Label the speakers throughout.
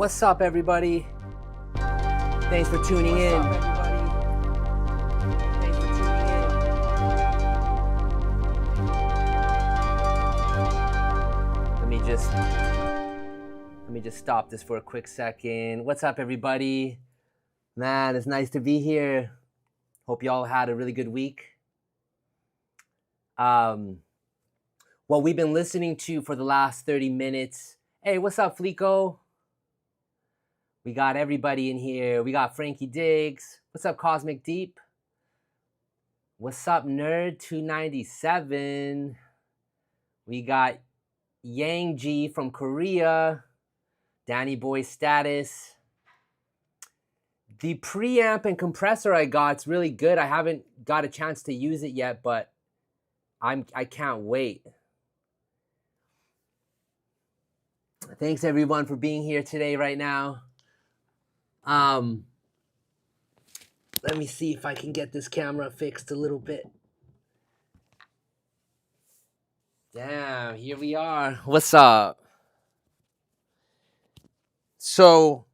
Speaker 1: What's up, everybody? Thanks for tuning in. Let me just stop this for a quick second. What's up, everybody? Man, it's nice to be here. Hope y'all had a really good week. What we've been listening to for the last 30 minutes. Hey, what's up, Flico? We got everybody in here. We got Frankie Diggs. What's up, Cosmic Deep? What's up, Nerd 297? We got Yang Ji from Korea. Danny Boy Status. The preamp and compressor I got's really good. I haven't got a chance to use it yet, but I can't wait. Thanks everyone for being here today right now. Let me see if I can get this camera fixed a little bit. Damn, here we are. What's up? So,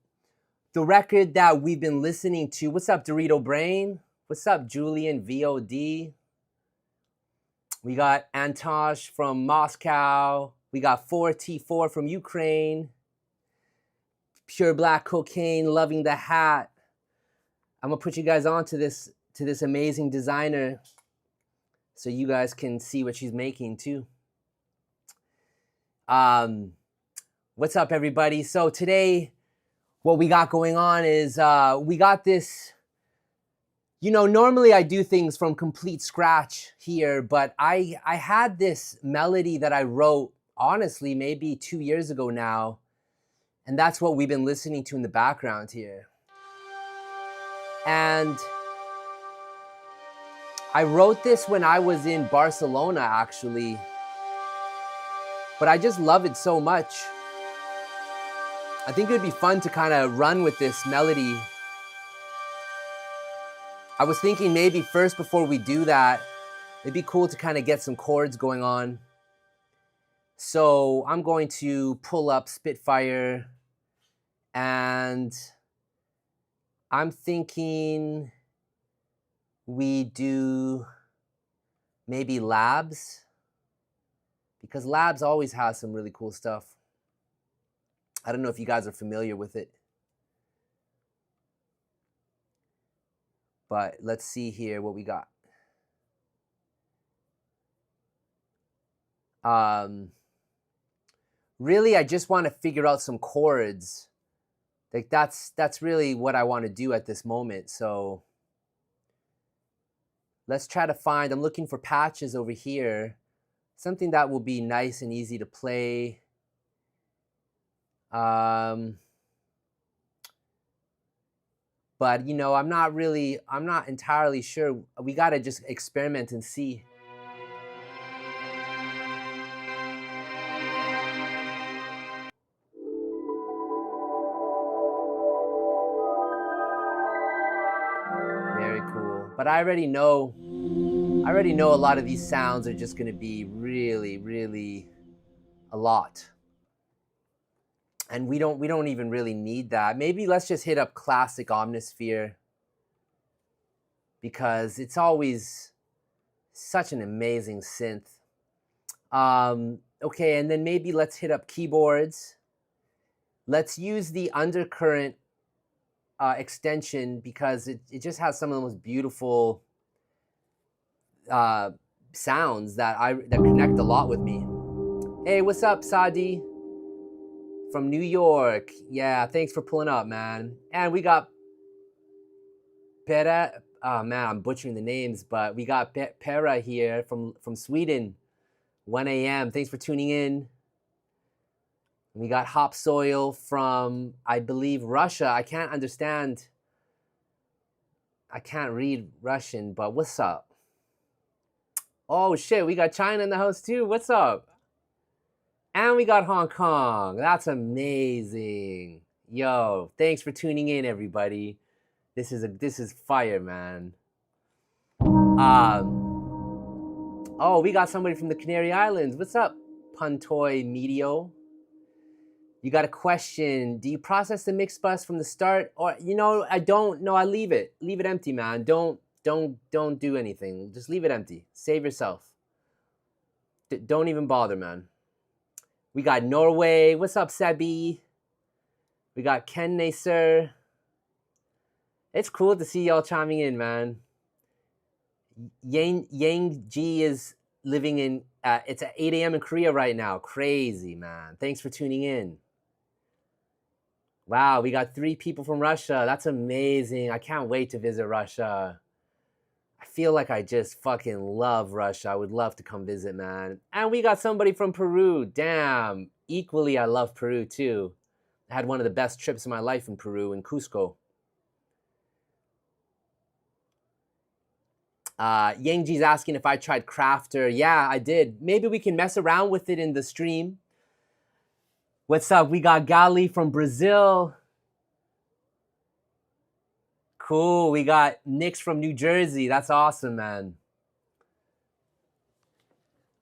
Speaker 1: the record that we've been listening to, what's up, Dorito Brain? What's up, Julian VOD? We got Antosh from Moscow. We got 4T4 from Ukraine. Pure Black Cocaine, Loving the Hat. I'm gonna put you guys on to this amazing designer so you guys can see what she's making too. What's up, everybody? So today, what we got going on is we got this, normally I do things from complete scratch here, but I had this melody that I wrote, honestly, maybe 2 years ago now, and that's what we've been listening to in the background here. And I wrote this when I was in Barcelona, actually, but I just love it so much. I think it would be fun to kind of run with this melody. I was thinking maybe first, before we do that, it'd be cool to kind of get some chords going on. So I'm going to pull up Spitfire, and I'm thinking we do maybe Labs, because Labs always has some really cool stuff. I don't know if you guys are familiar with it, but let's see here what we got. Really, I just want to figure out some chords. Like that's really what I want to do at this moment. So let's try to find, I'm looking for patches over here, something that will be nice and easy to play. But I'm not entirely sure. We got to just experiment and see. Very cool. But I already know a lot of these sounds are just going to be really, really a lot. And we don't even really need that. Maybe let's just hit up classic Omnisphere, because it's always such an amazing synth. Okay, and then maybe let's hit up keyboards. Let's use the Undercurrent extension, because it just has some of the most beautiful sounds that connect a lot with me. Hey, what's up, Sadi? From New York. Yeah, thanks for pulling up, man. And we got Pera. Oh man, I'm butchering the names, but we got Pera here from Sweden. 1 a.m. Thanks for tuning in. We got Hop Soil from, I believe, Russia. I can't read Russian, but what's up? Oh shit, we got China in the house too. What's up? And we got Hong Kong. That's amazing. Yo, thanks for tuning in, everybody. This is fire, man. Oh, we got somebody from the Canary Islands. What's up, Puntoy Medio? You got a question. Do you process the mix bus from the start? Or, you know, I don't. No, I leave it. Leave it empty, man. Don't do anything. Just leave it empty. Save yourself. Don't even bother, man. We got Norway. What's up, Sebi? We got Ken Naser. It's cool to see y'all chiming in, man. Yang Ji is living in, it's at 8 a.m. in Korea right now. Crazy, man. Thanks for tuning in. Wow, we got 3 people from Russia. That's amazing. I can't wait to visit Russia. I feel like I just fucking love Russia. I would love to come visit, man. And we got somebody from Peru. Damn. Equally, I love Peru, too. I had one of the best trips of my life in Peru, in Cusco. Yangji's asking if I tried Crafter. Yeah, I did. Maybe we can mess around with it in the stream. What's up? We got Gali from Brazil. Cool. We got Nix from New Jersey. That's awesome, man.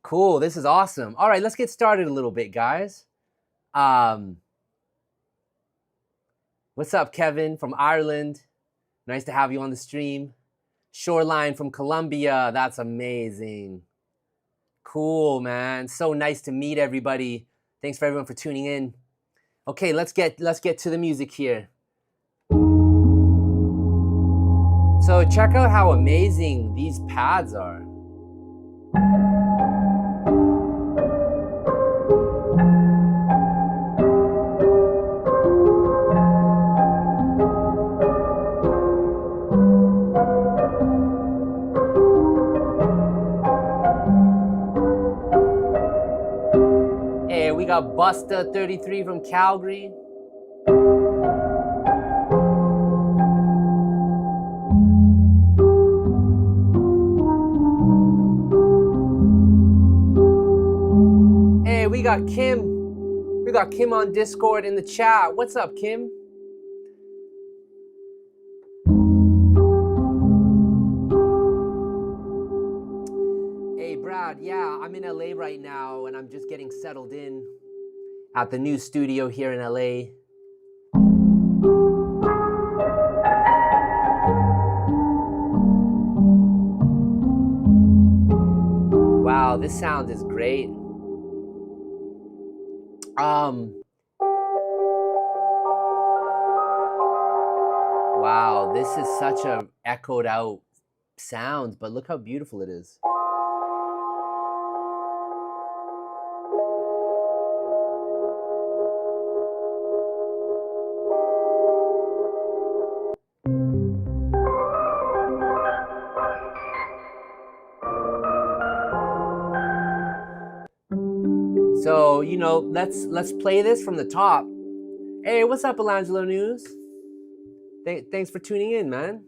Speaker 1: Cool. This is awesome. All right, let's get started a little bit, guys. What's up, Kevin from Ireland? Nice to have you on the stream. Shoreline from Colombia. That's amazing. Cool, man. So nice to meet everybody. Thanks for everyone for tuning in. Okay, let's get to the music here. So check out how amazing these pads are. We got Busta 33 from Calgary. Hey, we got Kim. We got Kim on Discord in the chat. What's up, Kim? Yeah, I'm in LA right now and I'm just getting settled in at the new studio here in LA. Wow, this sound is great. Wow, this is such a echoed out sound, but look how beautiful it is. So, you know, let's play this from the top. Hey, what's up, Illangelo News? Thanks for tuning in, man.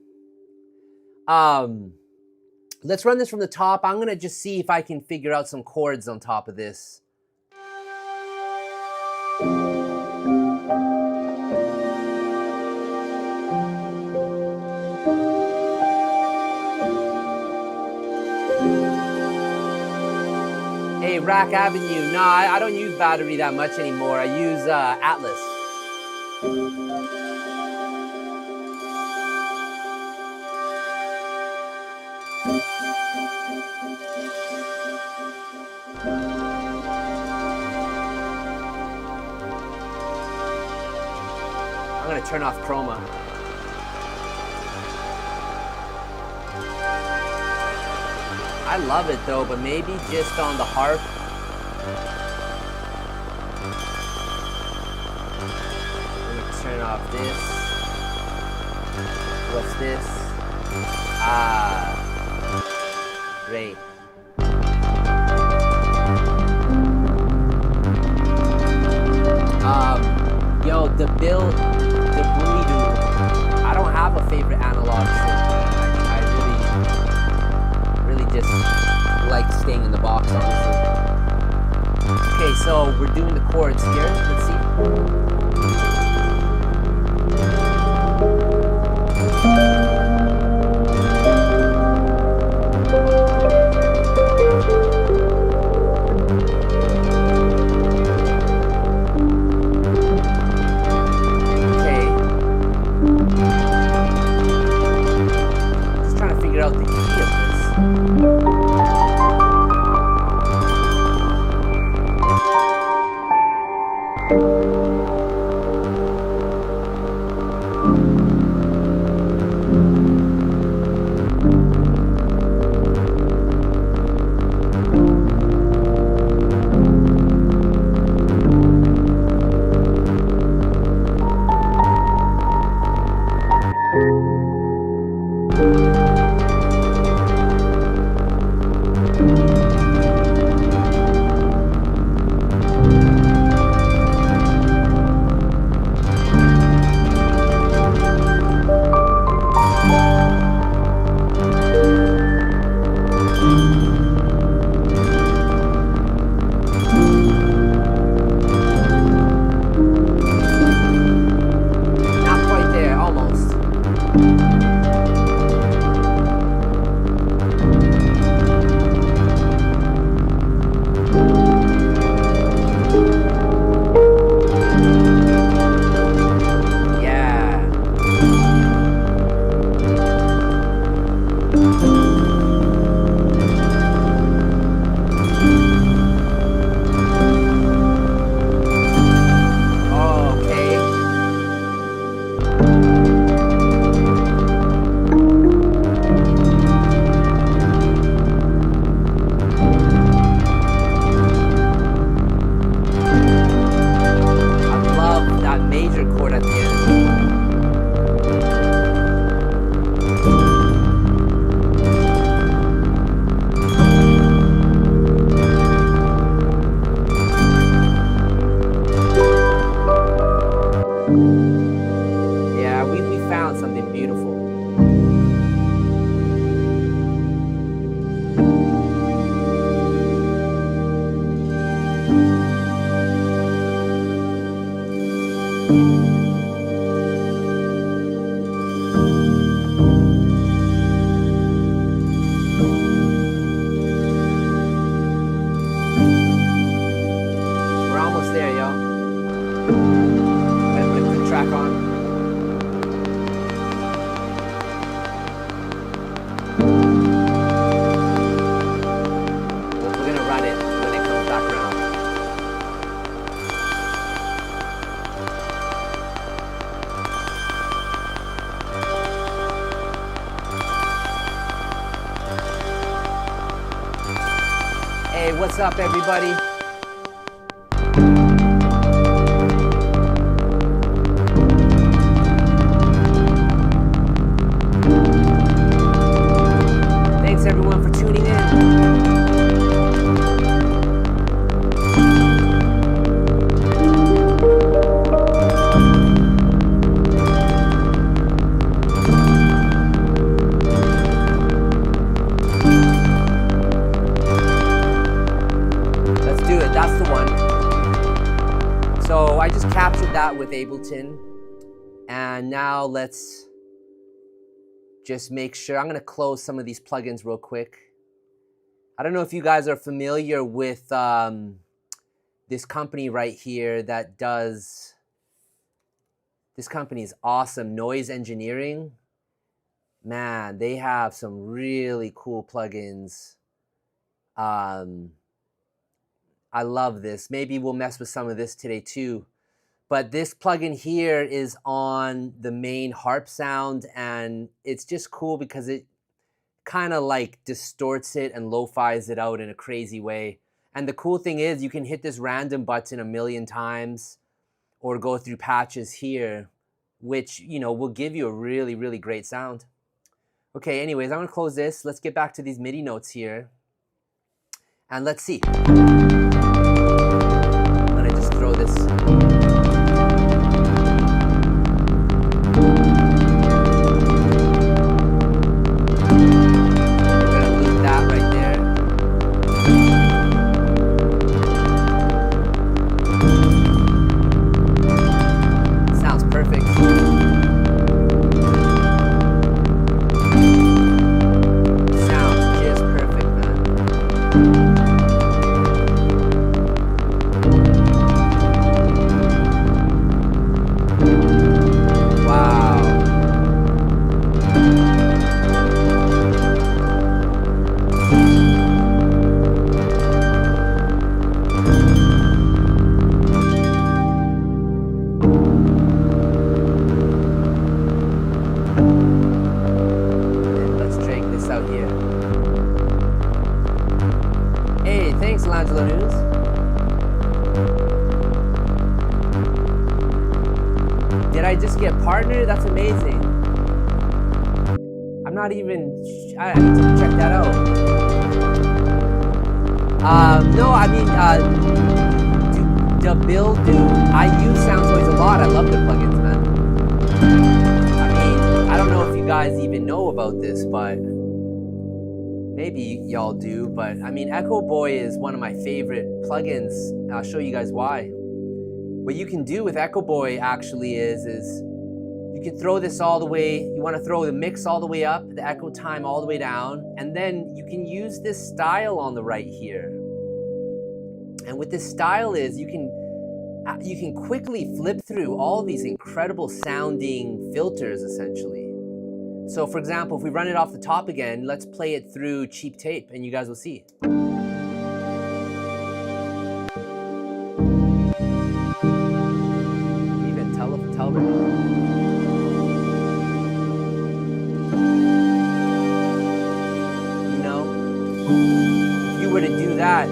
Speaker 1: Let's run this from the top. I'm gonna just see if I can figure out some chords on top of this. Hey, Rack Avenue. Nah, I don't use battery that much anymore. I use Atlas. I'm gonna turn off chroma. I love it though, but maybe just on the harp. Let me turn off this. What's this? Great. Yo, the Boomy Doo. I don't have a favorite analog synth. Just like staying in the box, honestly. Okay, so we're doing the chords here. Let's see. Hey, what's up, everybody? Thanks, everyone, for tuning in. So I just captured that with Ableton, and now let's just make sure. I'm going to close some of these plugins real quick. I don't know if you guys are familiar with this company right here that does, this company is awesome, Noise Engineering. Man, they have some really cool plugins. I love this. Maybe we'll mess with some of this today too. But this plugin here is on the main harp sound, and it's just cool because it kind of like distorts it and lo-fis it out in a crazy way. And the cool thing is you can hit this random button 1,000,000 times or go through patches here, which, you know, will give you a really, really great sound. Okay, anyways, I'm gonna close this. Let's get back to these MIDI notes here. And let's see. I'm gonna just throw this. Illangelo. Did I just get partnered? That's amazing. I'm not even, I need to check that out. No, I mean, I use SoundToys a lot. I love their plugins, man. I mean, I don't know if you guys even know about this, but maybe y'all do, but I mean, Echo Boy is one of my favorite plugins. I'll show you guys why. What you can do with Echo Boy actually is you can throw this all the way, you want to throw the mix all the way up, the echo time all the way down, and then you can use this style on the right here. And what this style is, you can quickly flip through all these incredible sounding filters, essentially. So for example, if we run it off the top again, let's play it through cheap tape and you guys will see. Even television. You know, if you were to do that,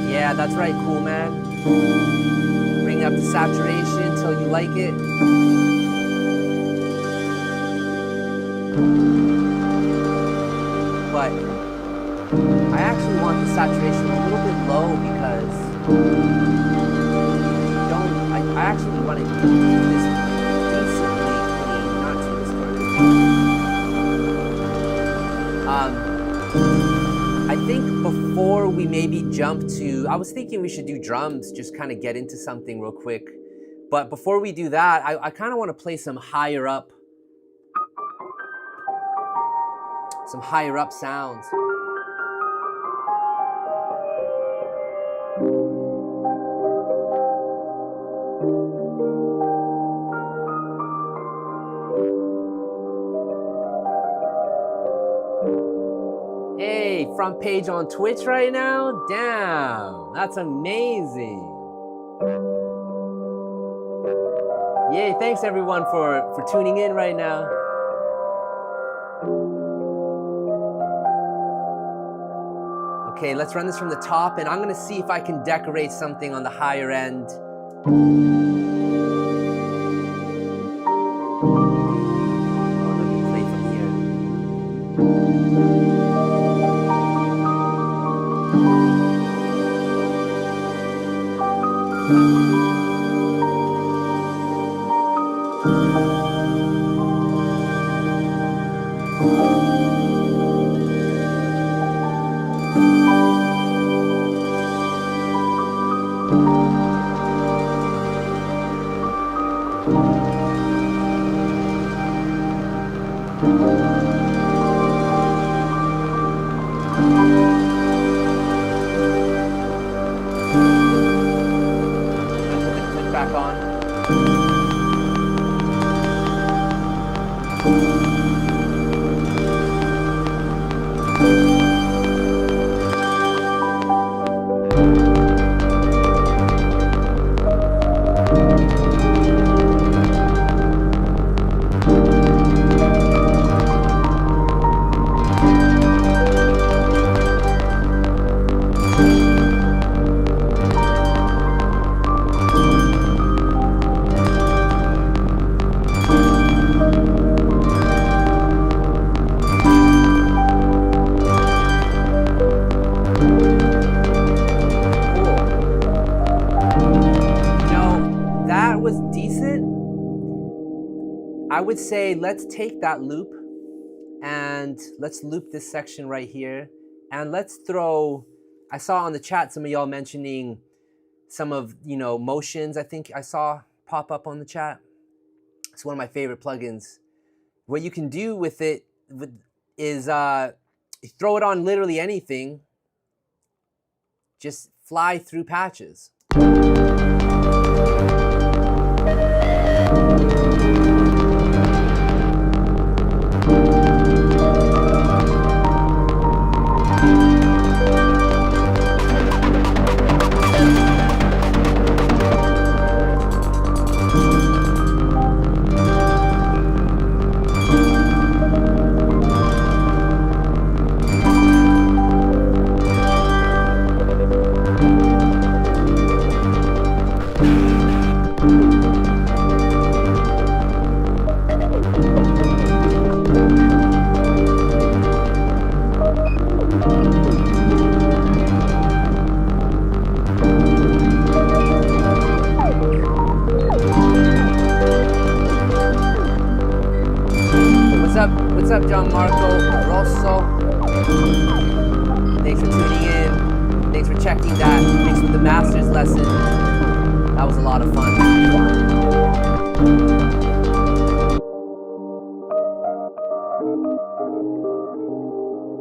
Speaker 1: yeah, that's right, cool man. Bring up the saturation till you like it. But I actually want the saturation a little bit low because I actually want to keep this decently clean, not too distorted. I think before we maybe jump to, I was thinking we should do drums, just kind of get into something real quick. But before we do that, I kind of want to play some higher up sounds. Hey, front page on Twitch right now? Damn, that's amazing. Yay, thanks everyone for tuning in right now. Okay, let's run this from the top, and I'm gonna see if I can decorate something on the higher end. Oh, let me play from back on. I would say let's take that loop and let's loop this section right here, and let's throw, I saw on the chat some of y'all mentioning some of, motions I think I saw pop up on the chat. It's one of my favorite plugins. What you can do with it is throw it on literally anything, just fly through patches. What's up, John Marco Rosso? Thanks for tuning in. Thanks for checking that. Thanks for the master's lesson. That was a lot of fun.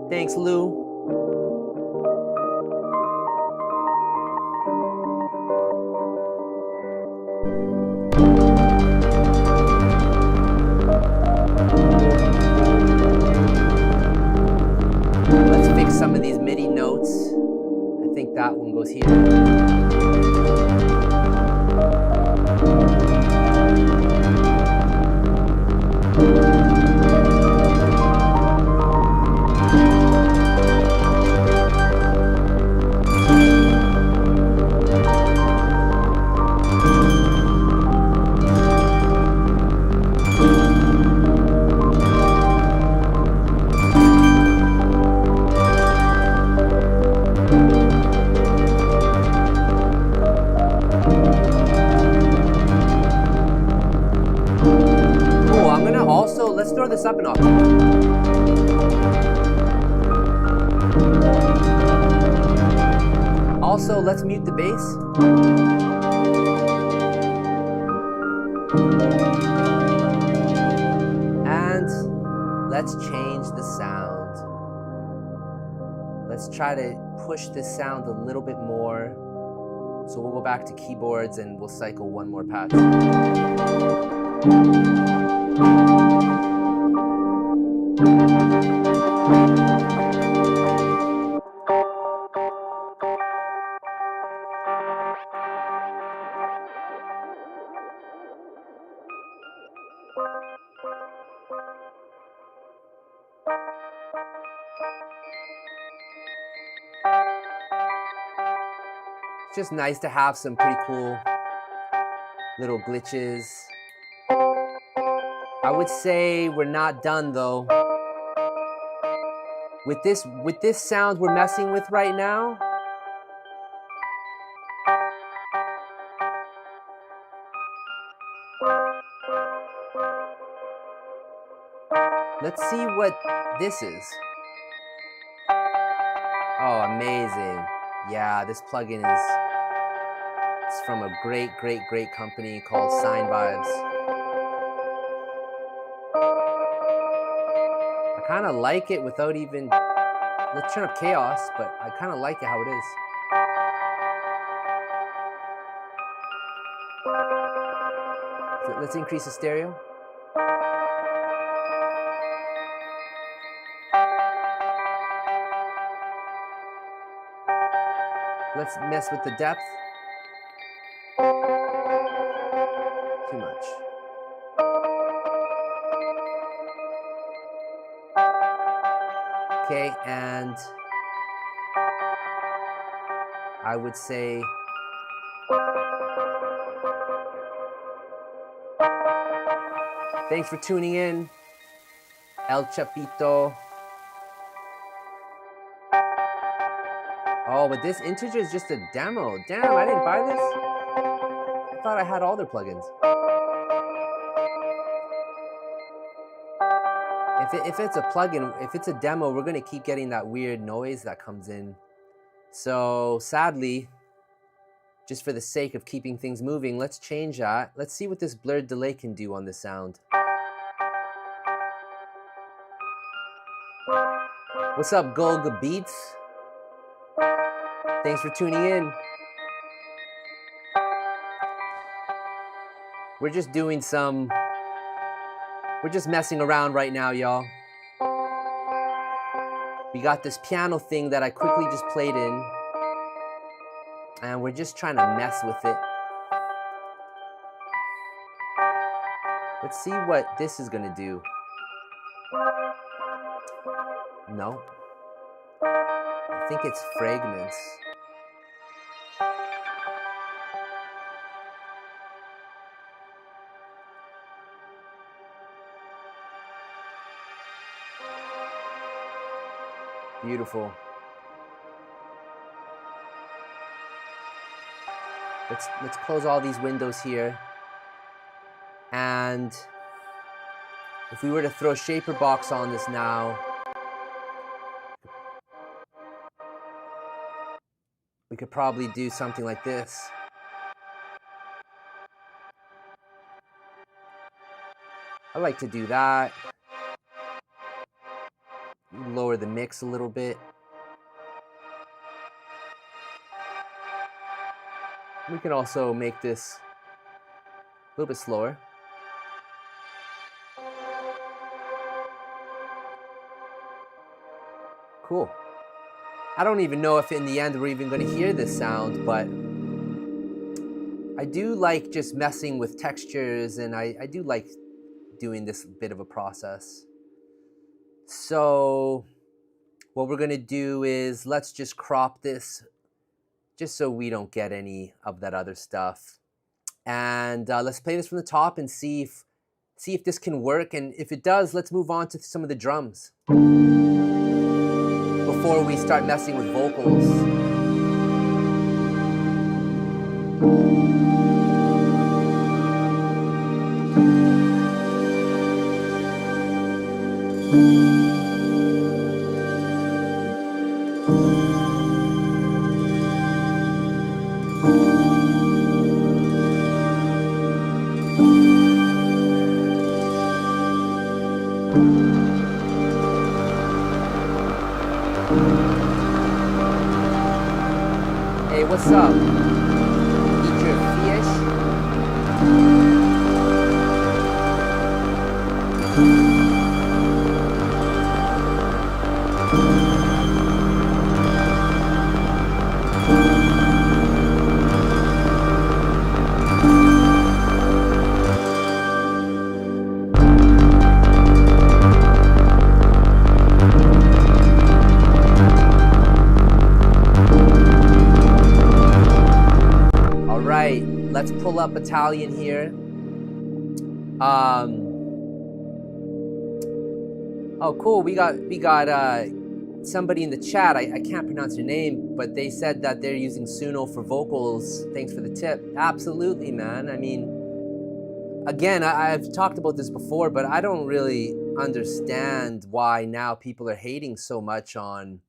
Speaker 1: Thanks, Lou. Some of these MIDI notes. I think that one goes here. Let's throw this up an octave. Also, let's mute the bass. And let's change the sound. Let's try to push this sound a little bit more. So we'll go back to keyboards and we'll cycle one more patch. It's just nice to have some pretty cool little glitches. I would say we're not done though. With this sound we're messing with right now, let's see what this is. Oh, amazing. Yeah, this plugin is from a great company called Sine Vibes. I kind of like it without even, let's turn up chaos, but I kind of like it how it is. So let's increase the stereo. Let's mess with the depth. Too much. Okay, and I would say thanks for tuning in, El Chapito. Oh, but this integer is just a demo. Damn, I didn't buy this. I thought I had all their plugins. If it's a plugin, if it's a demo, we're gonna keep getting that weird noise that comes in. So sadly, just for the sake of keeping things moving, let's change that. Let's see what this blurred delay can do on this sound. What's up, Golga Beats? Thanks for tuning in. We're just doing some, we're just messing around right now, y'all. We got this piano thing that I quickly just played in, and we're just trying to mess with it. Let's see what this is gonna do. No. I think it's fragments. Beautiful. Let's close all these windows here. And if we were to throw Shaper Box on this now, we could probably do something like this. I like to do that. Lower the mix a little bit. We can also make this a little bit slower. Cool. I don't even know if in the end we're even going to hear this sound, but I do like just messing with textures, and I do like doing this bit of a process. So what we're going to do is let's just crop this just so we don't get any of that other stuff. And let's play this from the top and see if this can work. And if it does, let's move on to some of the drums before we start messing with vocals. Hey, what's up? Eat your fish? Let's pull up Battalion here. Oh, cool. We got somebody in the chat. I can't pronounce your name, but they said that they're using Suno for vocals. Thanks for the tip. Absolutely, man. I mean, again, I've talked about this before, but I don't really understand why now people are hating so much on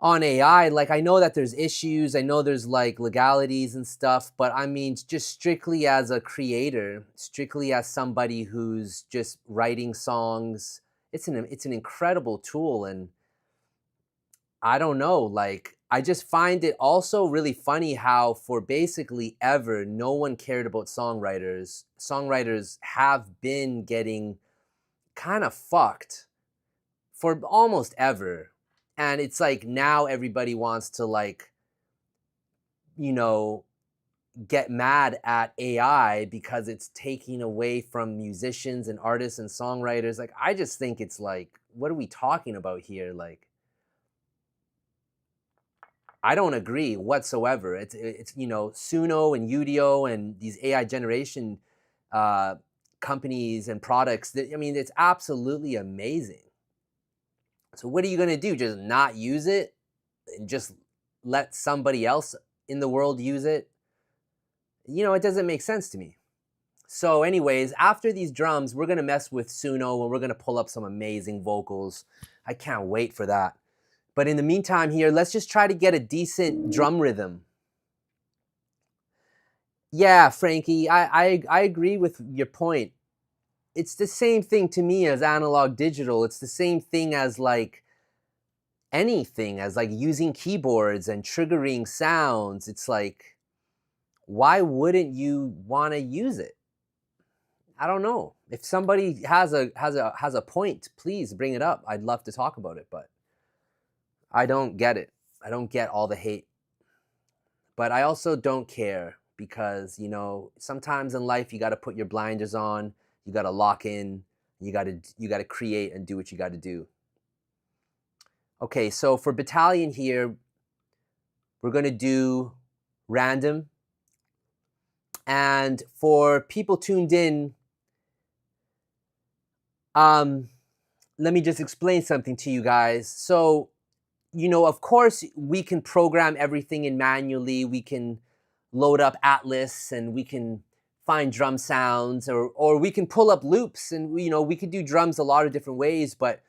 Speaker 1: AI. Like, I know that there's issues, I know there's like legalities and stuff, but I mean, just strictly as a creator, strictly as somebody who's just writing songs, it's an incredible tool. And I don't know, like, I just find it also really funny how for basically ever, no one cared about songwriters. Songwriters have been getting kind of fucked for almost ever. And it's like now everybody wants to, like, you know, get mad at AI because it's taking away from musicians and artists and songwriters. Like, I just think it's like, what are we talking about here? Like, I don't agree whatsoever. It's you know, Suno and Udio and these AI generation companies and products. I mean, it's absolutely amazing. So what are you going to do? Just not use it and just let somebody else in the world use it? You know, it doesn't make sense to me. So anyways, after these drums, we're going to mess with Suno and we're going to pull up some amazing vocals. I can't wait for that. But in the meantime here, let's just try to get a decent drum rhythm. Yeah, Frankie, I agree with your point. It's the same thing to me as analog digital. It's the same thing as like anything, as like using keyboards and triggering sounds. It's like, why wouldn't you want to use it? I don't know. If somebody has a point, please bring it up. I'd love to talk about it, but I don't get it. I don't get all the hate. But I also don't care because, you know, sometimes in life you got to put your blinders on. You got to lock in, you got to create and do what you got to do. Okay, so for Battalion here, we're going to do random. And for people tuned in, let me just explain something to you guys. So, you know, of course, we can program everything in manually. We can load up Atlas and we can find drum sounds, or we can pull up loops, and you know, we could do drums a lot of different ways. But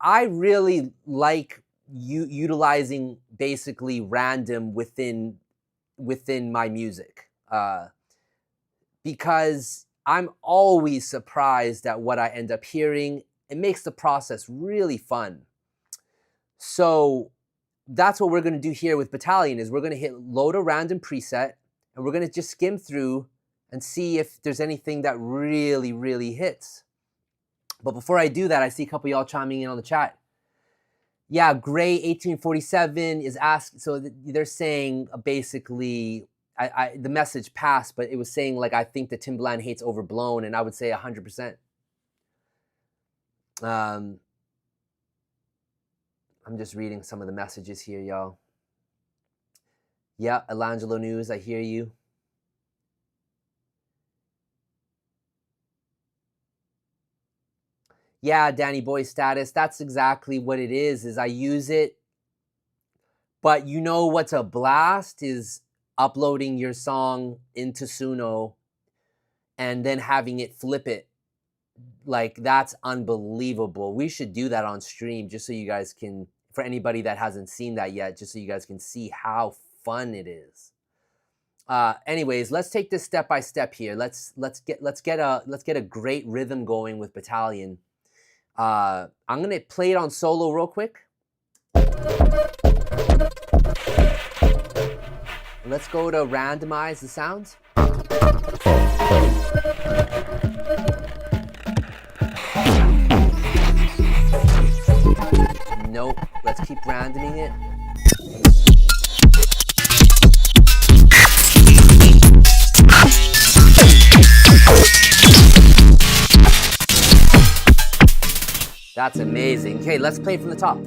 Speaker 1: I really like utilizing basically random within my music because I'm always surprised at what I end up hearing. It makes the process really fun. So that's what we're going to do here with Battalion. Is we're going to hit load a random preset. And we're going to just skim through and see if there's anything that really, really hits. But before I do that, I see a couple of y'all chiming in on the chat. Yeah, Gray 1847 is asked. So they're saying basically, the message passed, but it was saying like, I think the Timbaland hates overblown, and I would say 100%. I'm just reading some of the messages here, y'all. Yeah, Illangelo News, I hear you. Yeah, Danny Boy Status, that's exactly what it is I use it. But you know what's a blast is uploading your song into Suno and then having it flip it. Like, that's unbelievable. We should do that on stream just so you guys can, for anybody that hasn't seen that yet, just so you guys can see how fun it is. Anyways, let's take this step by step here. Let's get a great rhythm going with Battalion. I'm gonna play it on solo real quick. Let's go to randomize the sounds. Nope. Let's keep randoming it. That's amazing. Okay, let's play from the top.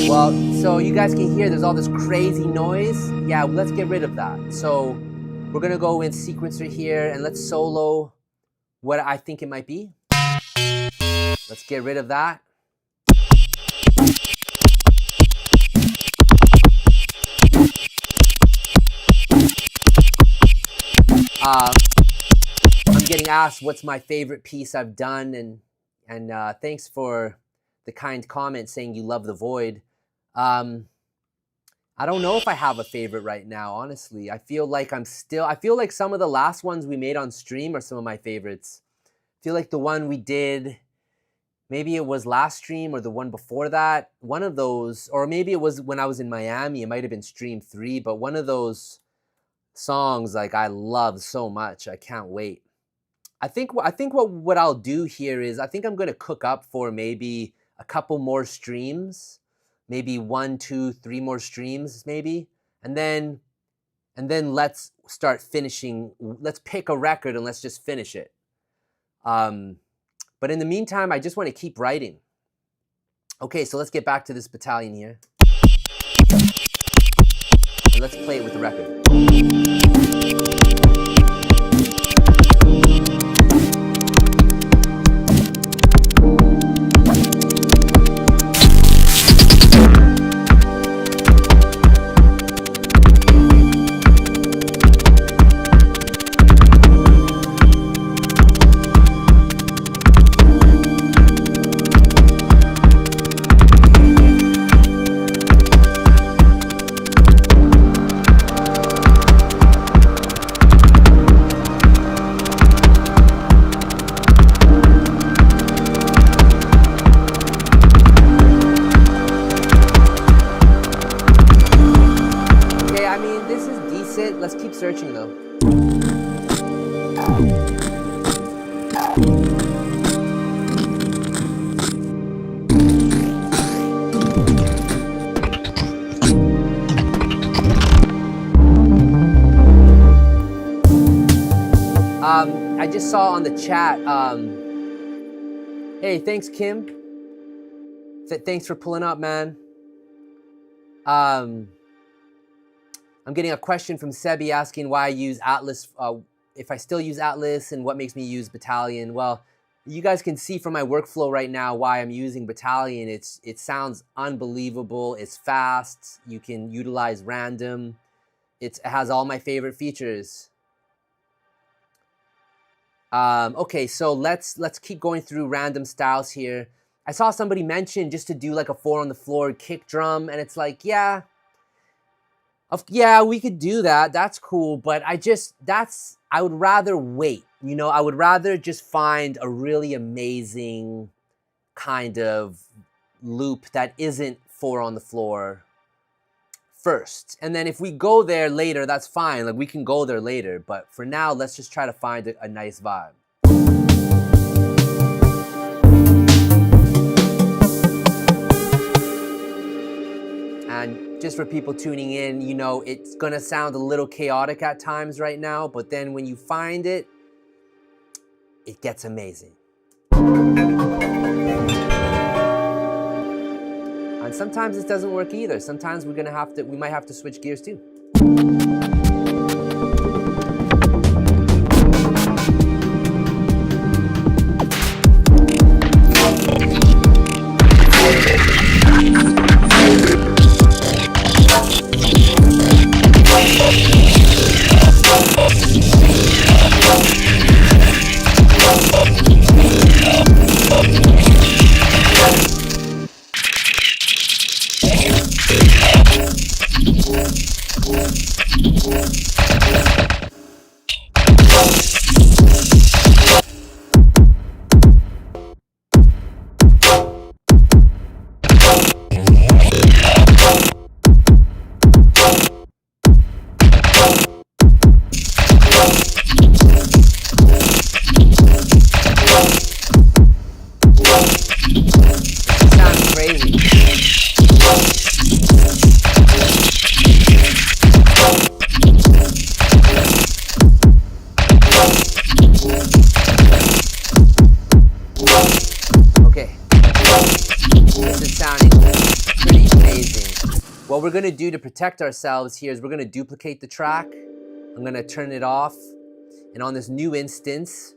Speaker 1: Well, so you guys can hear there's all this crazy noise. Yeah, let's get rid of that. So we're gonna go in sequencer here and let's solo what I think it might be. Let's get rid of that. I'm getting asked what's my favorite piece I've done, and thanks for the kind comment saying you love the void. I don't know if I have a favorite right now, honestly. I feel like some of the last ones we made on stream are some of my favorites. I feel like the one we did, maybe it was last stream or the one before that, one of those, or maybe it was when I was in Miami, it might have been stream 3, but one of those songs like I love so much. I can't wait. I think what I'll do here is I think I'm going to cook up for maybe a couple more streams. Maybe 1, 2, 3 more streams, maybe. And then let's start finishing. Let's pick a record and let's just finish it. But in the meantime, I just want to keep writing. Okay, so let's get back to this battalion here. And let's play it with the record. Let's keep searching though. I just saw on the chat, hey, thanks Kim. Thanks for pulling up, man. I'm getting a question from Sebi asking why I use Atlas, if I still use Atlas and what makes me use Battalion. Well, you guys can see from my workflow right now why I'm using Battalion. It sounds unbelievable. It's fast. You can utilize random. It has all my favorite features. Okay, so let's keep going through random styles here. I saw somebody mention just to do like a 4 on the floor kick drum, and it's like, yeah, we could do that. That's cool, but I would rather wait. You know, I would rather just find a really amazing kind of loop that isn't 4 on the floor first. And then if we go there later, that's fine. Like we can go there later, but for now, let's just try to find a nice vibe. And just for people tuning in, you know, it's gonna sound a little chaotic at times right now, but then when you find it, it gets amazing. And sometimes it doesn't work either. Sometimes we might have to switch gears too. we're gonna do to protect ourselves here is we're gonna duplicate the track. I'm gonna turn it off. And on this new instance,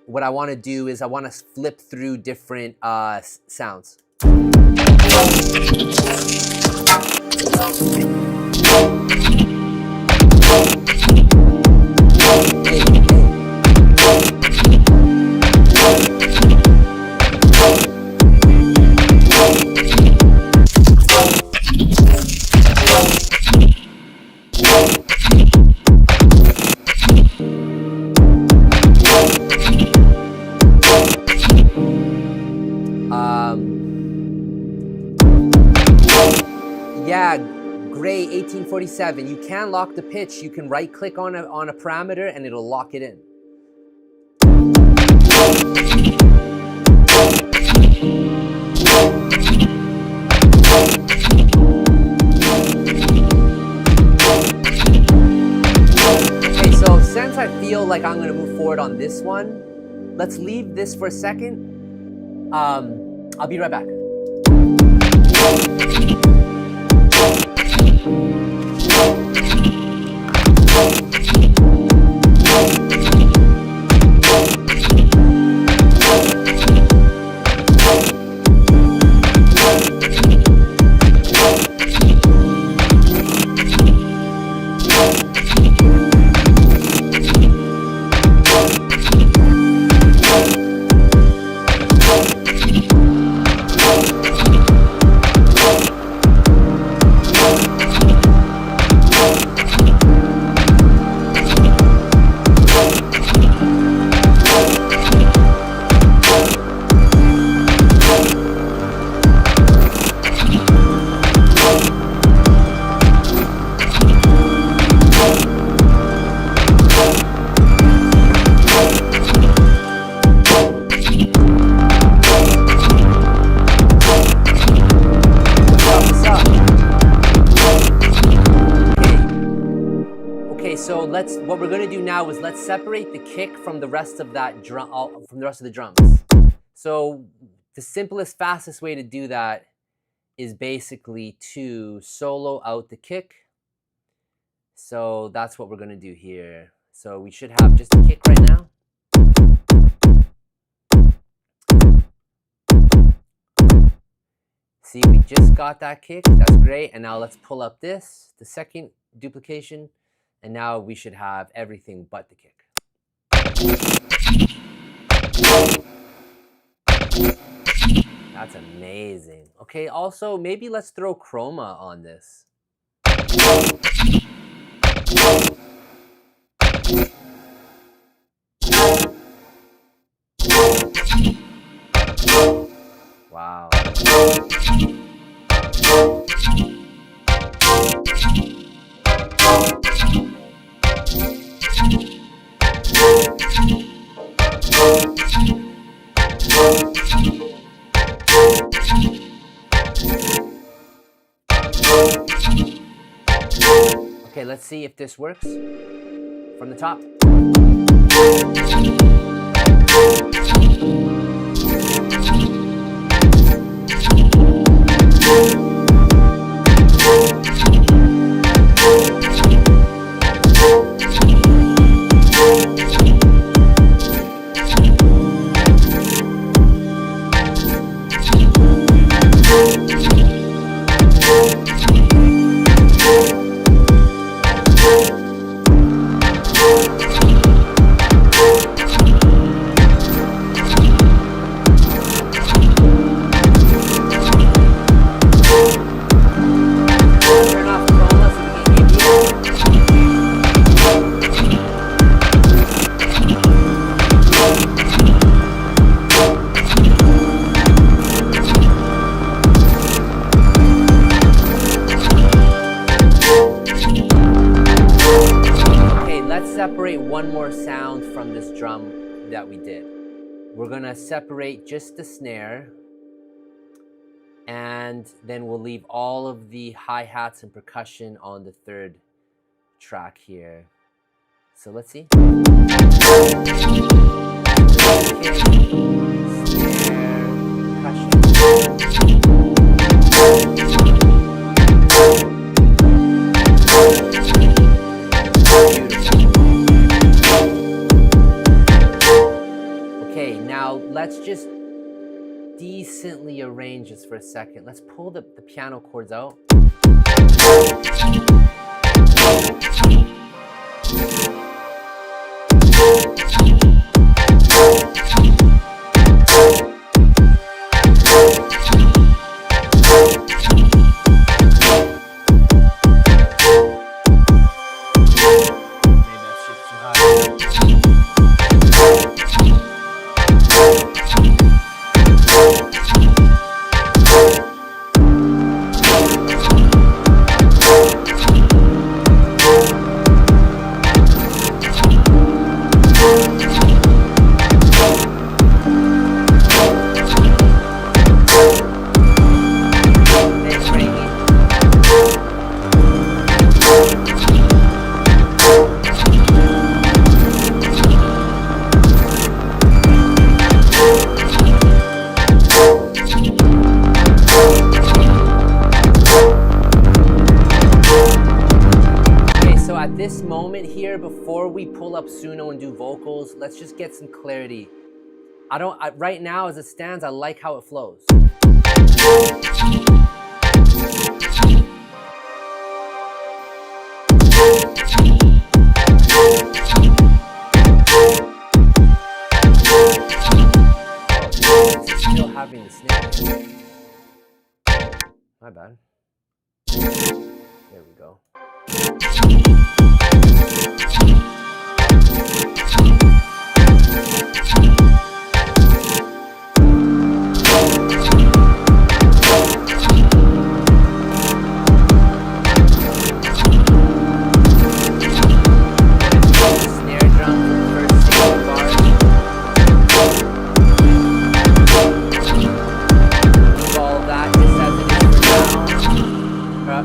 Speaker 1: what I wanna do is I wanna flip through different sounds. Yeah, Gray 1847. You can lock the pitch. You can right click on a parameter and it'll lock it in. Okay, so since I feel like I'm gonna move forward on this one, let's leave this for a second. I'll be right back. So what we're gonna do now is let's separate the kick from the rest of that drum, from the rest of the drums. So the simplest, fastest way to do that is basically to solo out the kick. So that's what we're gonna do here. So we should have just a kick right now. See, we just got that kick, that's great. And now let's pull up this, the second duplication. And now we should have everything but the kick. That's amazing. Okay, also maybe let's throw chroma on this. Wow. Okay, let's see if this works from the top. Separate one more sound from this drum that we did. We're gonna separate just the snare, and then we'll leave all of the hi-hats and percussion on the third track here. So let's see. Snare, percussion. Now let's just decently arrange this for a second. Let's pull the piano chords out. This moment here, before we pull up Suno and do vocals, let's just get some clarity. Right now as it stands, I like how it flows. Still having the snare. My bad. There we go.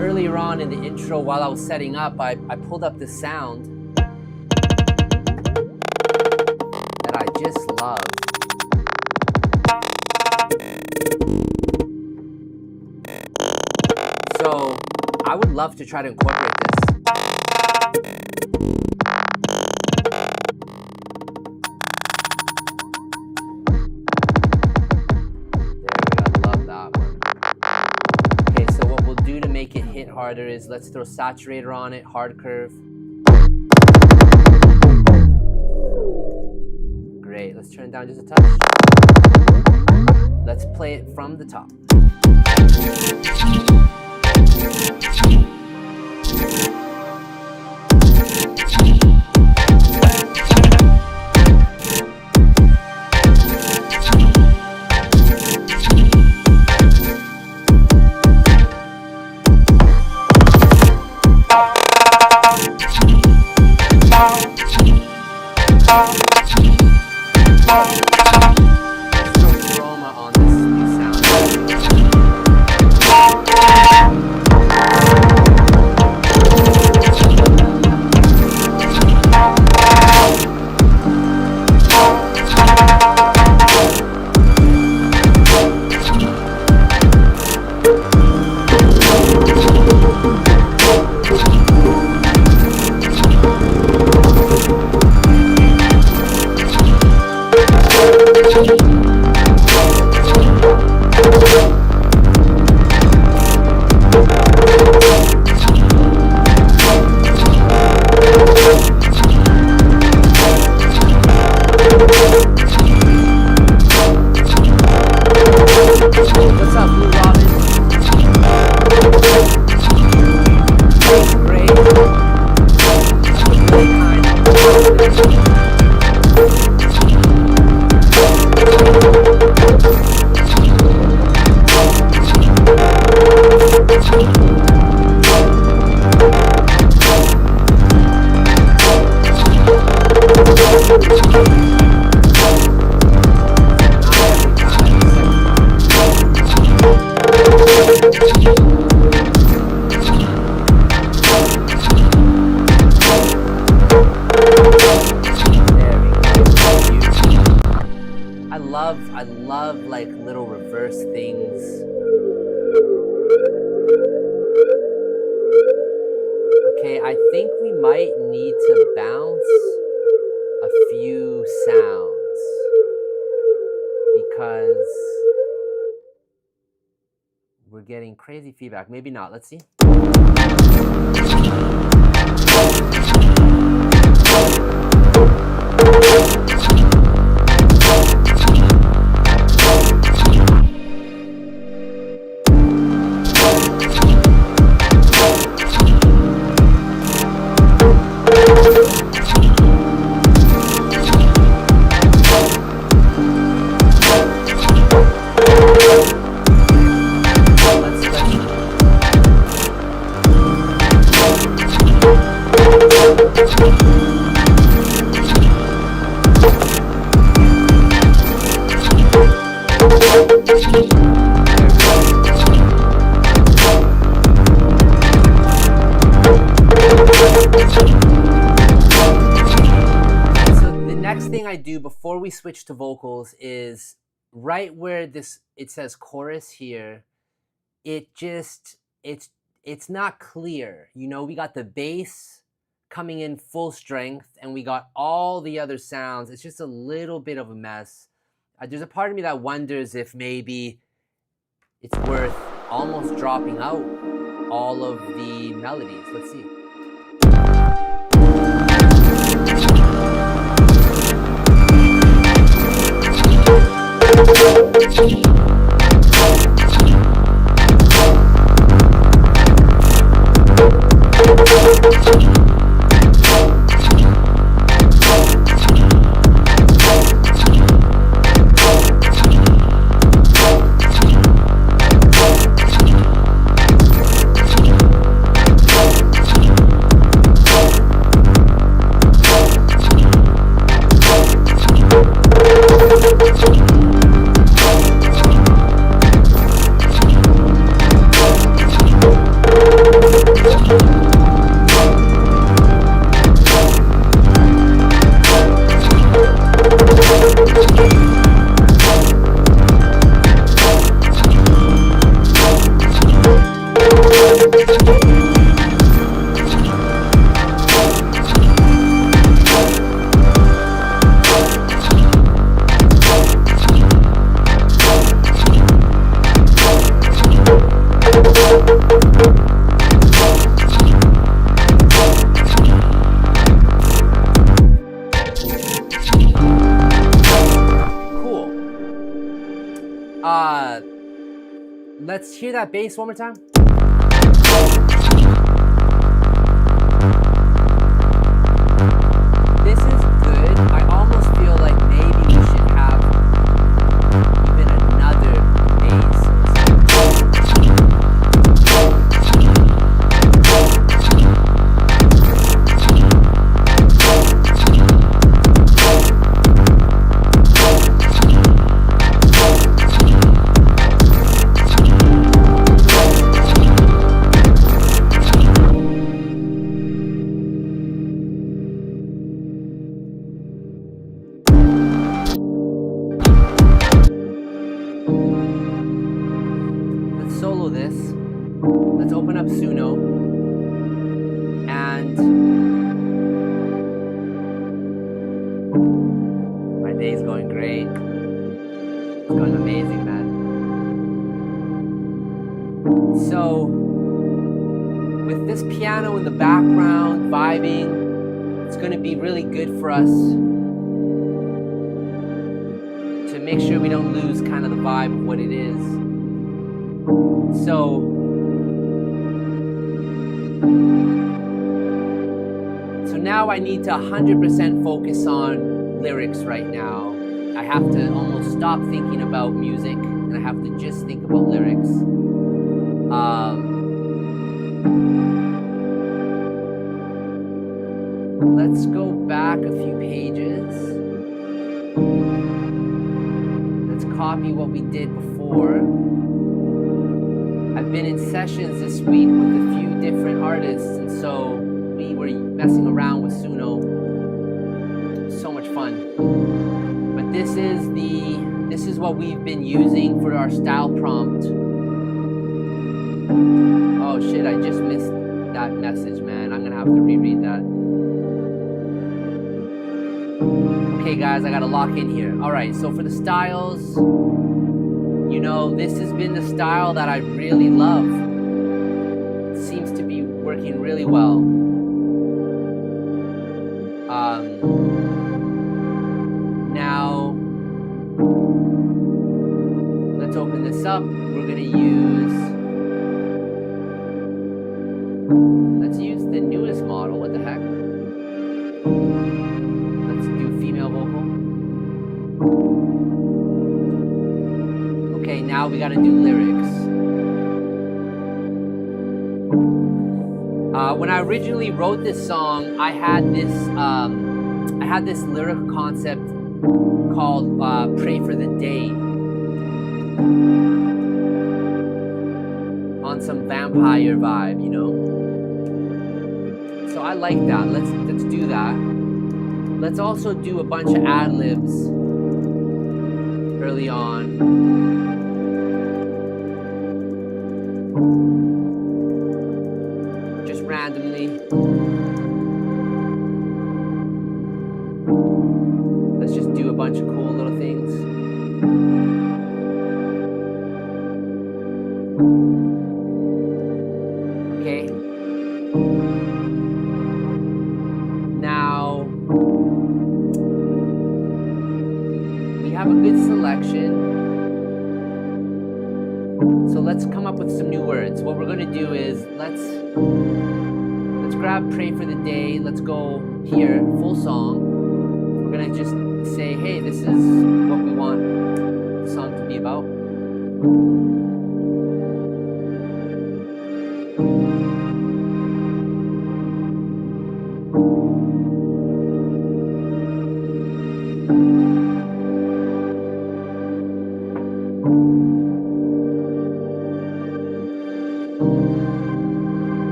Speaker 1: Earlier on in the intro, while I was setting up, I pulled up this sound that I just love. So I would love to try to incorporate this. Make it hit harder is let's throw saturator on it, hard curve. Great, let's turn it down just a touch. Let's play it from the top. I love like little reverse things. Okay, I think we might need to bounce a few sounds. getting crazy feedback. Maybe not. Let's see. I do before we switch to vocals is right where it says chorus here, it's not clear. You know, we got the bass coming in full strength and we got all the other sounds. It's just a little bit of a mess. There's a part of me that wonders if maybe it's worth almost dropping out all of the melodies. Let's see. Let's hear that bass one more time. This is good. I almost feel like maybe we should have even another bass. Solo this. Let's open up Suno. And my day's going great. It's going amazing, man. So, with this piano in the background, vibing, it's going to be really good for us to make sure we don't lose kind of the vibe of what it is. So now I need to 100% focus on lyrics right now. I have to almost stop thinking about music and I have to just think about lyrics. Let's go back a few pages. Let's copy what we did before. I've been in sessions this week with a few different artists, and so we were messing around with Suno. So much fun. But this is what we've been using for our style prompt. Oh shit, I just missed that message, man. I'm gonna have to reread that. Okay guys, I gotta lock in here. Alright, so for the styles, You know, this has been the style that I really love. It seems to be working really well. Now, let's open this up. We're gonna let's use the newest model. What the heck? Let's do female vocal. Okay, now we gotta do lyrics. When I originally wrote this song, I had this lyric concept called "Pray for the Day," on some vampire vibe, you know. So I like that. Let's do that. Let's also do a bunch of ad-libs early on. Just randomly. Let's just do a bunch of cool little things. Okay. Now, we have a good selection. So let's come up with some new words. What we're going to do is let's grab "Pray for the Day." Let's go here, full song. We're going to just say, hey, this is what we want the song to be about.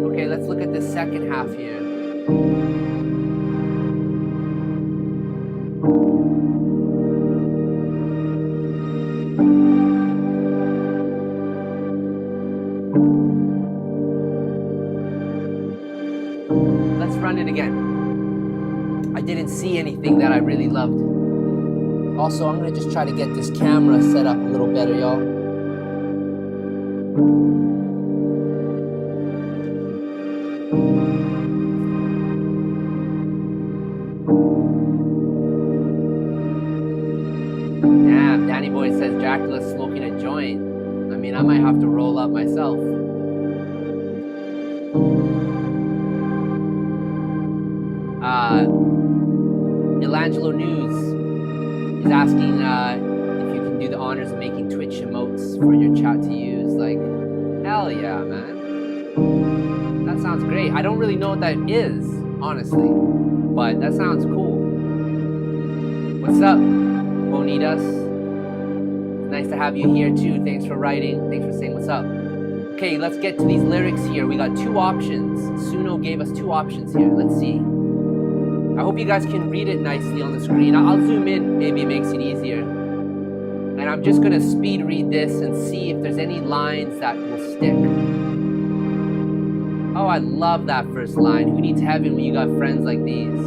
Speaker 1: Okay, let's look at the second half here. Let's run it again. I didn't see anything that I really loved. Also, I'm gonna just try to get this camera set up a little better, y'all. Damn, Danny Boy says Dracula's smoking a joint. I mean, I might have to roll up myself. Illangelo News is asking if you can do the honors of making Twitch emotes for your chat to use. Like, hell yeah, man. That sounds great. I don't really know what that is, honestly, but that sounds cool. What's up, Bonitas? Nice to have you here too. Thanks for writing. Thanks for saying what's up. Okay, let's get to these lyrics here. We got two options. Suno gave us two options here. Let's see. I hope you guys can read it nicely on the screen. I'll zoom in, maybe it makes it easier. And I'm just gonna speed read this and see if there's any lines that will stick. Oh, I love that first line. Who needs heaven when you got friends like these?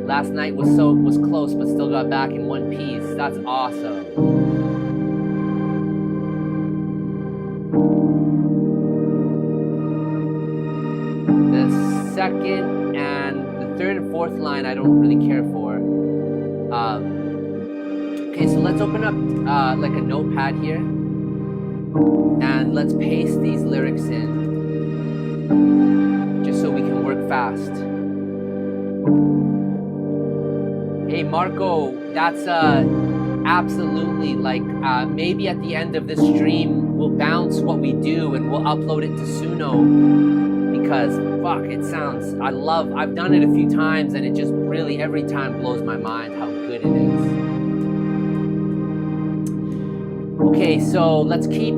Speaker 1: Last night was close, but still got back in one piece. That's awesome. The second and the third and fourth line I don't really care for. Okay, so let's open up like a notepad here, and let's paste these lyrics in, just so we can work fast. Hey Marco, that's absolutely, like, maybe at the end of this stream we'll bounce what we do and we'll upload it to Suno, because fuck, it sounds, I've done it a few times and it just really every time blows my mind how good it is. Okay, so let's keep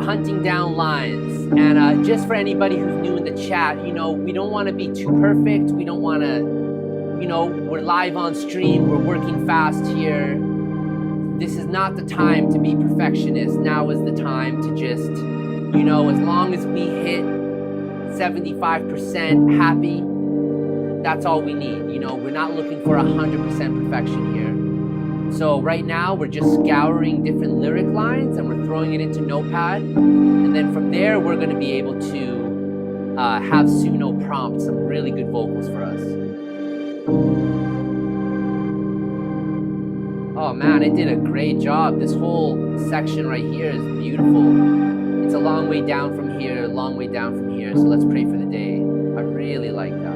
Speaker 1: hunting down lines, and just for anybody who's new in the chat, you know, we don't want to be too perfect. We don't want to, you know, we're live on stream, we're working fast here. this is not the time to be perfectionist. Now is the time to just, you know, as long as we hit 75% happy, that's all we need. You know, we're not looking for 100% perfection here. So right now we're just scouring different lyric lines and we're throwing it into Notepad. And then from there, we're going to be able to have Suno prompt some really good vocals for us. Oh man, it did a great job. This whole section right here is beautiful. It's a long way down from here, long way down from here. So let's pray for the day. I really like that.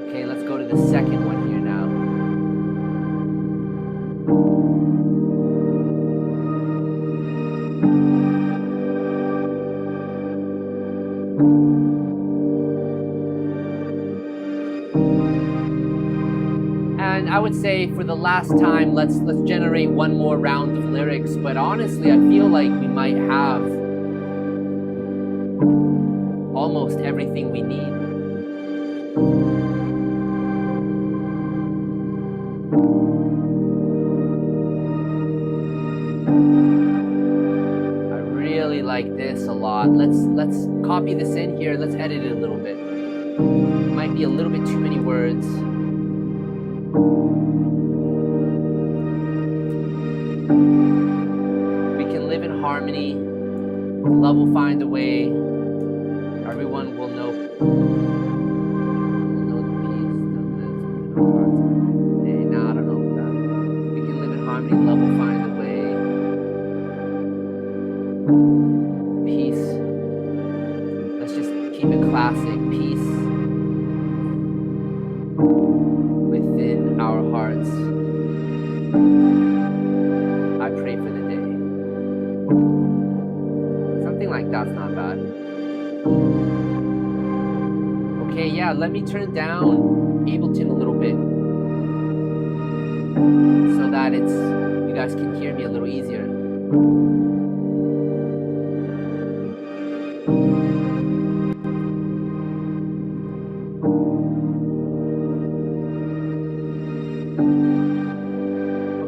Speaker 1: Okay, let's go to the second one here now. And I would say for the last time, let's generate one more round of lyrics. But honestly, I feel like we might have almost everything we need. I really like this a lot. Let's copy this in here. Let's edit it a little bit. Might be a little bit too many words. We can live in harmony. Love will find a way. Everyone will know. The peace that lives within our hearts. Hey, nah, I don't know about that. We can live in harmony. Love will find a way. Peace. Let's just keep it classic. Peace within our hearts. I pray for the day. Something like that's not bad. Okay, yeah, let me turn down Ableton a little bit so that you guys can hear me a little easier.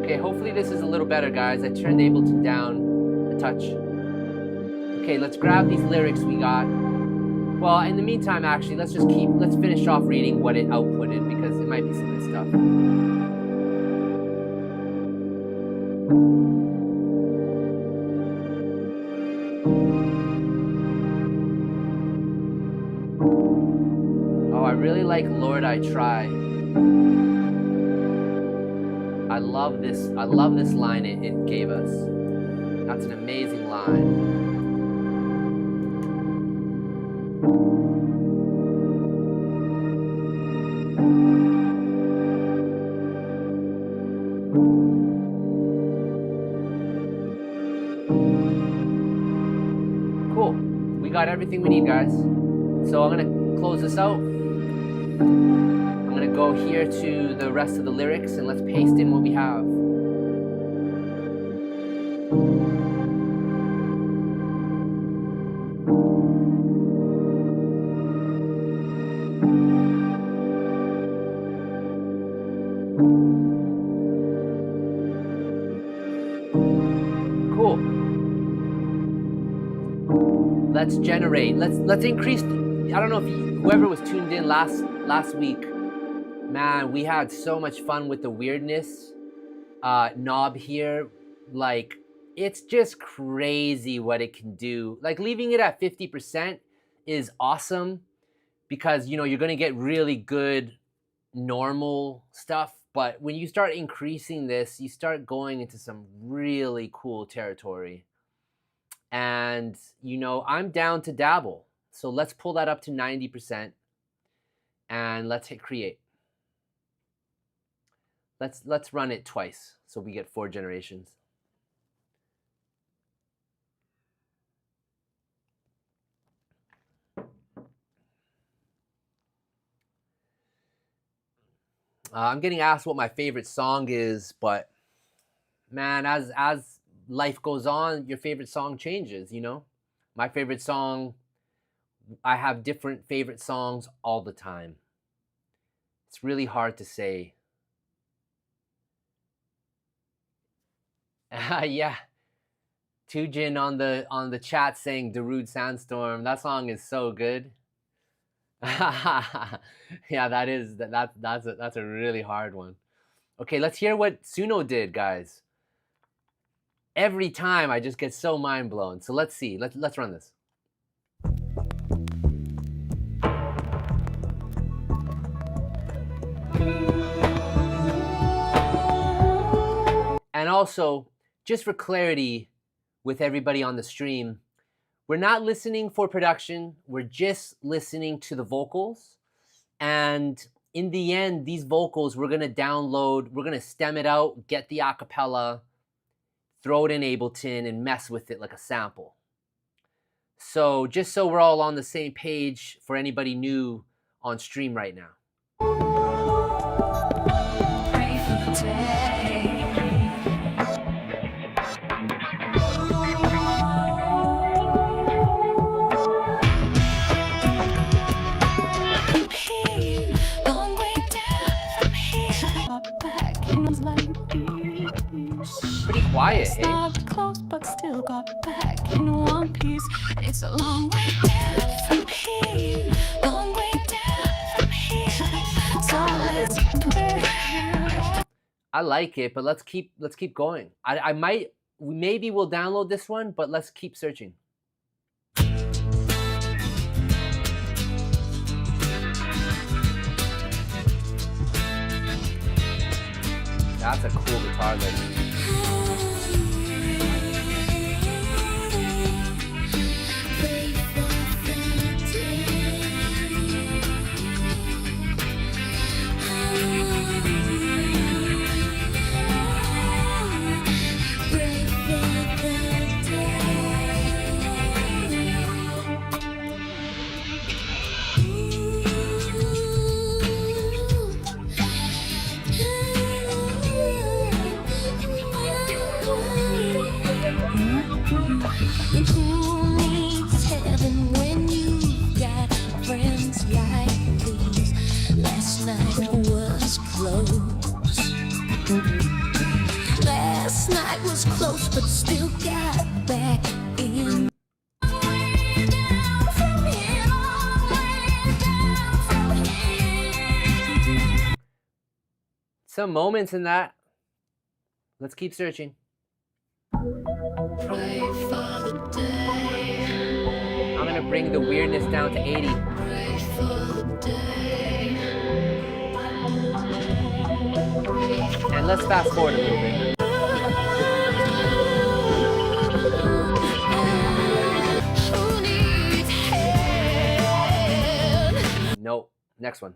Speaker 1: Okay, hopefully this is a little better, guys. I turned Ableton down a touch. Okay, let's grab these lyrics we got. Well, in the meantime, actually, let's finish off reading what it outputted because it might be some good stuff. Oh, I really like Lord, I Try. I love this line it gave us. That's an amazing line. Cool. We got everything we need, guys. So I'm gonna close this out. I'm gonna go here to the rest of the lyrics and let's paste in what we have. Cool. Let's generate. Let's increase. I don't know if whoever was tuned in last week, man, we had so much fun with the weirdness knob here. Like, it's just crazy what it can do. Like, leaving it at 50% is awesome because, you know, you're going to get really good normal stuff. But when you start increasing this, you start going into some really cool territory. And, you know, I'm down to dabble. So let's pull that up to 90% and let's hit create. Let's run it twice so we get 4 generations. I'm getting asked what my favorite song is, but man, as life goes on, your favorite song changes, you know? My favorite song, I have different favorite songs all the time. It's really hard to say. Yeah. Tujin on the chat saying Darude Sandstorm. That song is so good. Yeah, that's a really hard one. Okay, let's hear what Suno did, guys. Every time I just get so mind blown. So let's see. Let's run this. And also, just for clarity with everybody on the stream, we're not listening for production. We're just listening to the vocals. And in the end, these vocals we're going to download, we're going to stem it out, get the acapella, throw it in Ableton, and mess with it like a sample. So just so we're all on the same page for anybody new on stream right now. Pray for the day. Pretty quiet, hey? Close, but still got back in one piece. It's a long way down from here. Long way down from here. So let's play. I like it, but let's keep going. Maybe we'll download this one, but let's keep searching. That's a cool guitar lick. Last night was close, but still got back in. Some moments in that. Let's keep searching. Pray for the day. I'm gonna bring the weirdness down to 80. Pray for the day. And let's fast forward a little bit. Nope. Next one.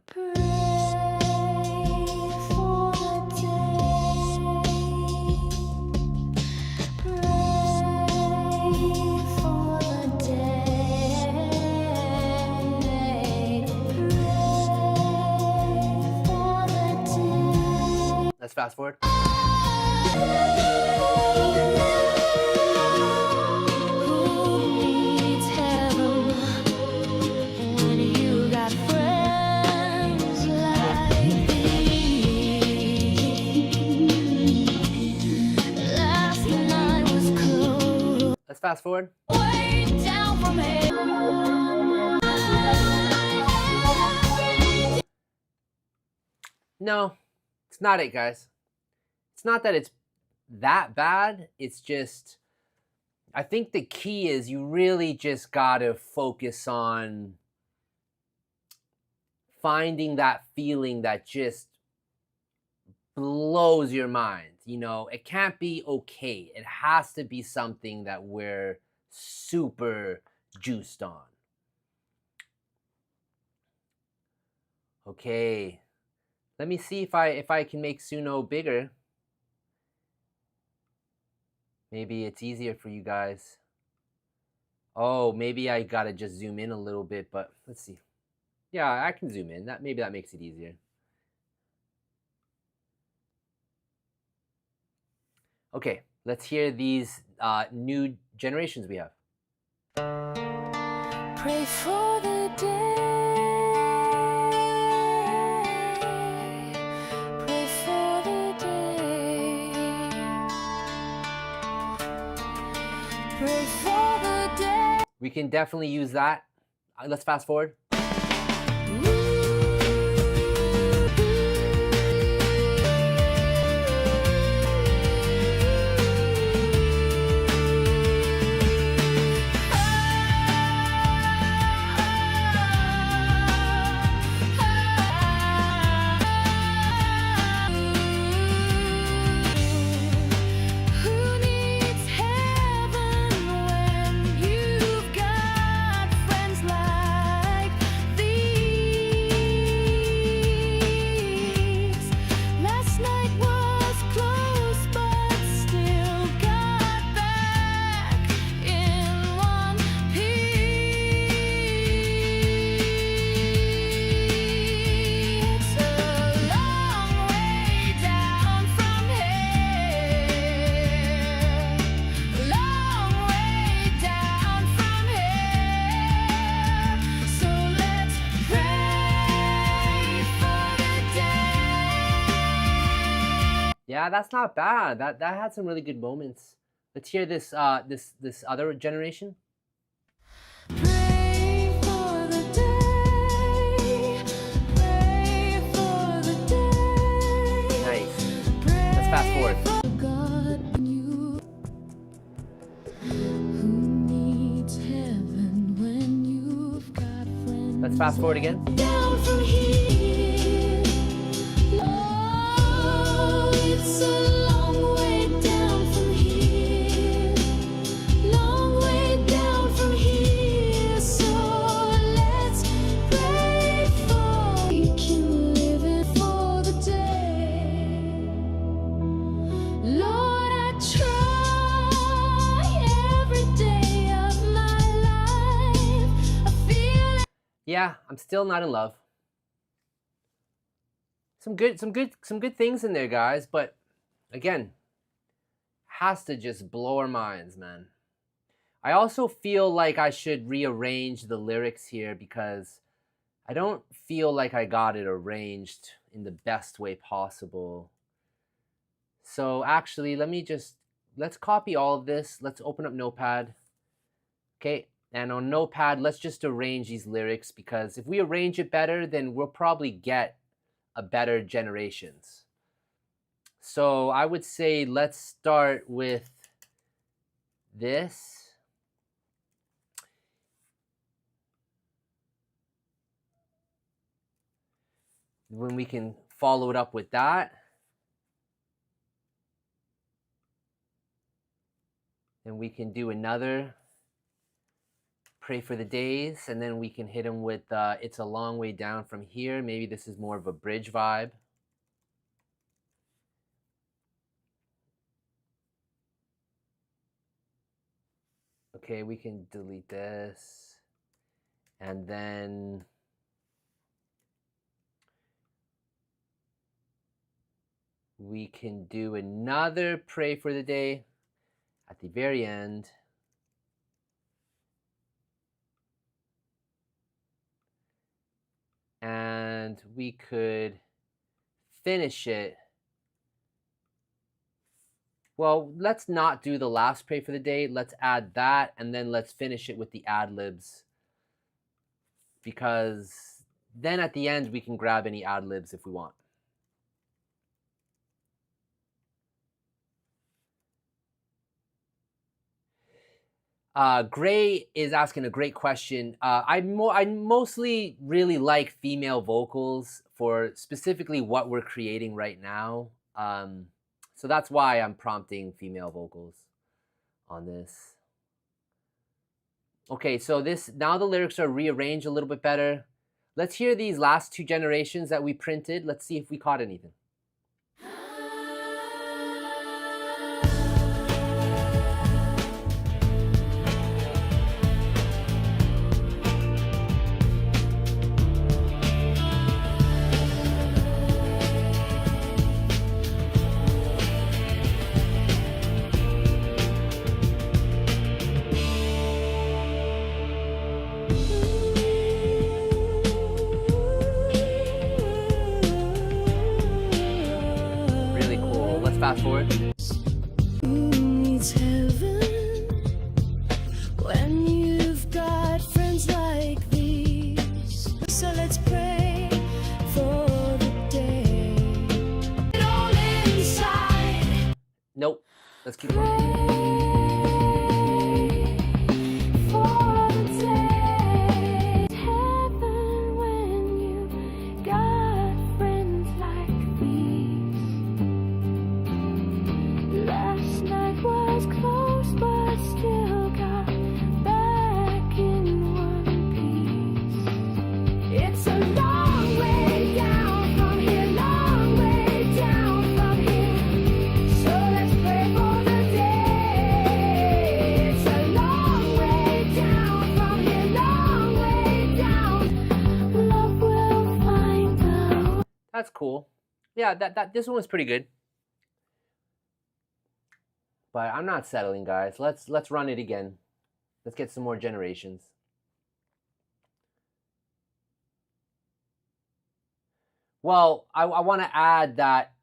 Speaker 1: Let's fast forward. Let's fast forward. No, it's not it, guys. It's not that it's that bad. It's just, I think the key is you really just gotta focus on finding that feeling that just blows your mind. You know, it can't be okay. It has to be something that we're super juiced on. Okay. Let me see if I can make Suno bigger. Maybe it's easier for you guys. Oh, maybe I gotta just zoom in a little bit, but let's see. Yeah, I can zoom in. Maybe that makes it easier. Okay. Let's hear these new generations we have.
Speaker 2: Pray for the day. Pray for the day. Pray for the day.
Speaker 1: We can definitely use that. Let's fast forward. Yeah, that's not bad. That had some really good moments. Let's hear this this other generation.
Speaker 2: Pray for the day. Pray for the day.
Speaker 1: Nice. Let's fast forward.
Speaker 2: God, you who needs heaven when you've got friends.
Speaker 1: Let's fast forward again.
Speaker 2: Down from here. Oh, it's a long way down from here. Long way down from here. So let's pray for we can live it for the day. Lord, I try every day of my life. I feel
Speaker 1: Yeah, I'm still not in love. Some good things in there, guys, but again, has to just blow our minds, man. I also feel like I should rearrange the lyrics here because I don't feel like I got it arranged in the best way possible. So actually, let's copy all of this. Let's open up Notepad. Okay, and on Notepad, let's just arrange these lyrics because if we arrange it better, then we'll probably get a better generations. So I would say let's start with this. When we can follow it up with that. Then we can do another Pray for the Days, and then we can hit them with It's a Long Way Down from Here. Maybe this is more of a bridge vibe. Okay, we can delete this. And then we can do another Pray for the Day at the very end. And we could finish it. Well, let's not do the last Pray for the Day. Let's add that, and then let's finish it with the ad-libs. Because then at the end, we can grab any ad-libs if we want. Gray is asking a great question. I mostly really like female vocals for specifically what we're creating right now. So that's why I'm prompting female vocals on this. Okay, so now the lyrics are rearranged a little bit better. Let's hear these last two generations that we printed. Let's see if we caught anything. cool. Yeah, this one was pretty good. But I'm not settling, guys. Let's run it again. Let's get some more generations. Well, I want to add that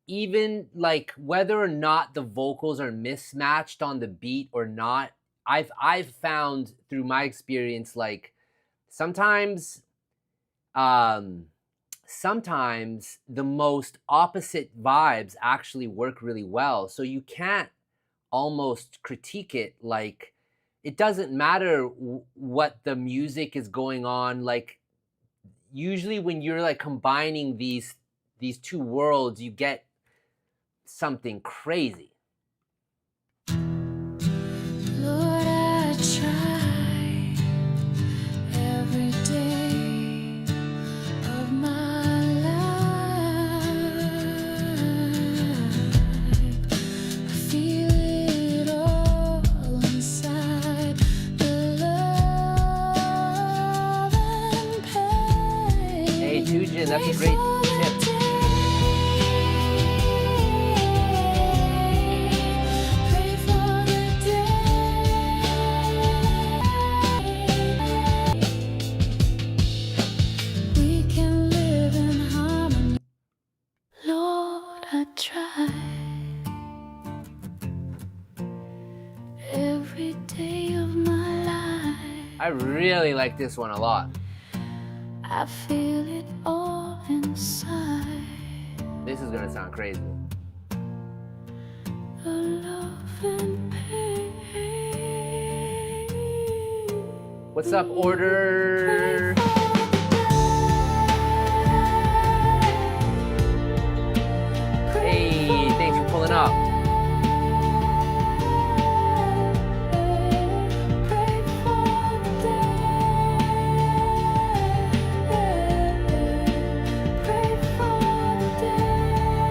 Speaker 1: even like whether or not the vocals are mismatched on the beat or not, I've found through my experience, like sometimes sometimes the most opposite vibes actually work really well. So you can't almost critique it. Like it doesn't matter what the music is going on. Like usually when you're like combining these two worlds, you get something crazy.
Speaker 2: Lord, I try every day of my life. I feel it all inside, the love and pain.
Speaker 1: Hey, Tujin, that's a great tip.
Speaker 2: Pray for the day we can live in harmony. Lord, I try every day of my life.
Speaker 1: I really like this one a lot.
Speaker 2: I feel it all inside.
Speaker 1: This is gonna sound crazy.
Speaker 2: The love and pain.
Speaker 1: What's up, Order? Hey, thanks for pulling up.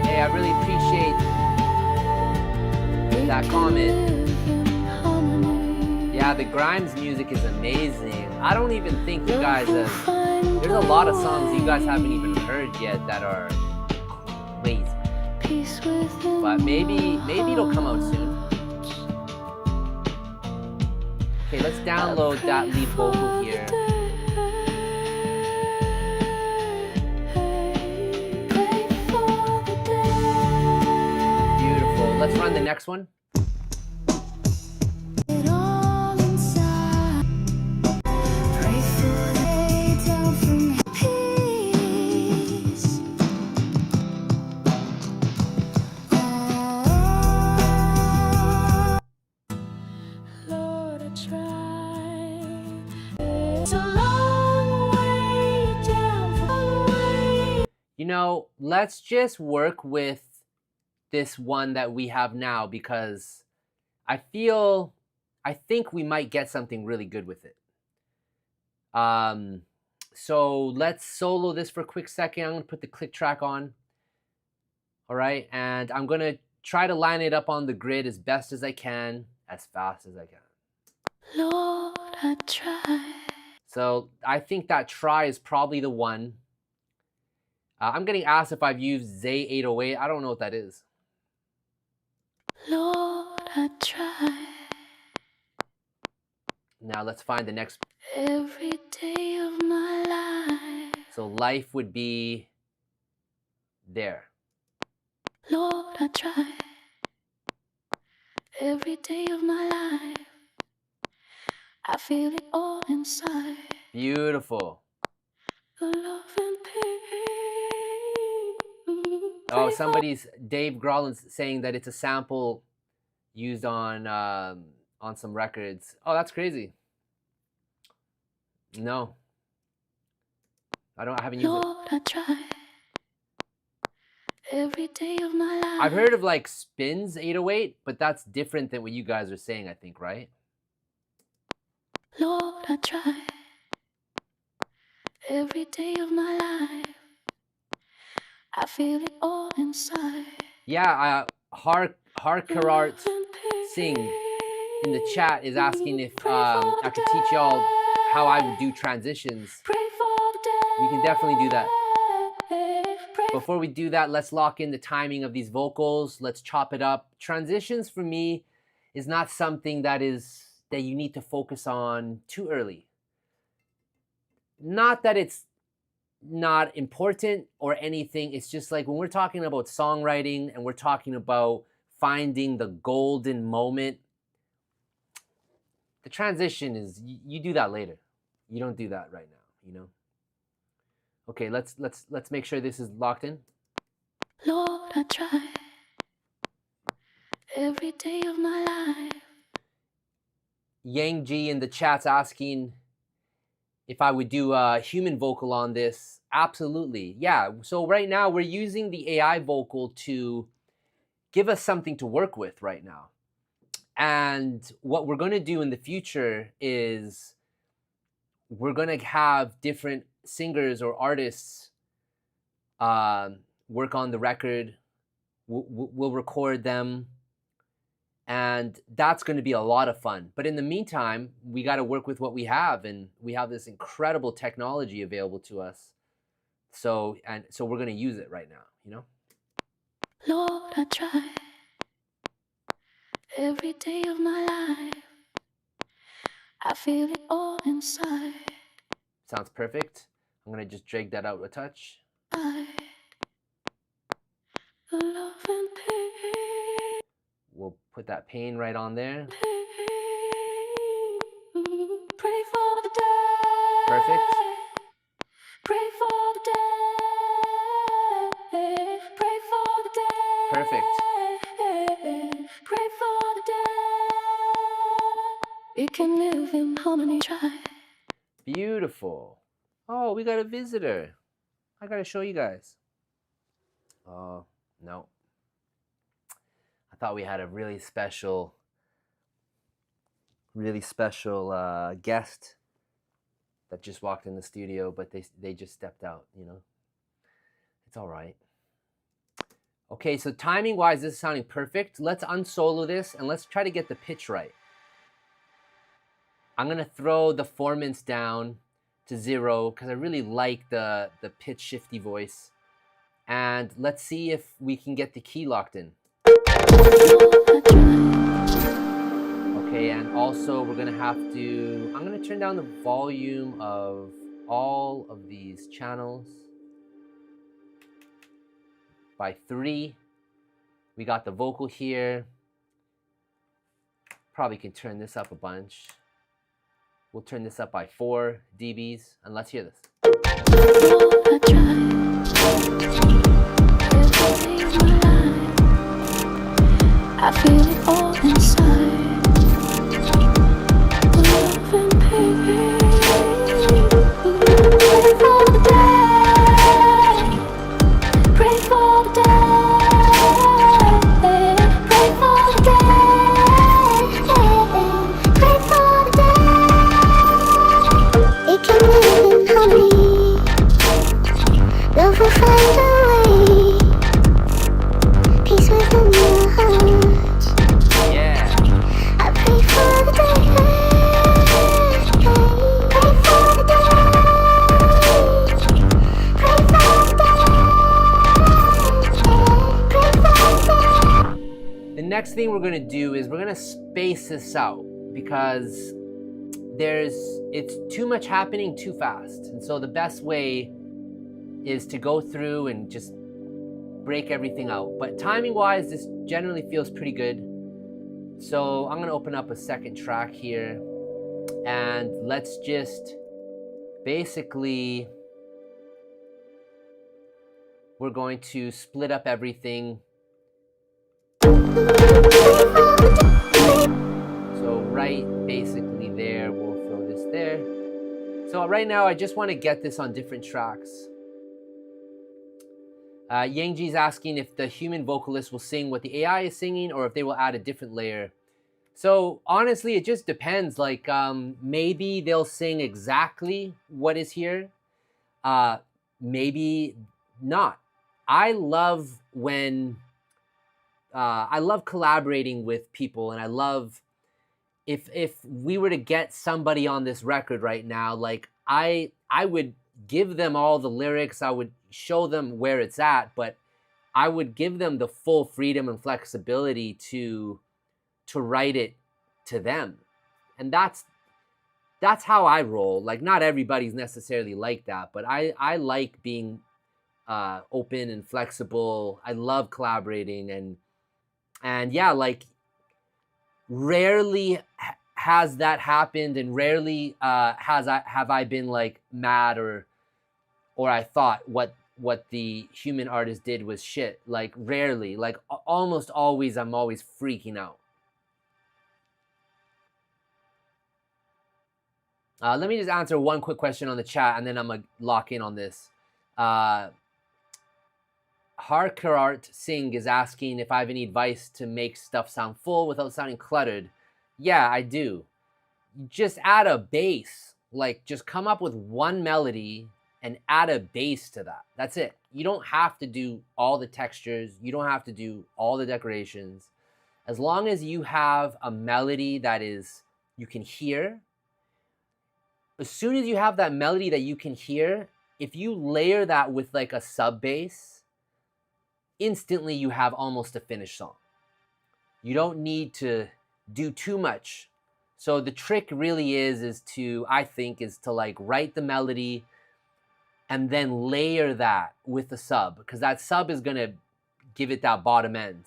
Speaker 1: Hey, I really appreciate that comment. Yeah, the Grimes music is amazing. I don't even think you guys have... There's a lot of songs you guys haven't even heard yet that are crazy. But maybe it'll come out soon. Okay, let's download that lead vocal here. Beautiful. Let's run the next one. You know, let's just work with this one that we have now because I think we might get something really good with it. So let's solo this for a quick second. I'm gonna put the click track on. All right, and I'm gonna try to line it up on the grid as best as I can, as fast as I can.
Speaker 2: Lord, I try.
Speaker 1: So I think that try is probably the one. I'm getting asked if I've used Zay 808. I don't know what that is.
Speaker 2: Lord, I try.
Speaker 1: Now let's find the next.
Speaker 2: Every day of my life.
Speaker 1: So life would be there.
Speaker 2: Lord, I try. Every day of my life. I feel it all inside.
Speaker 1: Beautiful.
Speaker 2: The love and pain.
Speaker 1: Oh, somebody's Dave Grollin's saying that it's a sample used on some records. Oh, that's crazy. No, I haven't used it.
Speaker 2: Lord, I try. Every day of my life.
Speaker 1: I've heard of like Spins 808, but that's different than what you guys are saying, I think, right?
Speaker 2: Lord, I try. Every day of my life. I feel it all inside.
Speaker 1: Yeah, Harkarat Singh in the chat is asking if I could teach y'all how I would do transitions.
Speaker 2: Pray for the day.
Speaker 1: We can definitely do that.
Speaker 2: Pray
Speaker 1: Before we do that, let's lock in the timing of these vocals. Let's chop it up. Transitions for me is not something that you need to focus on too early. Not that it's not important or anything. It's just like when we're talking about songwriting and we're talking about finding the golden moment, the transition is you do that later. You don't do that right now, you know? Okay, let's make sure this is locked in.
Speaker 2: Lord, I try every day of my life.
Speaker 1: Yang G in the chat's asking if I would do a human vocal on this. Absolutely. Yeah. So right now we're using the AI vocal to give us something to work with right now. And what we're going to do in the future is we're going to have different singers or artists work on the record. We'll record them. And that's going to be a lot of fun. But in the meantime, we got to work with what we have. And we have this incredible technology available to us. So we're going to use it right now, you know?
Speaker 2: Lord, I try every day of my life. I feel it all inside.
Speaker 1: Sounds perfect. I'm going to just drag that out a touch.
Speaker 2: Love and pain.
Speaker 1: We'll put that pain right on there.
Speaker 2: Pray for the day.
Speaker 1: Perfect.
Speaker 2: Pray for the day. Pray for the day.
Speaker 1: Perfect.
Speaker 2: Pray for the day. We can live in harmony. Try.
Speaker 1: Beautiful. Oh, we got a visitor. I got to show you guys. Oh, no. I thought we had a really special guest that just walked in the studio, but they just stepped out, you know. It's all right. Okay, so timing-wise, this is sounding perfect. Let's unsolo this, and let's try to get the pitch right. I'm going to throw the formants down to 0 because I really like the pitch shifty voice. And let's see if we can get the key locked in. Okay, and also we're going to have to, I'm going to turn down the volume of all of these channels by 3. We got the vocal here. Probably can turn this up a bunch. We'll turn this up by 4 dBs, and let's hear this.
Speaker 2: I feel it all inside. Love and pain. Pray for the day. Pray for the day. Pray for the day. Pray for the day. It can live in harmony. Love will find a way. Peace within your heart.
Speaker 1: Yeah.
Speaker 2: I pray for the day. Pray for the day. Pray for the day. Pray for the day.
Speaker 1: The next thing we're going to do is we're going to space this out because it's too much happening too fast. And so the best way is to go through and just break everything out. But timing wise, this generally feels pretty good. So I'm going to open up a second track here and let's just basically, we're going to split up everything. So right basically there, we'll throw this there. So right now I just want to get this on different tracks. Yangji's asking if the human vocalist will sing what the AI is singing or if they will add a different layer. So honestly, it just depends. Like maybe they'll sing exactly what is here. Maybe not. I love when I love collaborating with people, and I love if we were to get somebody on this record right now, like I would give them all the lyrics. I would show them where it's at, but I would give them the full freedom and flexibility to write it to them. And that's how I roll. Like, not everybody's necessarily like that, but I like being open and flexible. I love collaborating, and yeah, like, rarely has that happened, and rarely have I been like mad or I thought what the human artist did was shit. Like, rarely. Like, almost always, I'm always freaking out. Let me just answer one quick question on the chat, and then I'm gonna lock in on this. Harkarart Singh is asking if I have any advice to make stuff sound full without sounding cluttered. Yeah, I do. Just add a bass. Like, just come up with one melody and add a bass to that. That's it. You don't have to do all the textures. You don't have to do all the decorations. As long as you have a melody that you can hear. As soon as you have that melody that you can hear, if you layer that with like a sub bass, instantly you have almost a finished song. You don't need to do too much. So the trick really is to like write the melody and then layer that with the sub, because that sub is gonna give it that bottom end.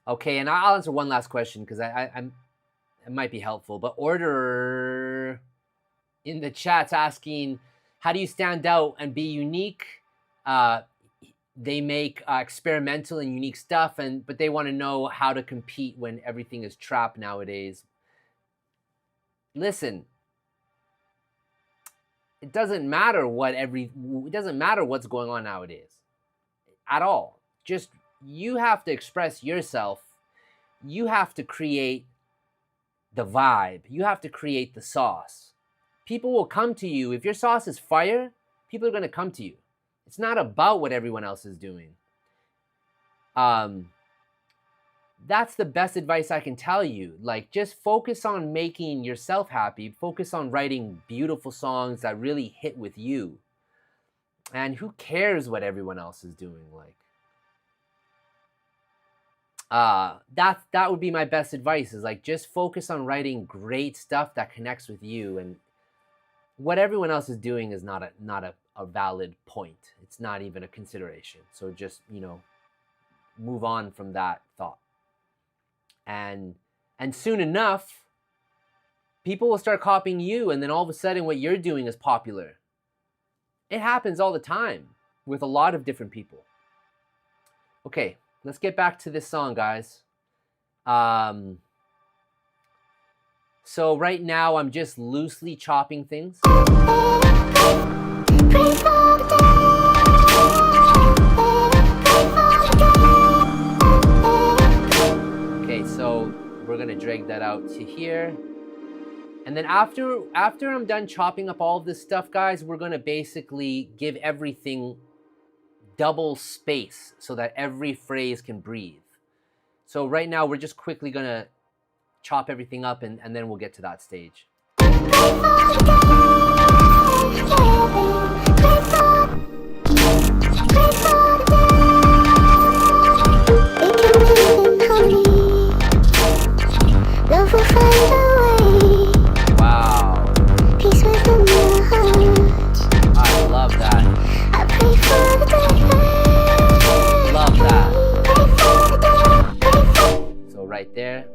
Speaker 1: Okay, and I'll answer one last question because it might be helpful. But Order in the chat's asking, how do you stand out and be unique? They make experimental and unique stuff, but they want to know how to compete when everything is trap nowadays. Listen, it doesn't matter what's going on nowadays at all. Just, you have to express yourself. You have to create the vibe. You have to create the sauce. People will come to you. If your sauce is fire, people are going to come to you. It's not about what everyone else is doing. That's the best advice I can tell you. Like, just focus on making yourself happy. Focus on writing beautiful songs that really hit with you. And who cares what everyone else is doing? Like, that would be my best advice, is like, just focus on writing great stuff that connects with you, and what everyone else is doing is not a valid point. It's not even a consideration. So just, move on from that thought. And soon enough, people will start copying you, and then all of a sudden what you're doing is popular. It happens all the time with a lot of different people. Okay, let's get back to this song, guys. So right now I'm just loosely chopping things. Okay, so we're gonna drag that out to here. And then after I'm done chopping up all of this stuff, guys, we're gonna basically give everything double space so that every phrase can breathe. So right now we're just quickly gonna chop everything up, and then we'll get to that stage. Wow. I love that. Love that. So right there.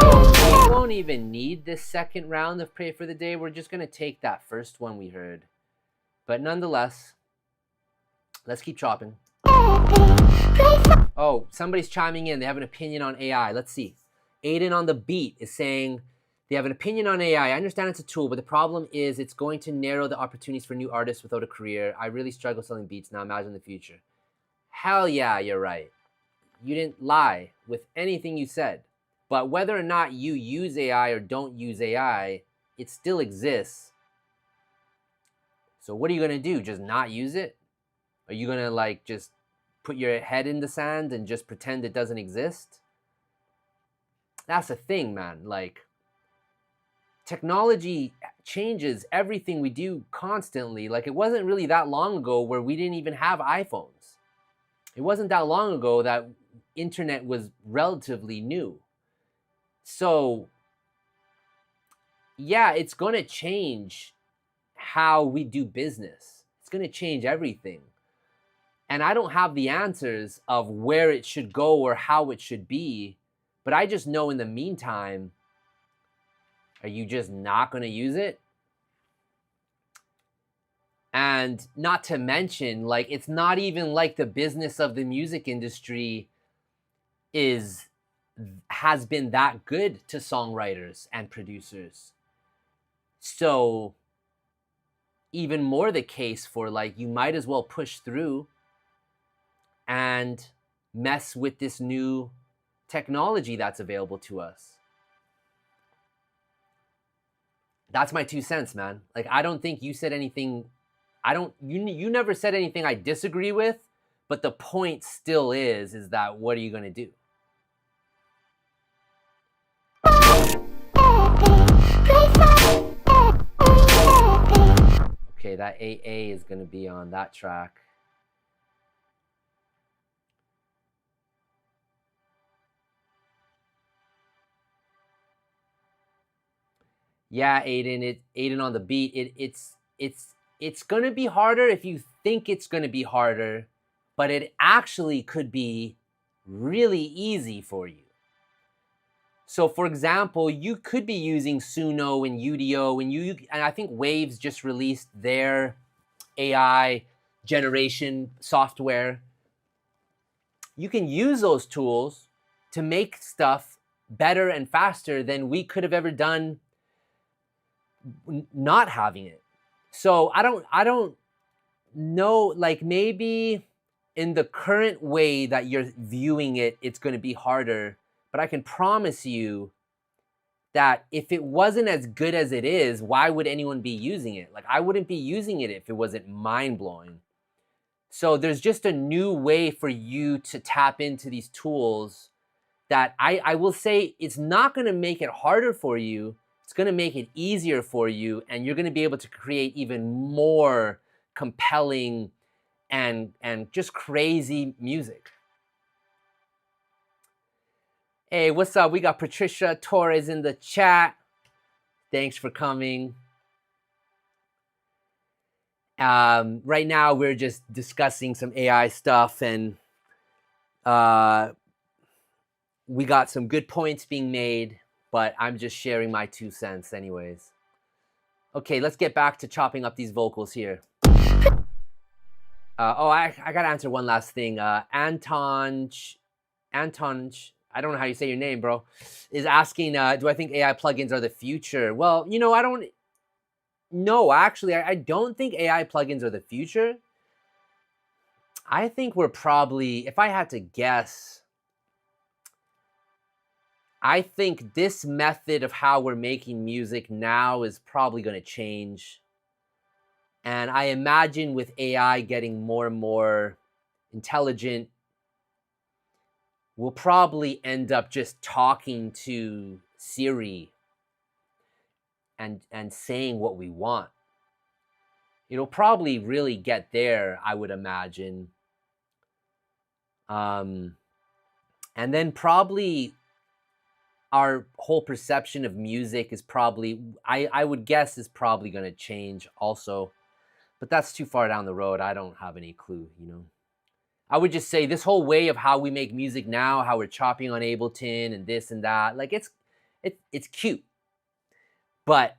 Speaker 1: So we won't even need this second round of Pray for the Day. We're just going to take that first one we heard. But nonetheless, let's keep chopping. Oh, somebody's chiming in. They have an opinion on AI. Let's see. Aiden on the beat is saying they have an opinion on AI. I understand it's a tool, but the problem is it's going to narrow the opportunities for new artists without a career. I really struggle selling beats now. Imagine the future. Hell yeah, you're right. You didn't lie with anything you said. But whether or not you use AI or don't use AI, it still exists. So what are you going to do? Just not use it? Are you gonna like just put your head in the sand and just pretend it doesn't exist? That's the thing, man. Like, technology changes everything we do constantly. Like, it wasn't really that long ago where we didn't even have iPhones. It wasn't that long ago that internet was relatively new. So, yeah, it's going to change how we do business. It's going to change everything. And I don't have the answers of where it should go or how it should be. But I just know in the meantime, are you just not going to use it? And not to mention, like, it's not even like the business of the music industry has been that good to songwriters and producers. So even more the case for, like, you might as well push through and mess with this new technology that's available to us. That's my 2 cents, man. Like, I don't think you said anything. You never said anything I disagree with, but the point still is that what are you going to do? Okay, that AA is going to be on that track. Yeah, Aiden on the beat. It's going to be harder if you think it's going to be harder, but it actually could be really easy for you. So, for example, you could be using Suno and UDO, and I think Waves just released their AI generation software. You can use those tools to make stuff better and faster than we could have ever done not having it. So I don't know, like, maybe in the current way that you're viewing it, it's going to be harder. But I can promise you that if it wasn't as good as it is, why would anyone be using it? Like, I wouldn't be using it if it wasn't mind-blowing. So there's just a new way for you to tap into these tools that I will say it's not going to make it harder for you. It's going to make it easier for you, and you're going to be able to create even more compelling and just crazy music. Hey, what's up? We got Patricia Torres in the chat. Thanks for coming. Right now, we're just discussing some AI stuff, and we got some good points being made, but I'm just sharing my 2 cents anyways. Okay, let's get back to chopping up these vocals here. I got to answer one last thing. Anton, I don't know how you say your name, bro, is asking, do I think AI plugins are the future? Well, you know, I don't think AI plugins are the future. I think we're probably, if I had to guess, I think this method of how we're making music now is probably going to change. And I imagine with AI getting more and more intelligent, we'll probably end up just talking to Siri and saying what we want. It'll probably really get there, I would imagine. And then probably our whole perception of music is probably, I would guess, is probably going to change also. But that's too far down the road. I don't have any clue, you know. I would just say this whole way of how we make music now, how we're chopping on Ableton and this and that, like, it's cute. But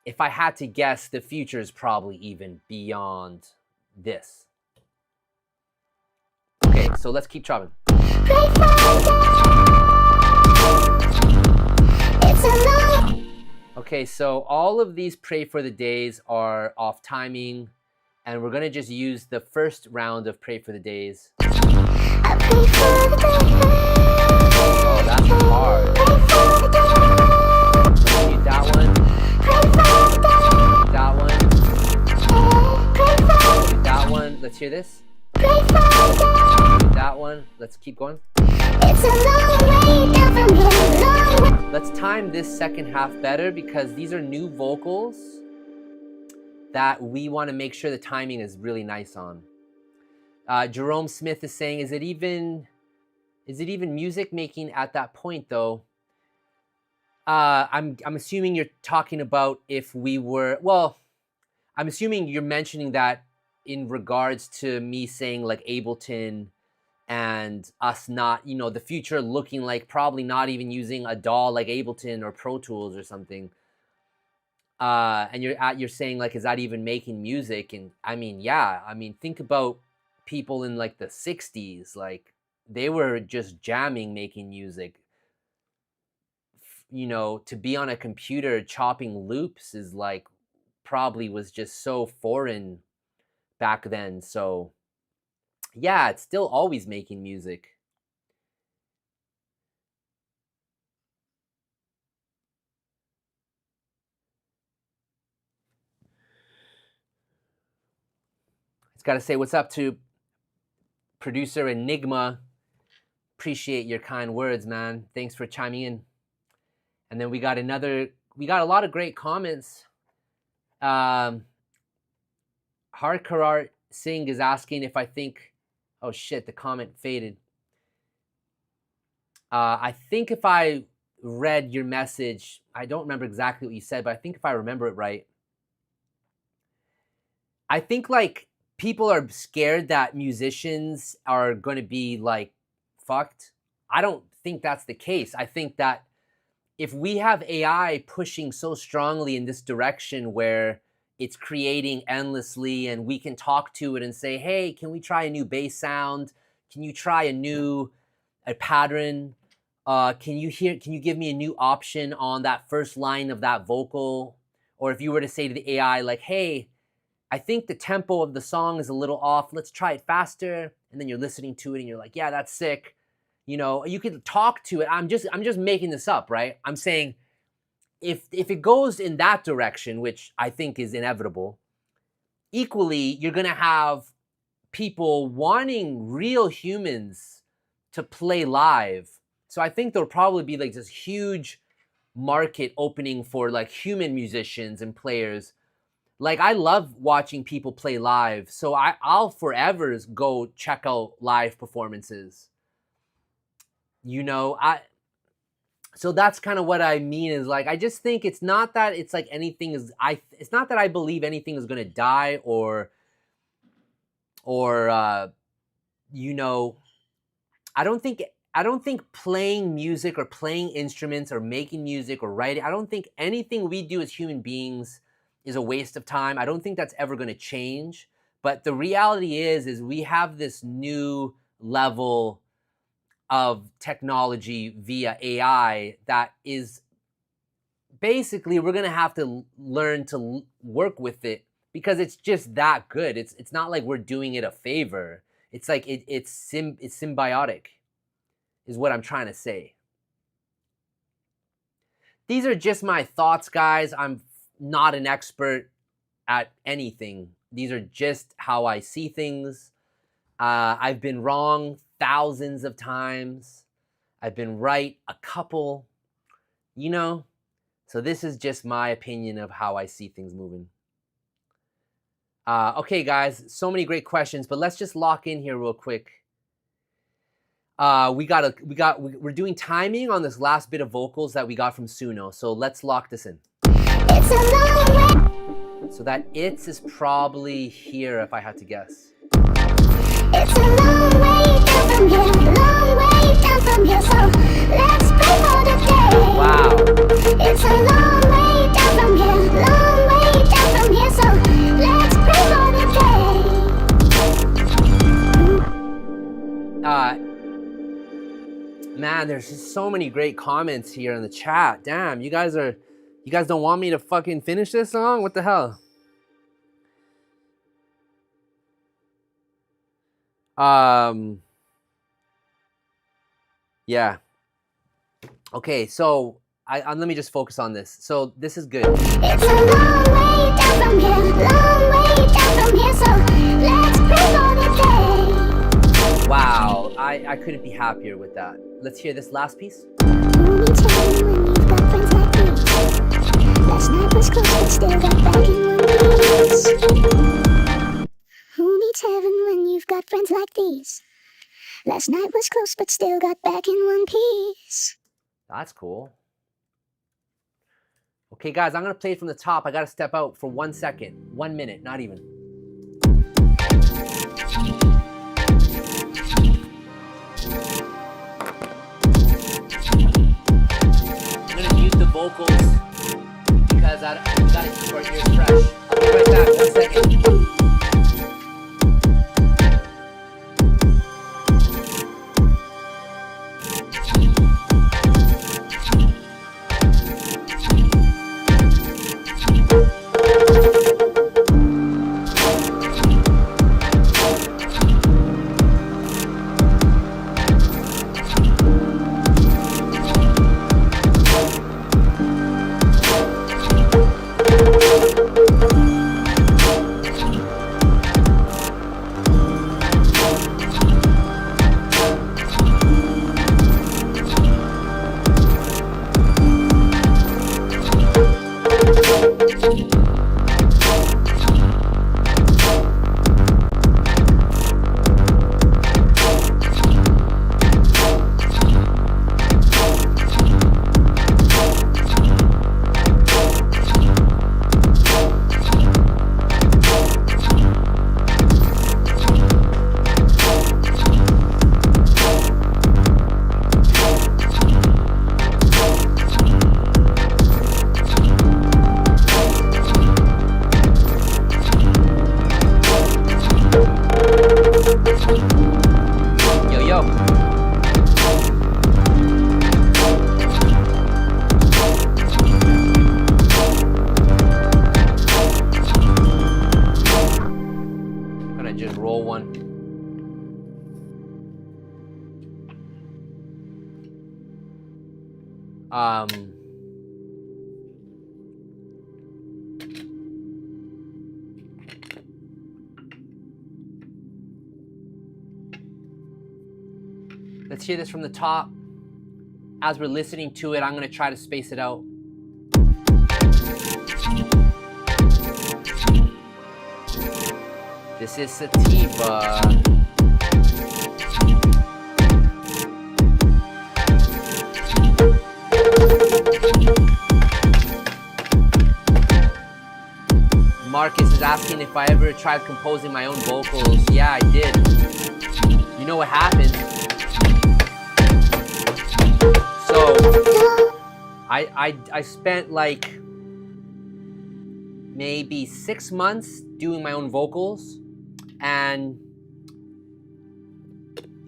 Speaker 1: if I had to guess, the future is probably even beyond this. Okay, so let's keep chopping. Okay, so all of these Pray for the Days are off timing, and we're gonna just use the first round of Pray for the Days. Oh, that's hard. Let's do that one. That one. That one. Let's hear this. That one. Let's keep going.
Speaker 2: It's a long way down from here. Long way.
Speaker 1: Let's time this second half better because these are new vocals that we want to make sure the timing is really nice on. Jerome Smith is saying, is it even music making at that point though? I'm assuming you're talking about if we were, well, I'm assuming you're mentioning that in regards to me saying like Ableton and us not, you know, the future looking like probably not even using a DAW like Ableton or Pro Tools or something. And you're saying like, is that even making music? And I mean, yeah, I mean, think about people in like the 60s, like they were just jamming, making music. You know, to be on a computer chopping loops is like probably was just so foreign back then. So yeah, it's still always making music. It's got to say what's up to producer Enigma. Appreciate your kind words, man. Thanks for chiming in. And then we got a lot of great comments. Harkarar Singh is asking if I think, oh shit, the comment faded. I think if I read your message, I don't remember exactly what you said, but I think if I remember it right, I think like people are scared that musicians are going to be like fucked. I don't think that's the case. I think that if we have AI pushing so strongly in this direction where it's creating endlessly and we can talk to it and say, hey, can we try a new bass sound? Can you try a pattern? Can you give me a new option on that first line of that vocal? Or if you were to say to the AI, like, hey, I think the tempo of the song is a little off. Let's try it faster. And then you're listening to it and you're like, yeah, that's sick. You know, you could talk to it. I'm just making this up, right? I'm saying if it goes in that direction, which I think is inevitable, equally, you're going to have people wanting real humans to play live. So I think there'll probably be like this huge market opening for like human musicians and players. Like I love watching people play live. So I'll forever go check out live performances. You know, so that's kind of what I mean is like, I just think it's not that it's like anything is, it's not that I believe anything is going to die or, you know, I don't think playing music or playing instruments or making music or writing, I don't think anything we do as human beings is a waste of time. I don't think that's ever going to change. But the reality is we have this new level of technology via AI that is basically we're going to have to learn to work with it because it's just that good. It's not like we're doing it a favor. It's like it's symbiotic is what I'm trying to say. These are just my thoughts, guys. I'm not an expert at anything. These are just how I see things. I've been wrong thousands of times. I've been right a couple, you know? So this is just my opinion of how I see things moving. Okay, guys, so many great questions, but let's just lock in here real quick. We're doing timing on this last bit of vocals that we got from Suno. So let's lock this in.
Speaker 2: It's a long way.
Speaker 1: So that it's is probably here if I had to guess.
Speaker 2: It's a long way down from here. Long way down from here. So let's pray for the day.
Speaker 1: Wow.
Speaker 2: It's a long way down from here. Long way down from here. So let's pray for the day.
Speaker 1: Man, there's just so many great comments here in the chat. Damn, you guys don't want me to fucking finish this song? What the hell? Yeah. Okay, so let me just focus on this. So this is good.
Speaker 2: It's a long way down from here. Long way down from here. So let's pray for the day.
Speaker 1: I couldn't be happier with that. Let's hear this last piece.
Speaker 2: Who needs heaven when you've got friends like these? Last night was close, but still got back in one piece. Who needs heaven when you've got friends like these? Last night was close, but still got back in one piece.
Speaker 1: That's cool. Okay, guys, I'm gonna play it from the top. I gotta step out for 1 second, 1 minute, not even. I'm gonna mute the vocals because we gotta keep our ears fresh. I'll be right back, 1 second. Let's hear this from the top. As we're listening to it, I'm gonna try to space it out. This is Sativa. Marcus is asking if I ever tried composing my own vocals. Yeah, I did. You know what happened? So, I spent like maybe 6 months doing my own vocals, and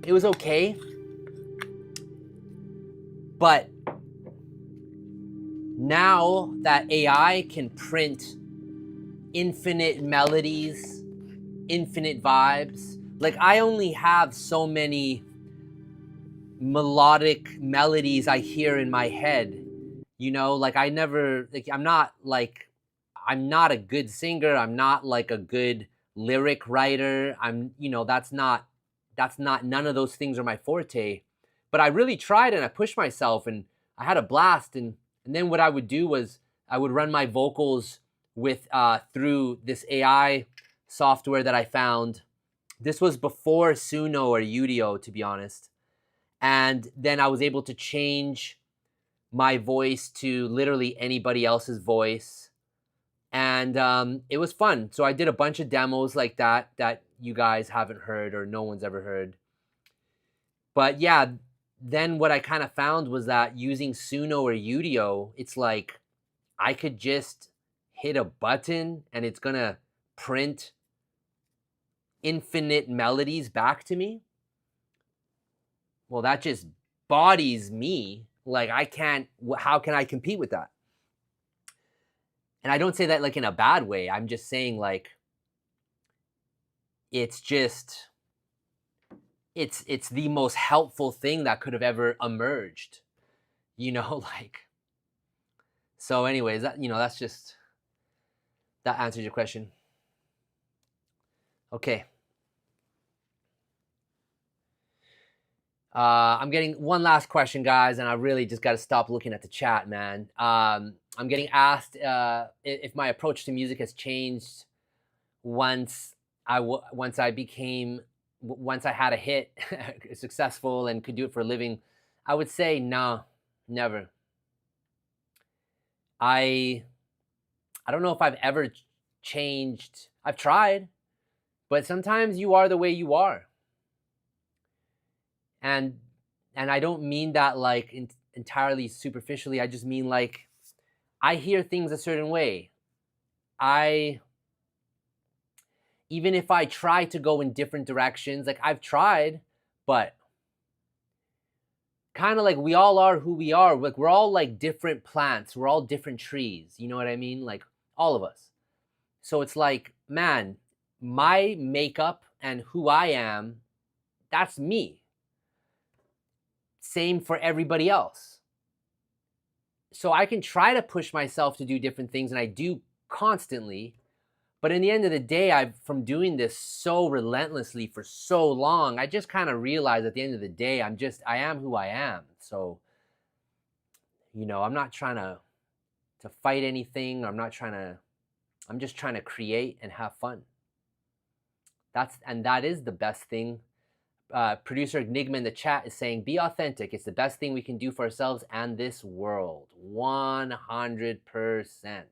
Speaker 1: it was okay. But now that AI can print infinite melodies, infinite vibes, like I only have so many melodic melodies I hear in my head, you know, like I'm not a good singer, I'm not like a good lyric writer, none of those things are my forte. But I really tried and I pushed myself and I had a blast, and then what I would do was I would run my vocals with through this AI software that I found. This was before Suno or Udio, to be honest. And then I was able to change my voice to literally anybody else's voice. And it was fun. So I did a bunch of demos like that you guys haven't heard or no one's ever heard. But yeah, then what I kind of found was that using Suno or Udio, it's like I could just hit a button and it's gonna print infinite melodies back to me. Well, that just bodies me. Like how can I compete with that? And I don't say that like in a bad way. I'm just saying like, it's the most helpful thing that could have ever emerged, you know, like. So anyways, that answers your question. Okay. I'm getting one last question, guys, and I really just got to stop looking at the chat, man. I'm getting asked if my approach to music has changed once once I became once I had a hit, successful, and could do it for a living. I would say no, never. I I don't know if I've ever changed. I've tried, but sometimes you are the way you are, and I don't mean that like entirely superficially. I just mean like I hear things a certain way. I Even if I try to go in different directions, like I've tried, but kind of like we all are who we are. Like we're all like different plants. We're all different trees. You know what I mean? Like all of us. So it's like, man, my makeup and who I am, that's me. Same for everybody else. So I can try to push myself to do different things, and I do constantly. But in the end of the day, I've from doing this so relentlessly for so long, I just kind of realized at the end of the day, I am who I am. So, I'm not trying to fight anything. I'm just trying to create and have fun. That is the best thing. Producer Enigma in the chat is saying, be authentic. It's the best thing we can do for ourselves and this world. 100%.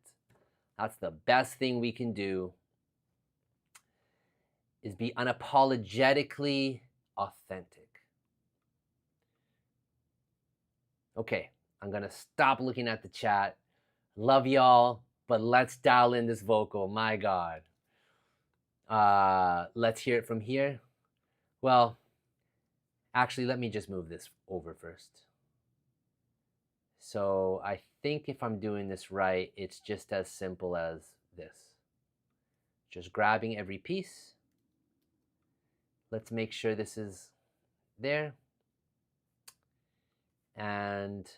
Speaker 1: That's the best thing we can do, is be unapologetically authentic. Okay, I'm gonna stop looking at the chat. Love y'all, but let's dial in this vocal. My God. Let's hear it from here. Well, actually, let me just move this over first. So I think if I'm doing this right, it's just as simple as this. Just grabbing every piece. Let's make sure this is there. And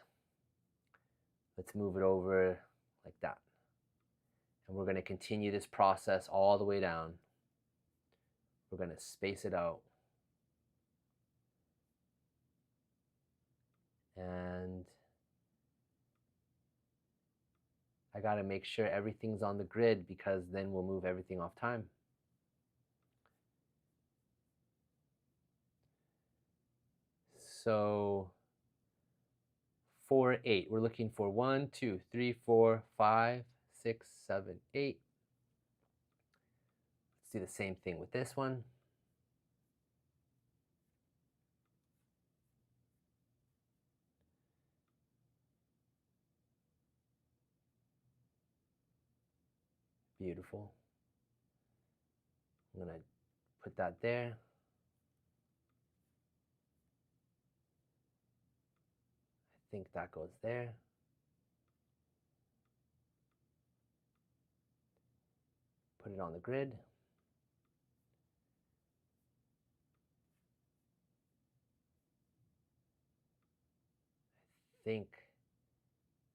Speaker 1: let's move it over like that. And we're going to continue this process all the way down. We're going to space it out. And I got to make sure everything's on the grid, because then we'll move everything off time. So 4, 8. We're looking for 1, 2, 3, 4, 5, 6, 7, 8. Let's do the same thing with this one. Beautiful. I'm going to put that there. I think that goes there. Put it on the grid. I think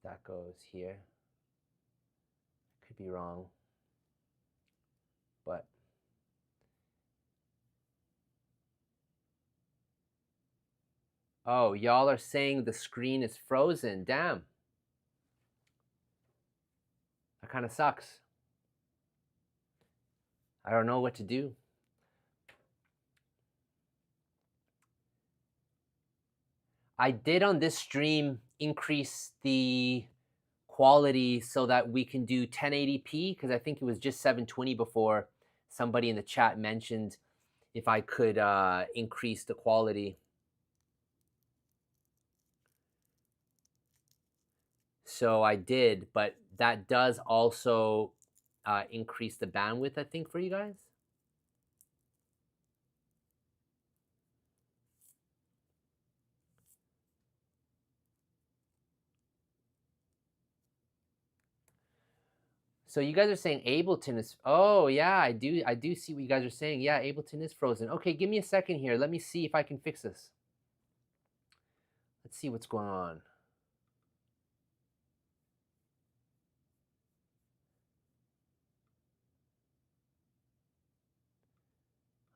Speaker 1: that goes here. Could be wrong, but oh, y'all are saying the screen is frozen. Damn. That kind of sucks. I don't know what to do. I did on this stream increase the quality so that we can do 1080p, because I think it was just 720 before. Somebody in the chat mentioned if I could increase the quality. So I did, but that does also increase the bandwidth, I think, for you guys. So you guys are saying Ableton is, oh yeah, I do see what you guys are saying. Yeah, Ableton is frozen. Okay, give me a second here. Let me see if I can fix this. Let's see what's going on.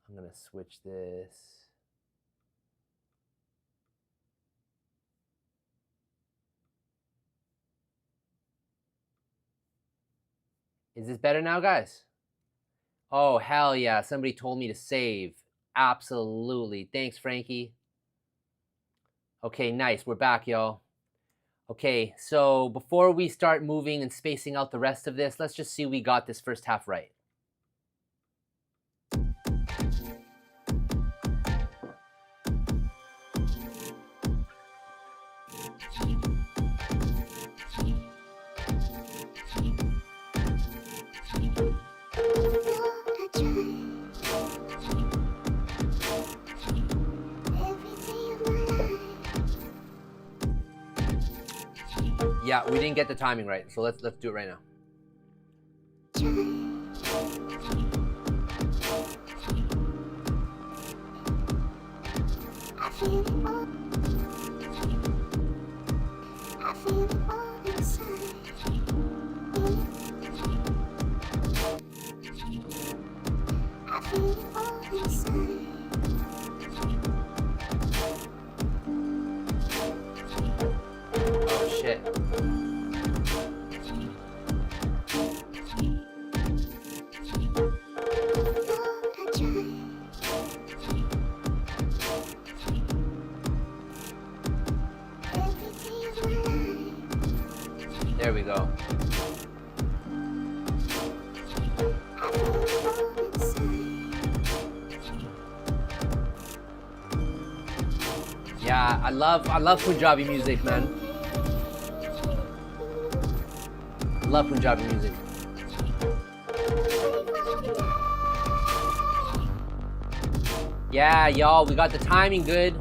Speaker 1: I'm gonna switch this. Is this better now, guys? Oh, hell yeah. Somebody told me to save. Absolutely. Thanks, Frankie. Okay, nice. We're back, y'all. Okay, so before we start moving and spacing out the rest of this, let's just see we got this first half right. Yeah, we didn't get the timing right, so let's do it right now. Oh shit. There we go. Yeah, I love Punjabi music, man. I love Punjabi music. Yeah, y'all, we got the timing good.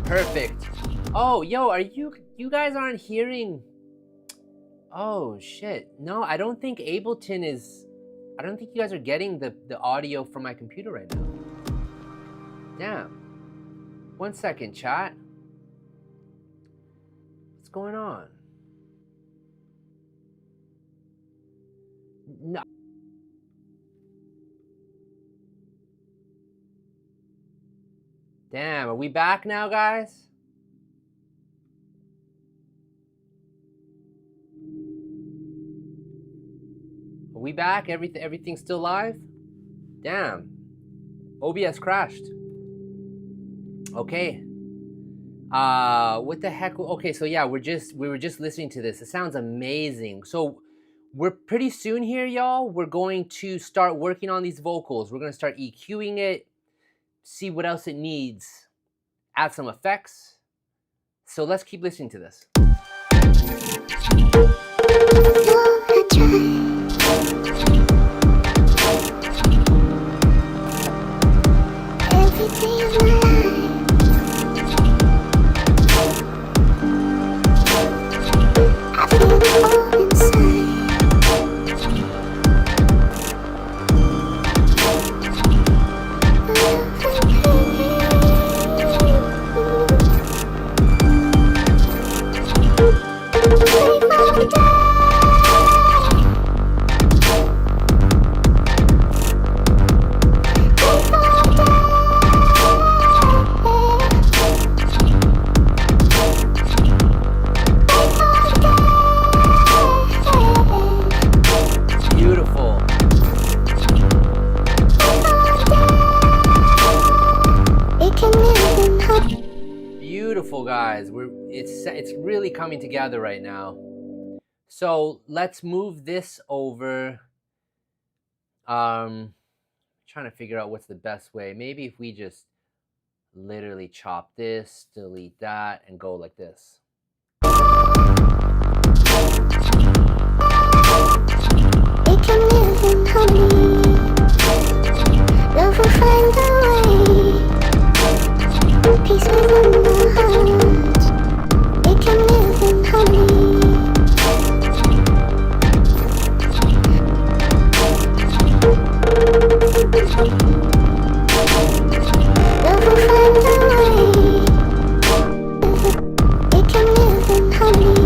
Speaker 1: Perfect. Oh, yo, are you guys aren't hearing? Oh shit. No, I don't think Ableton is. I don't think you guys are getting the audio from my computer right now. Damn. 1 second, chat. What's going on? No. Damn, are we back now, guys? Are we back? Everything's still live? Damn. OBS crashed. Okay. What the heck? Okay, so yeah, we were just listening to this. It sounds amazing. So we're pretty soon here, y'all. We're going to start working on these vocals. We're gonna start EQing it, see what else it needs, add some effects. So let's keep listening to this. Beautiful, guys. It's really coming together right now. So let's move this over. Trying to figure out what's the best way. Maybe if we just literally chop this, delete that, and go like this. We can live in harmony. Love will find a way. Peace within the heart. We can live in harmony. Love will find a way. We can live in harmony.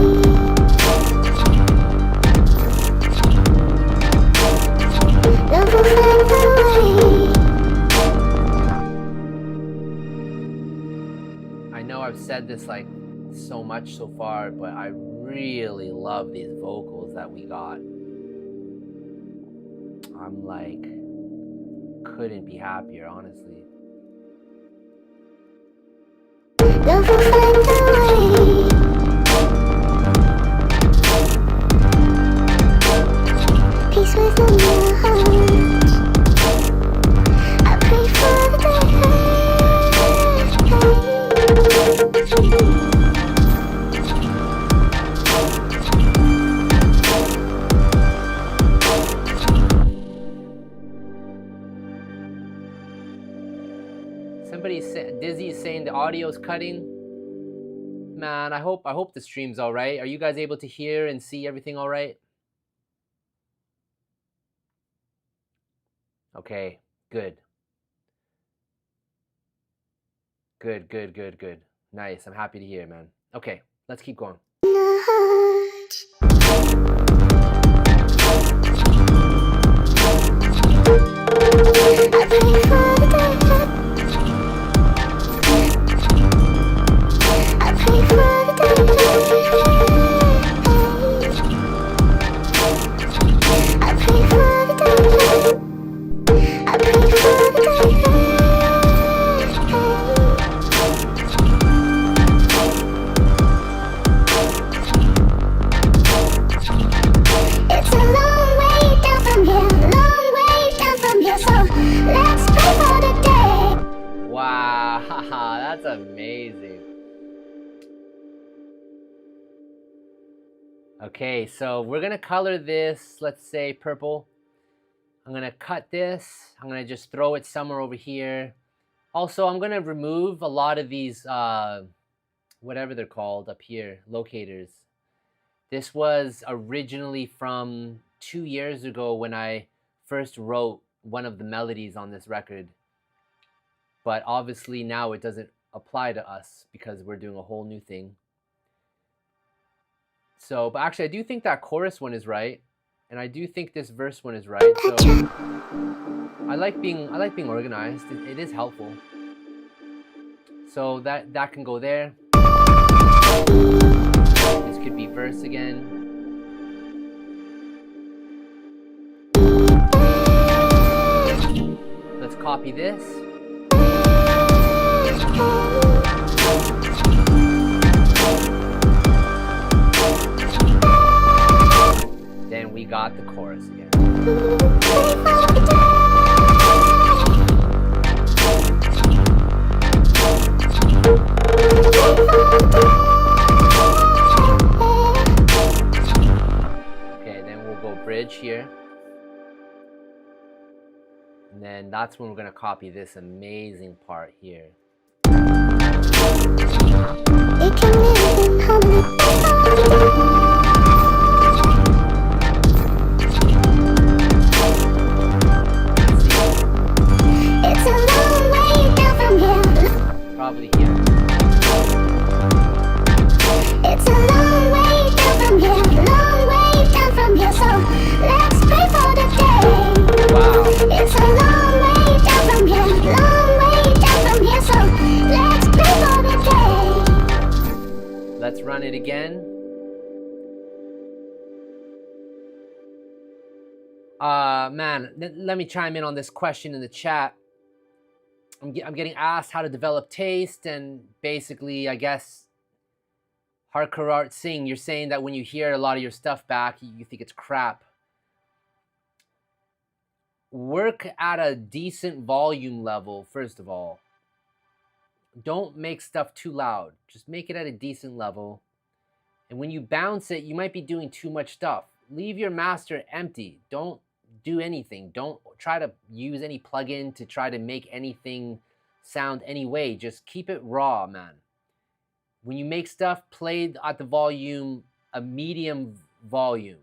Speaker 1: Love will find a way. I know I've said this like so much so far, but I really love these vocals that we got. I'm like, couldn't be happier, honestly.
Speaker 2: Love will find a way. Peace within your heart. I pray for the day.
Speaker 1: Dizzy is saying the audio is cutting. Man, I hope the stream's all right. Are you guys able to hear and see everything all right? Okay, good. Good. Nice. I'm happy to hear, man. Okay, let's keep going. Wow, that's amazing. Okay, so we're gonna color this, let's say purple. I'm gonna cut this. I'm gonna just throw it somewhere over here. Also, I'm gonna remove a lot of these, whatever they're called up here, locators. This was originally from 2 years ago when I first wrote one of the melodies on this record. But obviously now it doesn't apply to us because we're doing a whole new thing. So, but actually I do think that chorus one is right. And I do think this verse one is right. So I like being organized. It is helpful. So that can go there. This could be verse again. Let's copy this. Then we got the chorus again. Okay, then we'll go bridge here. And then that's when we're going to copy this amazing part here.
Speaker 2: It can live in harmony. It's a long way down from here.
Speaker 1: Probably here.
Speaker 2: It's a long way down from here. Long way down from here. So let's pray for the day.
Speaker 1: Wow.
Speaker 2: It's a long way down from here. Long way down from here. So let's pray for the day.
Speaker 1: Let's run it again. Man, let me chime in on this question in the chat. I'm getting asked how to develop taste, and basically, I guess, hardcore art sing. You're saying that when you hear a lot of your stuff back, you think it's crap. Work at a decent volume level, first of all. Don't make stuff too loud. Just make it at a decent level. And when you bounce it, you might be doing too much stuff. Leave your master empty. Don't do anything. Don't try to use any plugin to try to make anything sound any way. Just keep it raw, man. When you make stuff, play at the volume, a medium volume.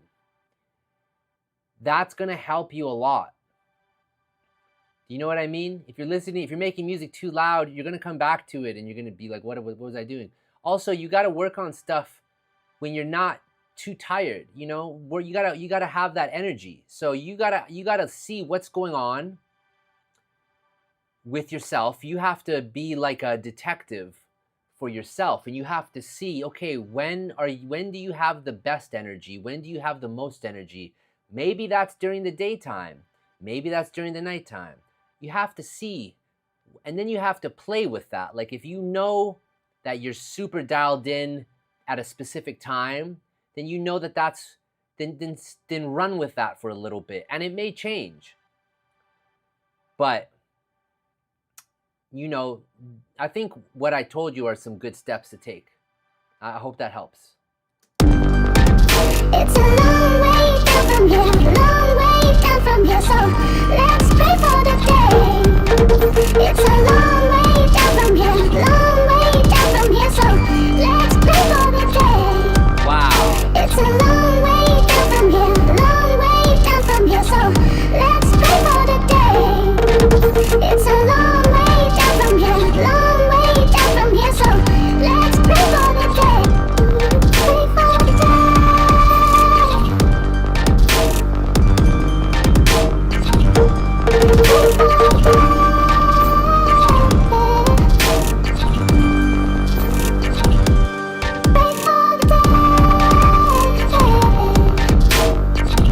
Speaker 1: That's gonna help you a lot. Do you know what I mean? If you're listening, if you're making music too loud, you're gonna come back to it and you're gonna be like, what was I doing? Also, you gotta work on stuff when you're not too tired, you know, where you gotta have that energy. So you gotta see what's going on with yourself. You have to be like a detective for yourself, and you have to see, okay, when do you have the best energy? When do you have the most energy? Maybe that's during the daytime. Maybe that's during the nighttime. You have to see, and then you have to play with that. Like if you know that you're super dialed in at a specific time, then you know that that's then run with that for a little bit, and it may change. But you know, I think what I told you are some good steps to take. I hope that helps.
Speaker 2: It's a long way down from here, long way down from here, so let's pray for the day. It's a long way down from here, long way down from here, so let's pray for the day.
Speaker 1: Wow.
Speaker 2: It's a long way down from here, long way down from here, so let's pray for the day. It's a long way down from here, long way down from here, so let's pray for the day. Pray for the day.